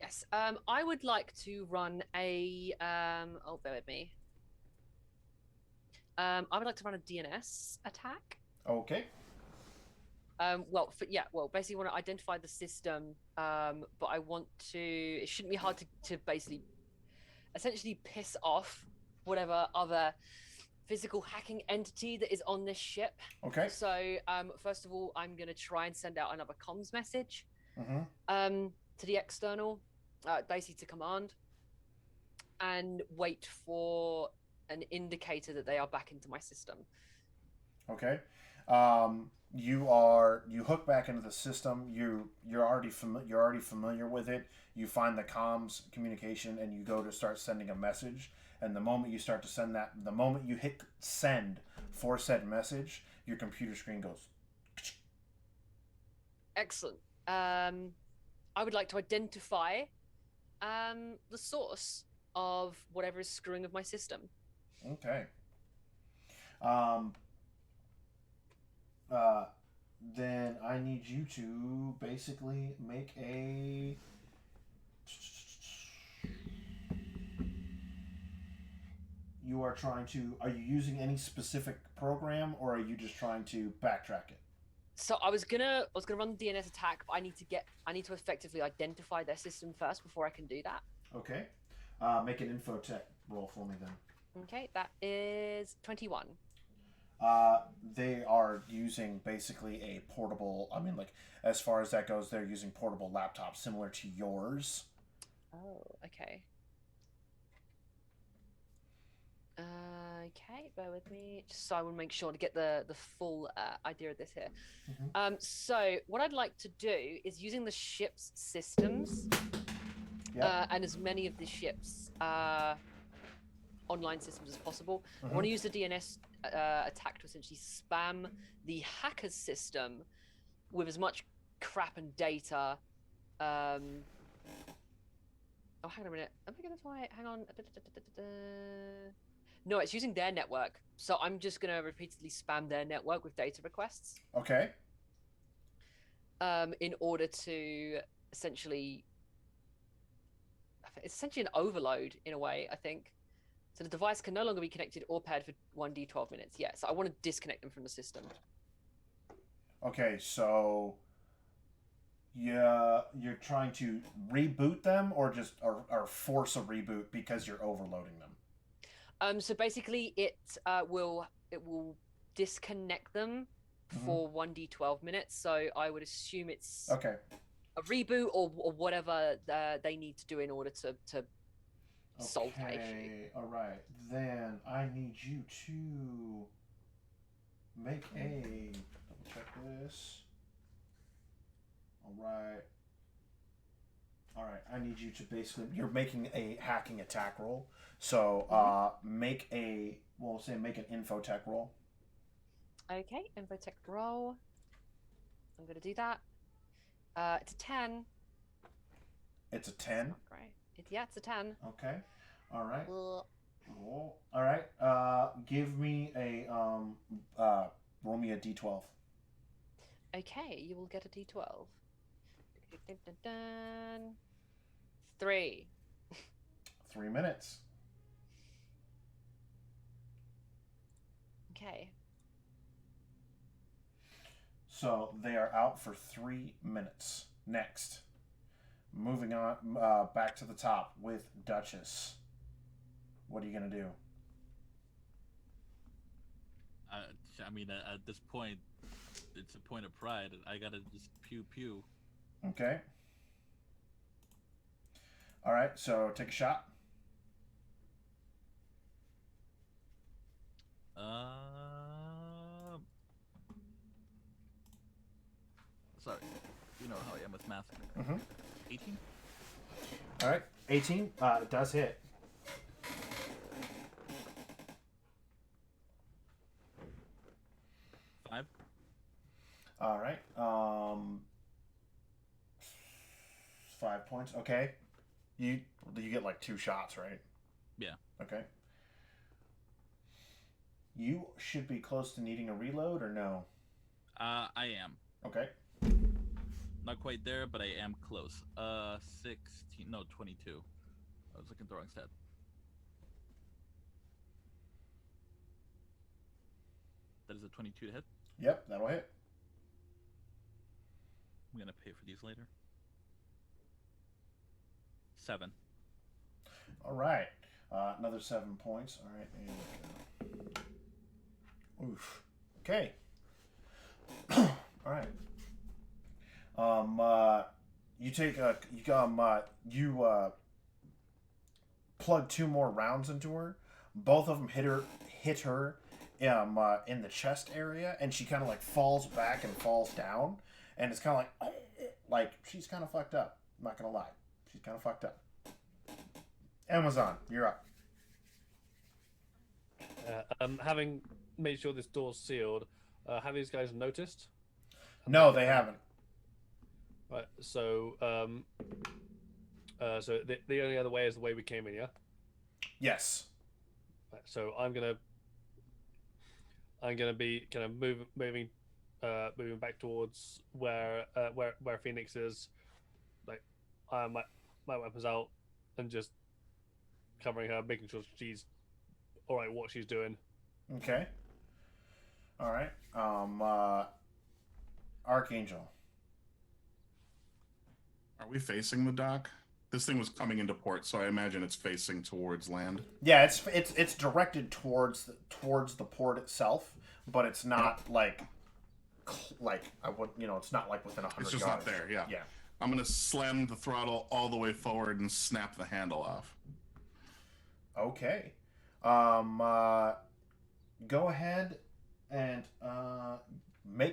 Yes. I would like to run a. Oh, bear with me. I would like to run a DNS attack. Okay. Basically, want to identify the system. But I want to. It shouldn't be hard to basically, essentially piss off whatever other physical hacking entity that is on this ship. Okay. So, first of all, I'm gonna try and send out another comms message. Mm-hmm. To the external, basically to command, and wait for an indicator that they are back into my system. Okay. You hook back into the system. You're already familiar with it. You find the comms communication, and you go to start sending a message. And the moment you start to send that, the moment you hit send for said message, your computer screen goes. Excellent. I would like to identify the source of whatever is screwing with my system. Okay. Then I need you to basically make a. you are trying to. Are you using any specific program, or are you just trying to backtrack it? So I was gonna run the DNS attack, but I need to effectively identify their system first before I can do that. Okay. Make an info tech roll for me then. Okay, that is 21. They are using basically a portable. I mean, like as far as that goes, they're using portable laptops similar to yours. Oh, okay. Okay, bear with me, just so I will make sure to get the full idea of this here. So what I'd like to do is using the ship's systems, and as many of the ship's online systems as possible. I want to use the DNS attack to essentially spam the hacker's system with as much crap and data. Oh, hang on a minute. Am I gonna try? Hang on. No, it's using their network. So I'm just gonna repeatedly spam their network with data requests. Okay. In order to essentially, it's essentially an overload in a way, I think. So the device can no longer be connected or paired for 1d12 minutes. Yeah, so I want to disconnect them from the system. Okay, so you're trying to reboot them, or just or force a reboot because you're overloading them. So basically, it will disconnect them for 1d12 minutes. So I would assume it's Okay. a reboot or whatever they need to do in order to solve that issue. All right. Then I need you to make a double check this. All right. All right. I need you to basically. You're making a hacking attack roll. So make an infotech roll. Okay, infotech roll. I'm gonna do that. It's a 10. It's a 10. Great. Yeah, it's a 10. Okay. All right. Roll. All right. Give me a roll me a d12. Okay, you will get a d12. 3. 3 minutes. Okay. So they are out for 3 minutes. Next. Moving on back to the top with Duchess. What are you going to do? I mean, at this point, it's a point of pride. I gotta just pew pew. Okay. All right, so take a shot. Sorry, you know how I am with math. 18. All right, 18. It does hit. All right. 5 points. Okay. You get like 2 shots, right? Yeah. Okay. You should be close to needing a reload, or no? I am. Okay. Not quite there, but I am close. 16. No, 22. I was looking at the wrong stat. That is a 22 to hit. Yep, that'll hit. I'm gonna pay for these later. 7. All right. Another 7 points. All right. There you go. Oof. Okay. All right. You take you plug 2 more rounds into her. Both of them hit her in the chest area, and she kind of like falls back and falls down, and it's kind of like she's kind of fucked up. I'm not gonna lie, she's kind of fucked up. Amazon, you're up. Having made sure this door's sealed, have these guys noticed? No, they haven't. Right. So, so the only other way is the way we came in, yeah. Yes. Right, so I'm gonna be kind of moving back towards where Phoenix is. Like, my weapon's out and just covering her, making sure she's all right, what she's doing. Okay. All right. Archangel. Are we facing the dock? This thing was coming into port, so I imagine it's facing towards land. Yeah, it's directed towards the port itself, but it's not like I would it's not like within 100 It's just yards. not there. Yeah. Yeah. I'm gonna slam the throttle all the way forward and snap the handle off. Okay. Go ahead and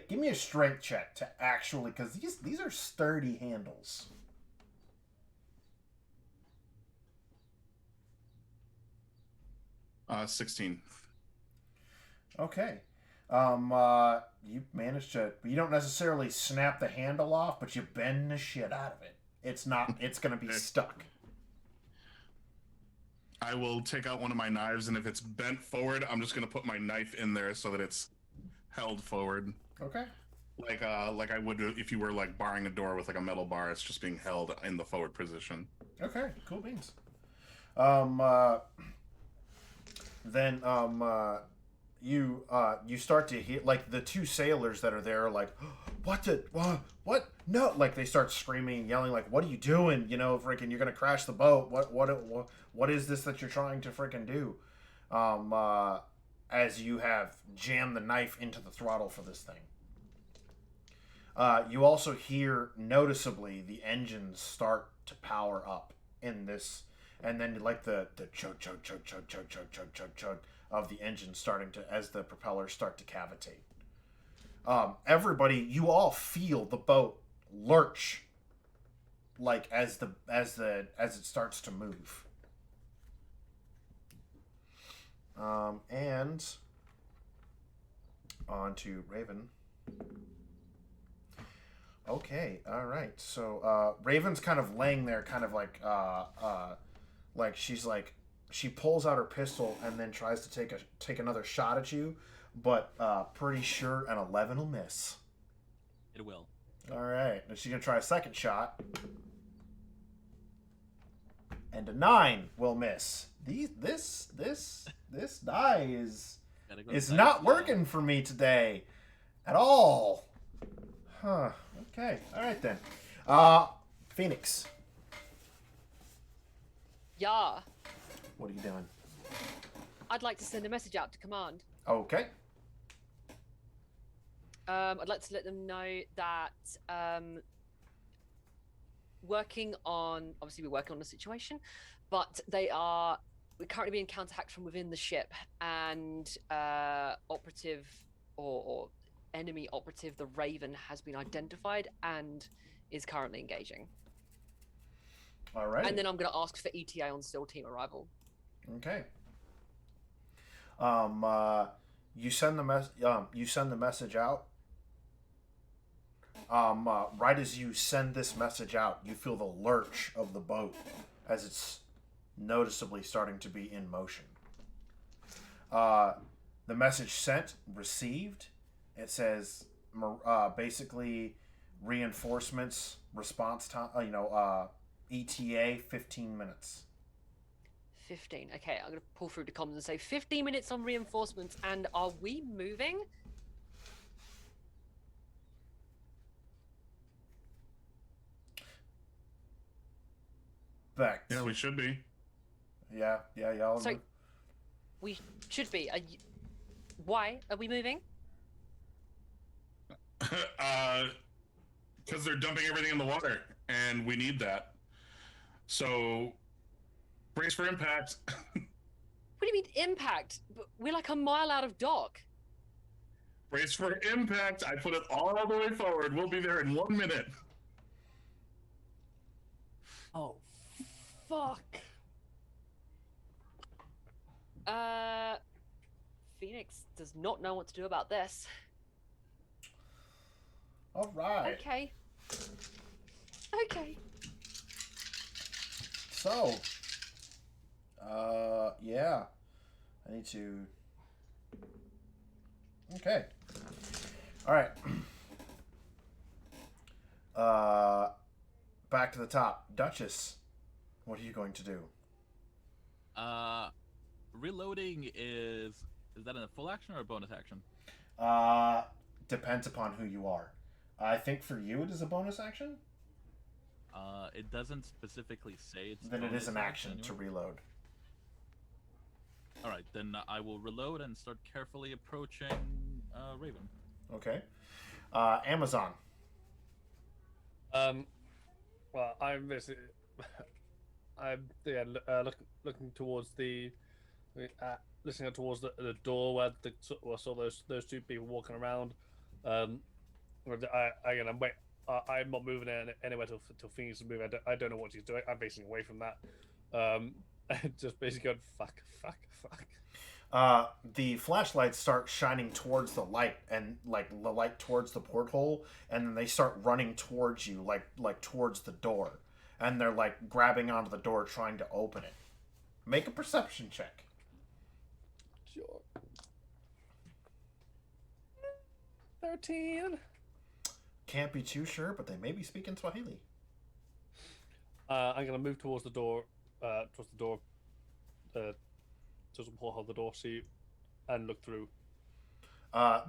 give me a strength check to actually, because these are sturdy handles. 16. Okay. You managed to. You don't necessarily snap the handle off, but you bend the shit out of it. It's not. It's gonna be stuck. I will take out one of my knives, and if it's bent forward, I'm just gonna put my knife in there so that it's held forward. Okay. Like I would if you were like barring a door with like a metal bar. It's just being held in the forward position. Okay. Cool beans. Then you start to hear like the two sailors that are there are like, what no, like they start screaming and yelling like, what are you doing, freaking, you're gonna crash the boat, what is this that you're trying to freaking do, as you have jammed the knife into the throttle for this thing. You also hear noticeably the engines start to power up in this, and then like the chug chug chug chug chug chug chug chug chug of the engine starting to, as the propellers start to cavitate. Everybody, you all feel the boat lurch, like as it starts to move. And on to Raven. Okay, all right. So Raven's kind of laying there, kind of like she's like, she pulls out her pistol and then tries to take another shot at you, but pretty sure an 11 will miss. It will. All right, and she's gonna try a second shot, and a 9 will miss. This die is not working for me today at all. Huh. Okay. All right then. Phoenix. Yeah. What are you doing? I'd like to send a message out to command. Okay. I'd like to let them know that obviously we're working on the situation, but we're currently being counter-hacked from within the ship, and operative or enemy operative, the Raven, has been identified and is currently engaging. All right. And then I'm going to ask for ETA on SEAL team arrival. Okay. You send the message out. Right as you send this message out, you feel the lurch of the boat as it's noticeably starting to be in motion. The message sent, received. It says basically reinforcements, response time. ETA 15 minutes. 15. Okay, I'm going to pull through the comms and say 15 minutes on reinforcements. And are we moving? Back. Yeah, we should be. Yeah, y'all. So we should be. Why are we moving? Because they're dumping everything in the water, and we need that. So, brace for impact. What do you mean impact? We're like a mile out of dock. Brace for impact. I put it all the way forward. We'll be there in 1 minute. Oh, fuck. Phoenix does not know what to do about this. All right. Okay. So, yeah, I need to. Okay. All right. Back to the top, Duchess. What are you going to do? reloading is that a full action or a bonus action? Depends upon who you are. I think for you it is a bonus action. It doesn't specifically say it's. Then it is an bonus action to anyway. reload. All right, then I will reload and start carefully approaching Raven. Okay. Amazon. Well, I'm basically, looking towards the, listening towards the door where I saw those two people walking around. I'm wait. I'm not moving anywhere till Phoenix is moving. I don't know what she's doing. I'm facing away from that. Just basically going fuck. The flashlights start shining towards the light, and like the light towards the porthole, and then they start running towards you, like towards the door, and they're like grabbing onto the door, trying to open it. Make a perception check. Sure. 13. Can't be too sure, but they may be speaking Swahili. I'm gonna move towards the door, towards the porthole of the door, see, and look through.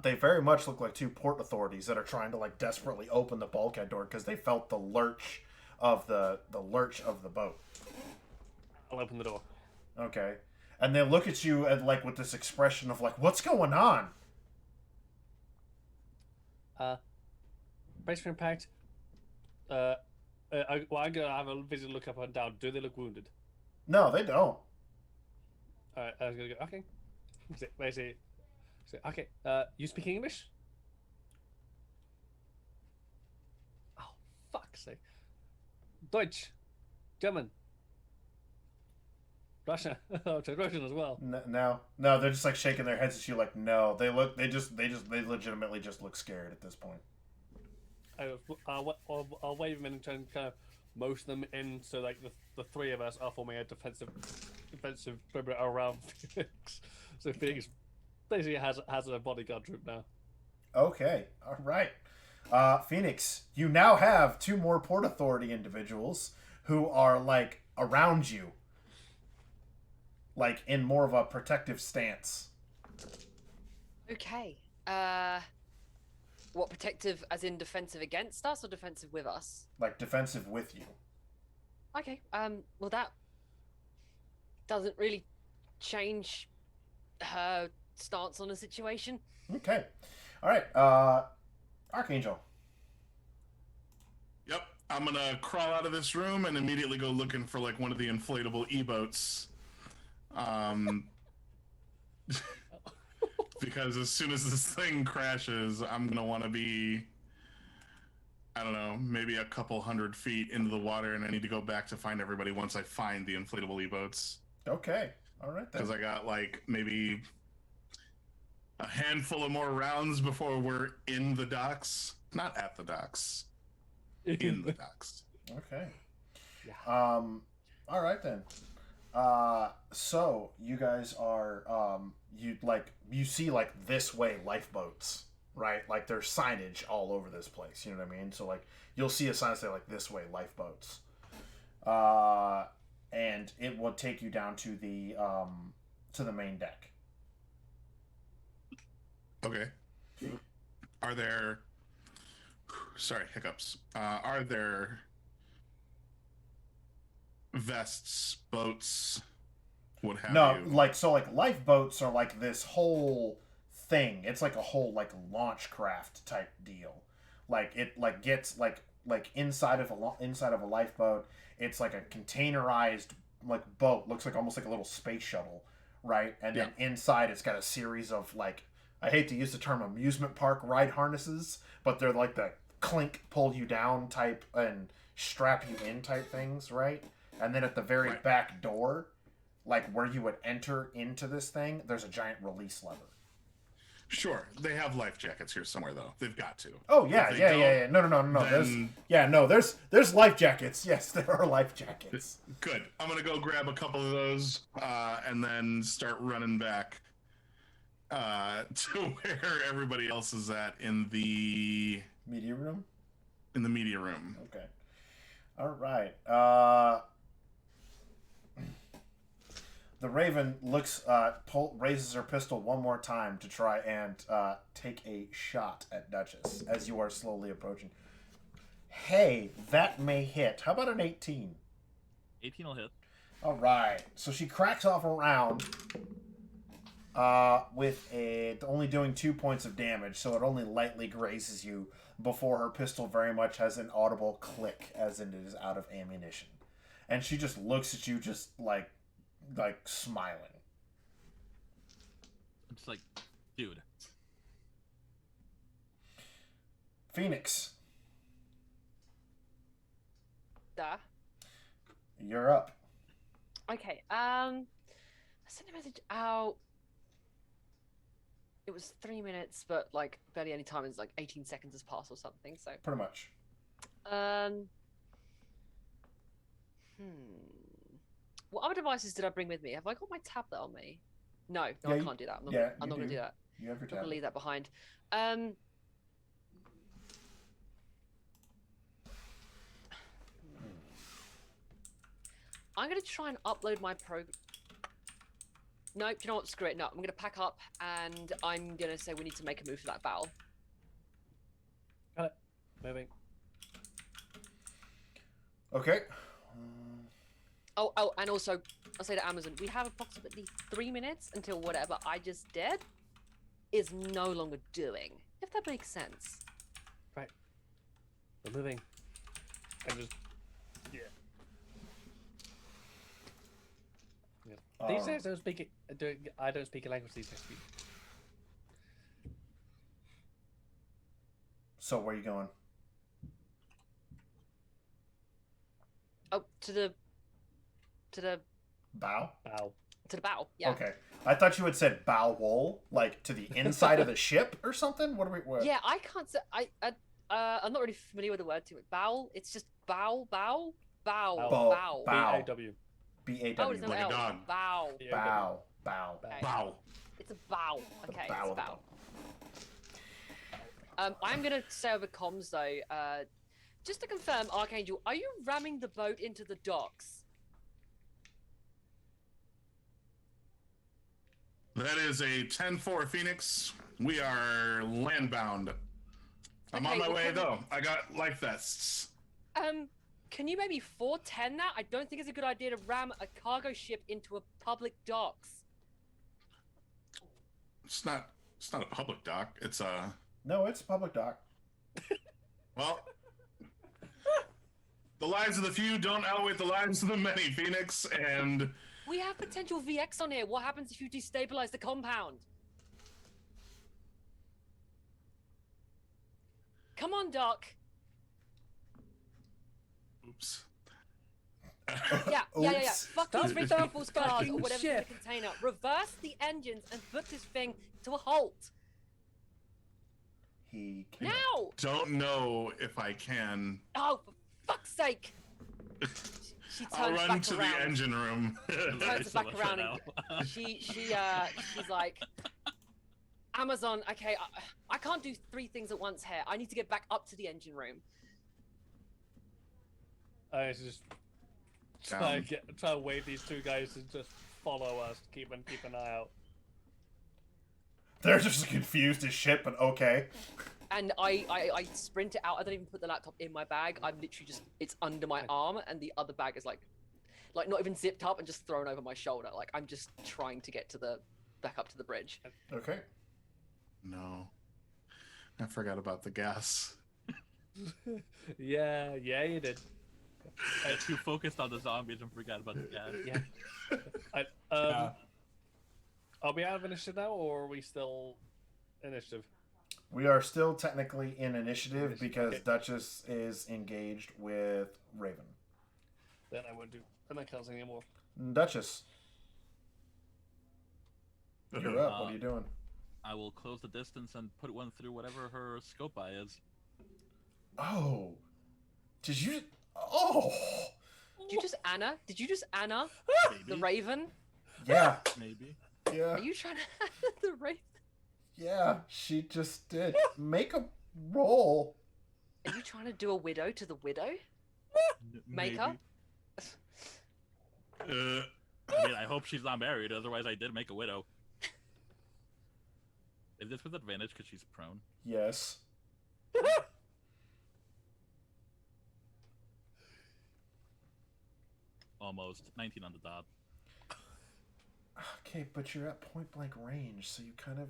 They very much look like two port authorities that are trying to like desperately open the bulkhead door because they felt the lurch of the boat. I'll open the door. Okay, and they look at you and like with this expression of like, "What's going on?" Brace for impact. I'm gonna have a visual look up and down. Do they look wounded? No, they don't. Alright, I was gonna go. Okay. Basically, okay. You speak English? Oh, fuck's sake. Deutsch, German, Russian. Oh, Russian as well. No, they're just like shaking their heads at you, like no. They legitimately just look scared at this point. I'll wave them in and try and kind of motion them in, so like the three of us are forming a defensive perimeter around Phoenix. So Phoenix basically has a bodyguard troop now. Okay, all right. Phoenix, you now have two more Port Authority individuals who are like around you, like in more of a protective stance. Okay. What, protective as in defensive against us or defensive with us? Like defensive with you. Okay. Well, that doesn't really change her stance on the situation. Okay. All right. Archangel. Yep, I'm gonna crawl out of this room and immediately go looking for like one of the inflatable e-boats. Because as soon as this thing crashes, I'm gonna want to be, I don't know, maybe a couple 100 feet into the water, and I need to go back to find everybody once I find the inflatable e-boats. Okay. All right then. Because I got like maybe a handful of more rounds before we're in the docks. Not at the docks. In the docks. Okay. Yeah. All right then. So you guys are you see like this way lifeboats, right? Like there's signage all over this place. You know what I mean? So like you'll see a sign say like this way lifeboats. And it will take you down to the main deck. Okay. Are there... Sorry, hiccups. Are there vests, boats, what have No, you? like lifeboats are like this whole thing. It's like a whole like launch craft type deal. Like it like gets like inside of a lifeboat, it's like a containerized like boat. Looks like almost like a little space shuttle, right? And then inside it's got a series of like, I hate to use the term amusement park ride harnesses, but they're like the clink pull you down type and strap you in type things, right? And then at the very back door, like where you would enter into this thing, there's a giant release lever. Sure, they have life jackets here somewhere though. They've got to. Oh yeah. No. There's life jackets. Yes, there are life jackets. Good. I'm gonna go grab a couple of those and then start running back to where everybody else is at in the Media room. in the media room. Okay. All right. The Raven looks, raises her pistol one more time to try and take a shot at Duchess as you are slowly approaching. Hey, that may hit. How about an 18? 18 will hit. All right. So she cracks off a round with only doing 2 points of damage, so it only lightly grazes you before her pistol very much has an audible click as in it is out of ammunition. And she just looks at you just like smiling. I'm just like, dude. Phoenix, Da. you're up. Okay. I sent a message out. It was 3 minutes, but like barely any time. It's like 18 seconds has passed or something. So. Pretty much. What other devices did I bring with me? Have I got my tablet on me? No, Yeah, I can't do that. I'm not gonna do that. You have your I'm gonna tablet. leave that behind. I'm gonna try and upload my program. No, do you know what? Screw it. No, I'm gonna pack up and I'm gonna say we need to make a move for that battle. Got it. Moving. Okay. Oh, and also, I'll say to Amazon, we have approximately 3 minutes until whatever I just did is no longer doing. If that makes sense. Right. We're moving. And just yeah. These days I don't speak a language these days. So where are you going? Oh, to the Bow? Bow. to the battle. Yeah. Okay. I thought you had said bow wall, like to the inside of the ship or something. What are we? What? Yeah, I can't say. I'm not really familiar with the word to it. Bow. It's just bow. Bow. Bow. Bow. B-A-W. B-A-W. Oh, it's no Like a L. dog. Bow. Bow. Bow. Okay. Wow. It's a bow. Okay, bow it's a of the bow. I'm gonna say over comms though. Just to confirm, Archangel, are you ramming the boat into the docks? That is a 10-4 Phoenix. We are landbound. I'm Okay, on my well, way can- though. I got life vests. Can you maybe 410 that? I don't think it's a good idea to ram a cargo ship into a public docks. It's not a public dock. It's a No, it's public dock. well. The lives of the few don't outweigh the lives of the many, Phoenix, and We have potential VX on here. What happens if you destabilize the compound? Come on, Doc. oops. Yeah. Oops. Fuck Stop these this refurbable cars or fucking whatever's in the shit. container. Reverse the engines and put this thing to a halt. He can't. Now! Don't know if I can. Oh, for fuck's sake! She I'll turns run back to around. the engine room. Turns So back much around right now. and she's like, Amazon, okay, I can't do 3 things at once here. I need to get back up to the engine room. I just try to wait these two guys to just follow us, keep an eye out. They're just confused as shit, but okay. And I sprint it out. I don't even put the laptop in my bag. I'm literally just, it's under my arm, and the other bag is like not even zipped up and just thrown over my shoulder. Like I'm just trying to get back up to the bridge. Okay. No, I forgot about the gas. Yeah, you did. I was too focused on the zombies and forgot about the gas. Yeah. Yeah. Are we out of initiative now, or are we still initiative? We are still technically in initiative because Okay. Duchess is engaged with Raven. Then I won't do. Then I can't say anymore. Duchess, you're up. What Uh, are you doing? I will close the distance and put one through whatever her scope eye is. Oh, did you? Oh, Did you just Anna? Did you just Anna Maybe. the Raven? yeah, Maybe. yeah, Are you trying to the Raven? yeah. She just did. Make a roll. Are you trying to do a widow to the widow? Maybe. Make up? I mean, I hope she's not married. Otherwise, I did make a widow. Is this with advantage because she's prone? Yes. Almost 19 on the dot. Okay, but you're at point blank range, so you kind of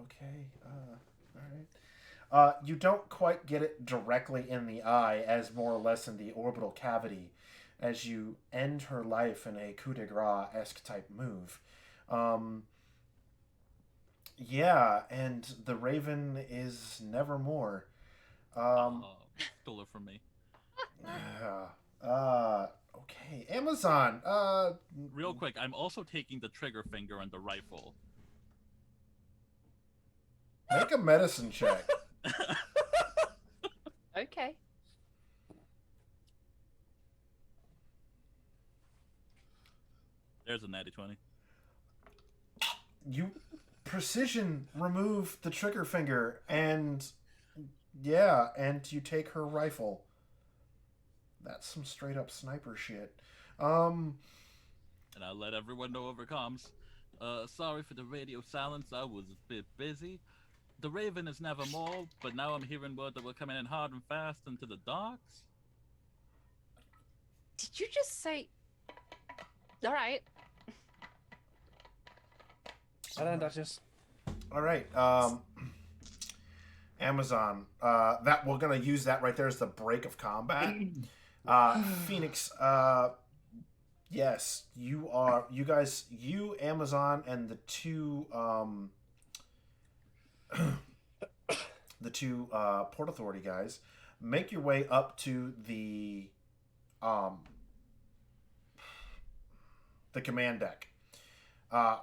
okay. All right. You don't quite get it directly in the eye, as more or less in the orbital cavity, as you end her life in a coup de grace-esque type move. Yeah, and the Raven is nevermore. Stole it from me. Okay, Amazon. Real quick, I'm also taking the trigger finger and the rifle. Make a medicine check. Okay. There's a natty 20. You precision remove the trigger finger, and yeah, and you take her rifle. That's some straight up sniper shit. And I'll let everyone know over comms. Sorry for the radio silence, I was a bit busy. The Raven is nevermore, but now I'm hearing word that we're coming in hard and fast into the docks. Did you just say? All right. Hello, Duchess. All right, Amazon. That we're gonna use that right there as the break of combat. Phoenix. Yes, you are. You guys, you Amazon, and the two Port Authority guys make your way up to the command deck.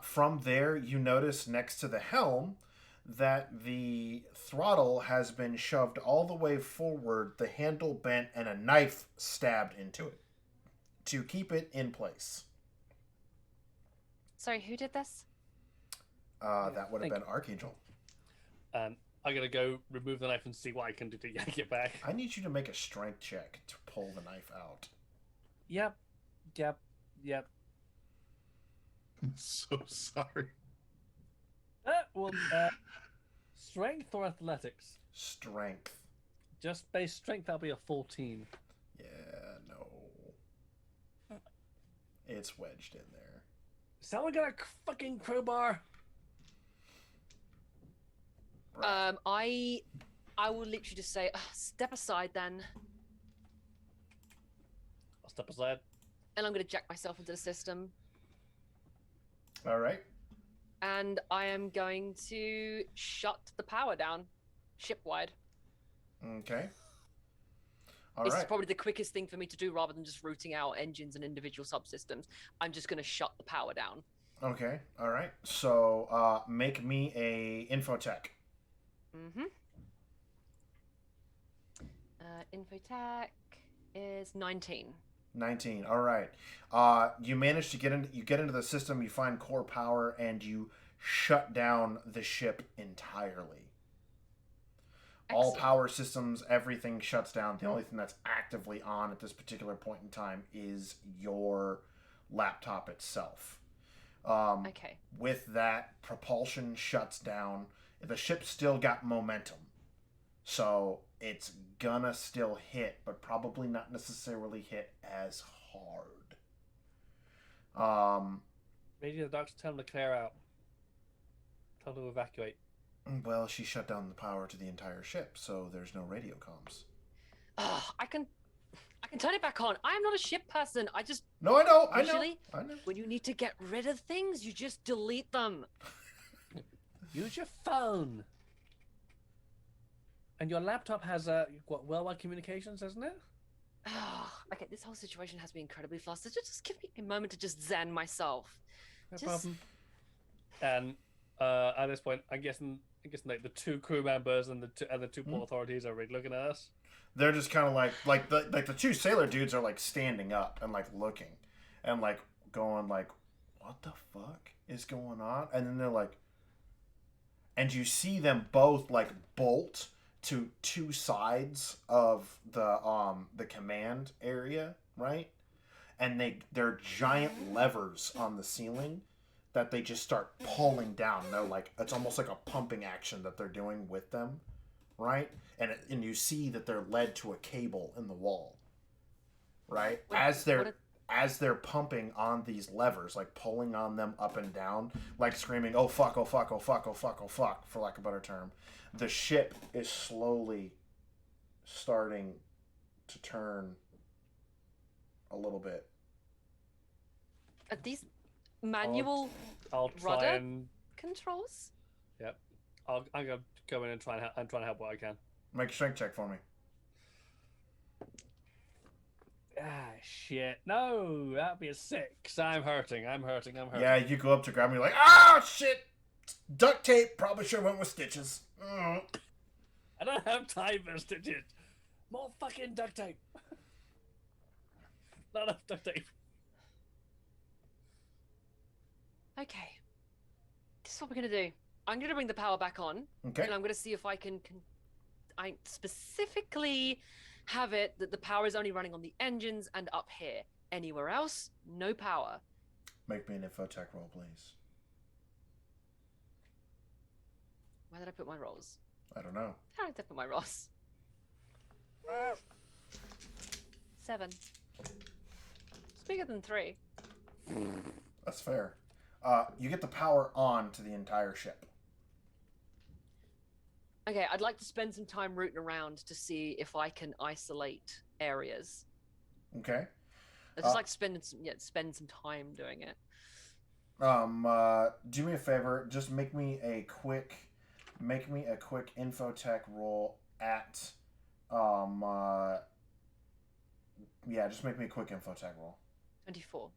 From there, you notice next to the helm that the throttle has been shoved all the way forward, the handle bent, and a knife stabbed into it to keep it in place. Sorry, who did this? That would have been Archangel. I'm gonna go remove the knife and see what I can do to yank it back. I need you to make a strength check to pull the knife out. Yep. I'm so sorry. Strength or athletics? Strength. Just base strength, that'll be a 14. Yeah, no. It's wedged in there. Someone got a fucking crowbar? Right. I will literally just say, step aside then, I'll step aside. and I'm gonna jack myself into the system, All right. and I am going to shut the power down, ship-wide. Okay. All This is right. probably the quickest thing for me to do rather than just rooting out engines and individual subsystems. I'm just going to shut the power down. Okay. All right. So, make me a infotech. Mm-hmm. Infotech is 19. 19. All right. You manage to get into the system, you find core power, and you shut down the ship entirely. All Excellent. power systems, everything shuts down. The only thing that's actively on at this particular point in time is your laptop itself. Okay. With that, propulsion shuts down. The ship's still got momentum. So it's gonna still hit, but probably not necessarily hit as hard. Maybe the doctor tell them to clear out. Tell them to evacuate. Well, she shut down the power to the entire ship, so there's no radio comms. I can turn it back on. I am not a ship person. I just No, I know. Usually- I know. when you need to get rid of things, you just delete them. Use your phone. And your laptop has worldwide communications, hasn't it? Okay, this whole situation has me incredibly flustered. Just give me a moment to just zen myself. No Just- problem. And at this point, I'm guessing like the two crew members and the two port authorities are really looking at us. They're just kind of like the two sailor dudes are like standing up and like looking and like going like, what the fuck is going on? And then they're like, and you see them both like bolt to two sides of the command area, right? and they're giant levers on the ceiling that they just start pulling down. They're like, it's almost like a pumping action that they're doing with them, right? And you see that they're led to a cable in the wall, right? As they're pumping on these levers, like pulling on them up and down, like screaming, "Oh fuck! Oh fuck! Oh fuck! Oh fuck! Oh fuck!" for lack of a better term, the ship is slowly starting to turn a little bit. Are these manual I'll try rudder and controls? yep. I'm gonna go in and try and help. I'm trying to help what I can. Make a strength check for me. Ah, shit. No, that'd be a 6. I'm hurting. Yeah, you go up to grab me like, ah, shit! Duct tape. Probably should have went with stitches. I don't have time for stitches. More fucking duct tape. Not enough duct tape. Okay. This is what we're gonna do. I'm gonna bring the power back on, Okay. and I'm gonna see if I can I specifically have it that the power is only running on the engines and up here. Anywhere else, no power. Make me an infotech roll, please. Where did I put my rolls? I don't know. How did I put my rolls? 7. It's bigger than 3. That's fair. You get the power on to the entire ship. Okay, I'd like to spend some time rooting around to see if I can isolate areas. Okay. I just like to spend some time doing it. Do me a favor. Just make me a quick infotech roll at, yeah, just make me a quick infotech roll. 24.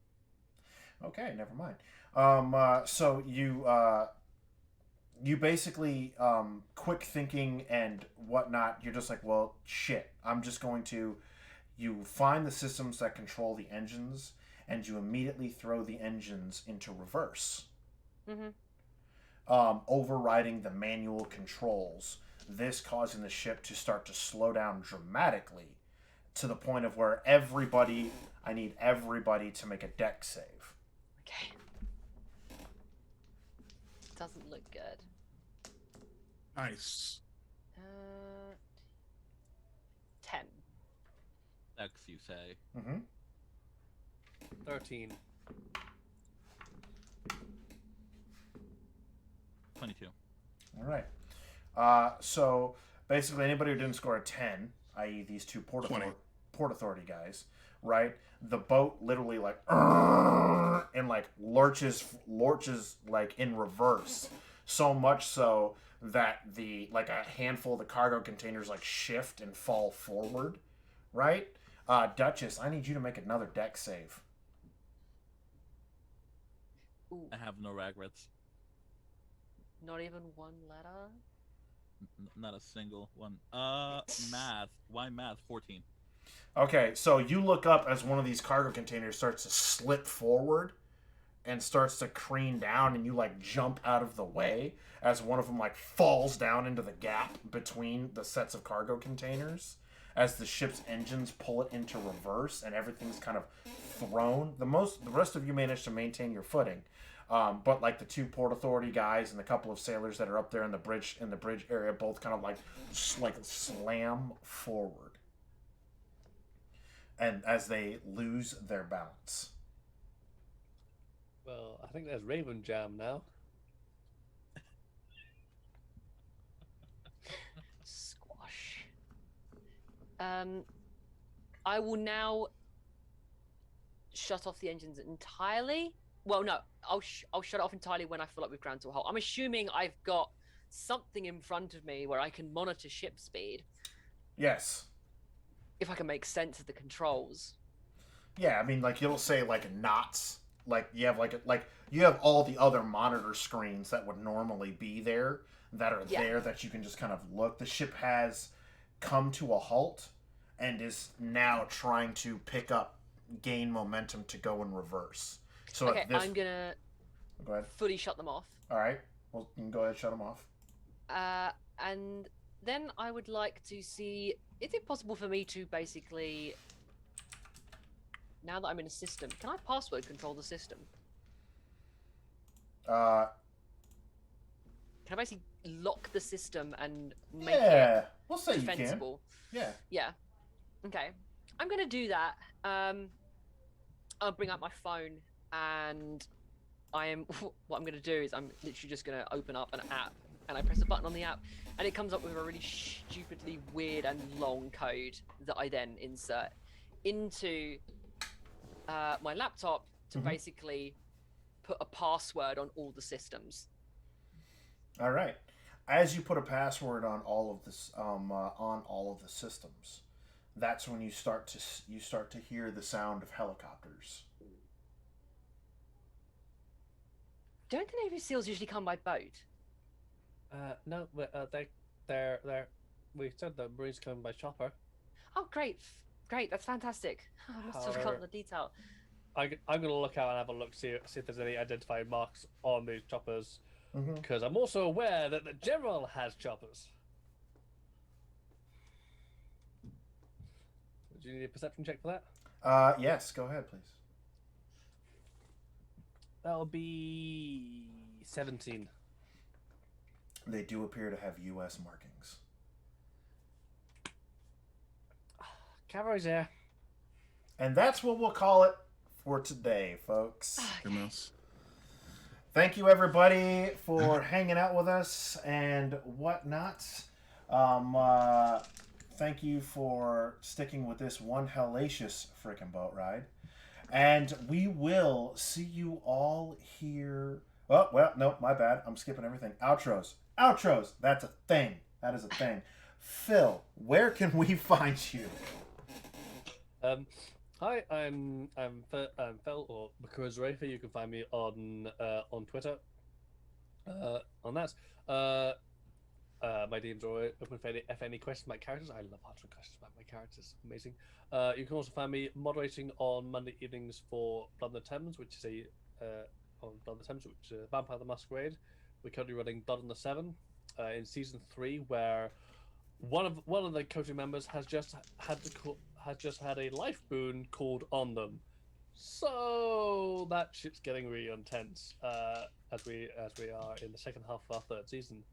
Okay, never mind. So you basically, quick thinking and whatnot, you're just like, well, shit, I'm just going to, you find the systems that control the engines, and you immediately throw the engines into reverse. Mm-hmm. Overriding the manual controls, this causing the ship to start to slow down dramatically to the point of where I need everybody to make a deck save. Okay. Doesn't look good. Nice. 10. X, you say. Mm-hmm. 13. 22. All right. So basically, anybody who didn't score a 10, i.e., these two Port 20. Authority guys, right? The boat literally like and like lurches like in reverse, so much so that the like a handful of the cargo containers like shift and fall forward, right? Duchess, I need you to make another deck save. Ooh, I have no regrets. not even one letter. Not a single one. Math. Why math? 14. Okay, so you look up as one of these cargo containers starts to slip forward and starts to careen down, and you like jump out of the way as one of them like falls down into the gap between the sets of cargo containers as the ship's engines pull it into reverse and everything's kind of thrown. The rest of you manage to maintain your footing. But like the two Port Authority guys and the couple of sailors that are up there in the bridge area both kind of like slam forward. And as they lose their balance. Well, I think there's Raven Jam now. Squash. I will now shut off the engines entirely. Well, no, I'll shut it off entirely when I feel like we've ground to a halt. I'm assuming I've got something in front of me where I can monitor ship speed. Yes. If I can make sense of the controls. Yeah, I mean, like it'll say like knots. Like you have you have all the other monitor screens that would normally be there that are there that you can just kind of look. The ship has come to a halt and is now trying to gain momentum to go in reverse. So okay, I'm gonna go ahead. fully shut them off. All right, well you can go ahead and shut them off. And then I would like to see, is it possible for me to basically now that I'm in a system, can I password control the system? Uh, Can I basically lock the system and make yeah, it we'll say you can. defensible? Yeah. Yeah. Okay. I'm gonna do that. I'll bring up my phone and what I'm gonna do is I'm literally just gonna open up an app and I press a button on the app and it comes up with a really stupidly weird and long code that I then insert into my laptop to basically put a password on all the systems. All right. As you put a password on all of this, on all of the systems, that's when you start to hear the sound of helicopters. Don't the Navy SEALs usually come by boat? No, they're. We said the Marines come by chopper. Oh, great. Great, that's fantastic. I must have forgotten the detail. I'm gonna look out and have a look, see if there's any identified marks on these choppers, because I'm also aware that the general has choppers. Do you need a perception check for that? Yes. Go ahead, please. That'll be 17. They do appear to have U.S. markings. Cavalry's there. And that's what we'll call it for today, folks. Goodness. Thank you, everybody, for hanging out with us and whatnot. Thank you for sticking with this one hellacious frickin' boat ride. And we will see you all here. Oh, well, no, my bad. I'm skipping everything. Outros. Outros. That's a thing. That is a thing. Phil, where can we find you? Hi, I'm Phil or because Rafer. You can find me on Twitter. On that. My DMs are open for any questions about characters. I love answering questions about my characters. Amazing. You can also find me moderating on Monday evenings for Blood on the Thames, which is on Blood on the Thames, which is Vampire the Masquerade. We're currently running Blood on the Seven in season 3, where one of the coaching members has just had a life boon called on them. So that shit's getting really intense as we are in the second half of our 3rd season.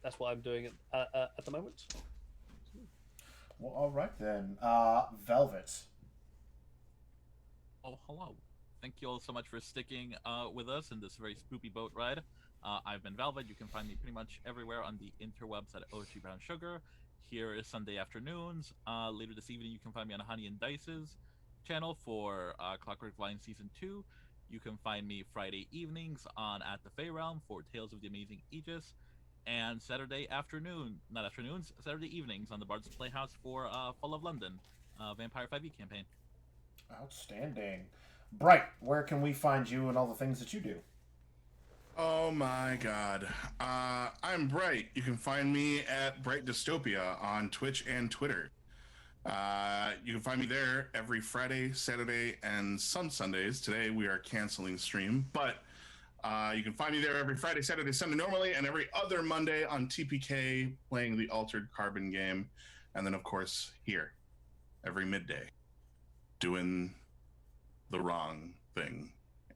That's what I'm doing at the moment. Well, all right then. Velvet. Oh, hello. Thank you all so much for sticking with us in this very spoopy boat ride. I've been Velvet. You can find me pretty much everywhere on the interwebs at OG Brown Sugar. Here is Sunday afternoons. Later this evening, you can find me on Honey and Dice's channel for Clockwork Line Season 2. You can find me Friday evenings on At the Fey Realm for Tales of the Amazing Aegis. And Saturday evenings on the Bard's Playhouse for Fall of London, Vampire 5e campaign. Outstanding. Bright, where can we find you and all the things that you do? Oh my god. I'm Bright. You can find me at Bright Dystopia on Twitch and Twitter. You can find me there every Friday, Saturday, and some Sundays. Today we are canceling stream, but you can find me there every Friday, Saturday, Sunday normally, and every other Monday on TPK playing the Altered Carbon game. And then, of course, here every midday doing the wrong thing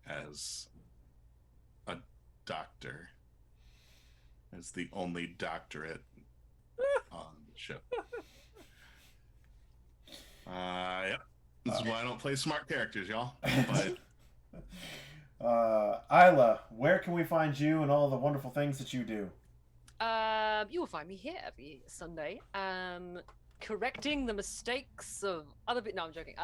as a doctor, as the only doctorate on the show. Yep. This is why I don't play smart characters, y'all. But Isla, where can we find you and all the wonderful things that you do? You will find me here every Sunday, correcting the mistakes of other people. No, I'm joking.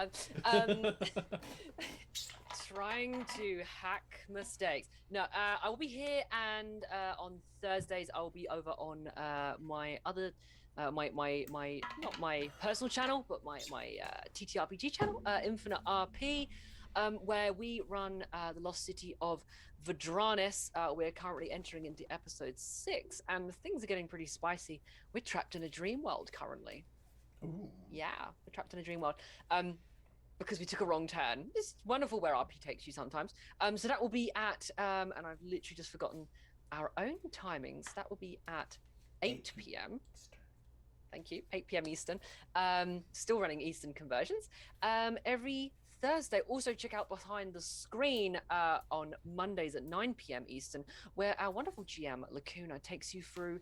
Trying to hack mistakes. No, I will be here, and on Thursdays I will be over on my other, not my personal channel, but my TTRPG channel, Infinite RP. Where we run the Lost City of Vadranis. We're currently entering into episode 6, and things are getting pretty spicy. We're trapped in a dream world currently. Ooh. Yeah, we're trapped in a dream world. Because we took a wrong turn. It's wonderful where RP takes you sometimes. So that will be at, and I've literally just forgotten our own timings. That will be at 8 p.m. Thank you, 8 p.m. Eastern. Still running Eastern conversions. Every Thursday. Also, check out Behind the Screen on Mondays at 9 p.m. Eastern, where our wonderful GM, Lacuna, takes you through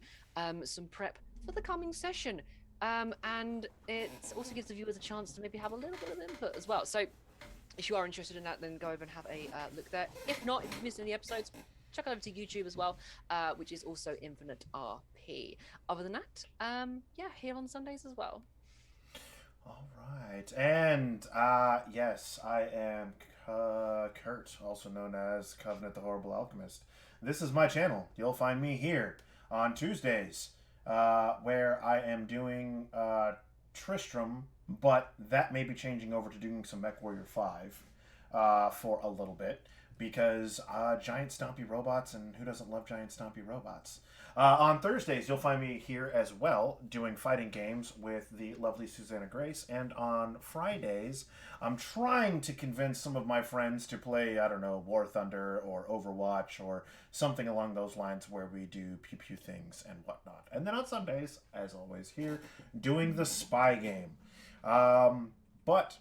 some prep for the coming session. And it also gives the viewers a chance to maybe have a little bit of input as well. So if you are interested in that, then go over and have a look there. If not, if you've missed any episodes, check over to YouTube as well, which is also Infinite RP. Other than that, yeah, here on Sundays as well. All right. And yes, I am Kurt, also known as Covenant the Horrible Alchemist. This is my channel. You'll find me here on Tuesdays, where I am doing Tristram, but that may be changing over to doing some MechWarrior 5 for a little bit, because giant stompy robots, and who doesn't love giant stompy robots? On Thursdays, you'll find me here as well, doing fighting games with the lovely Susanna Grace, and on Fridays, I'm trying to convince some of my friends to play, I don't know, War Thunder or Overwatch or something along those lines, where we do pew-pew things and whatnot. And then on Sundays, as always here, doing the Spygame. But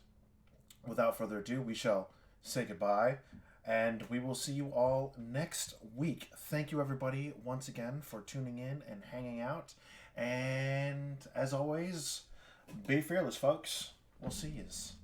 without further ado, we shall say goodbye, and we will see you all next week. Thank you, everybody, once again for tuning in and hanging out. And as always, be fearless, folks. We'll see yous.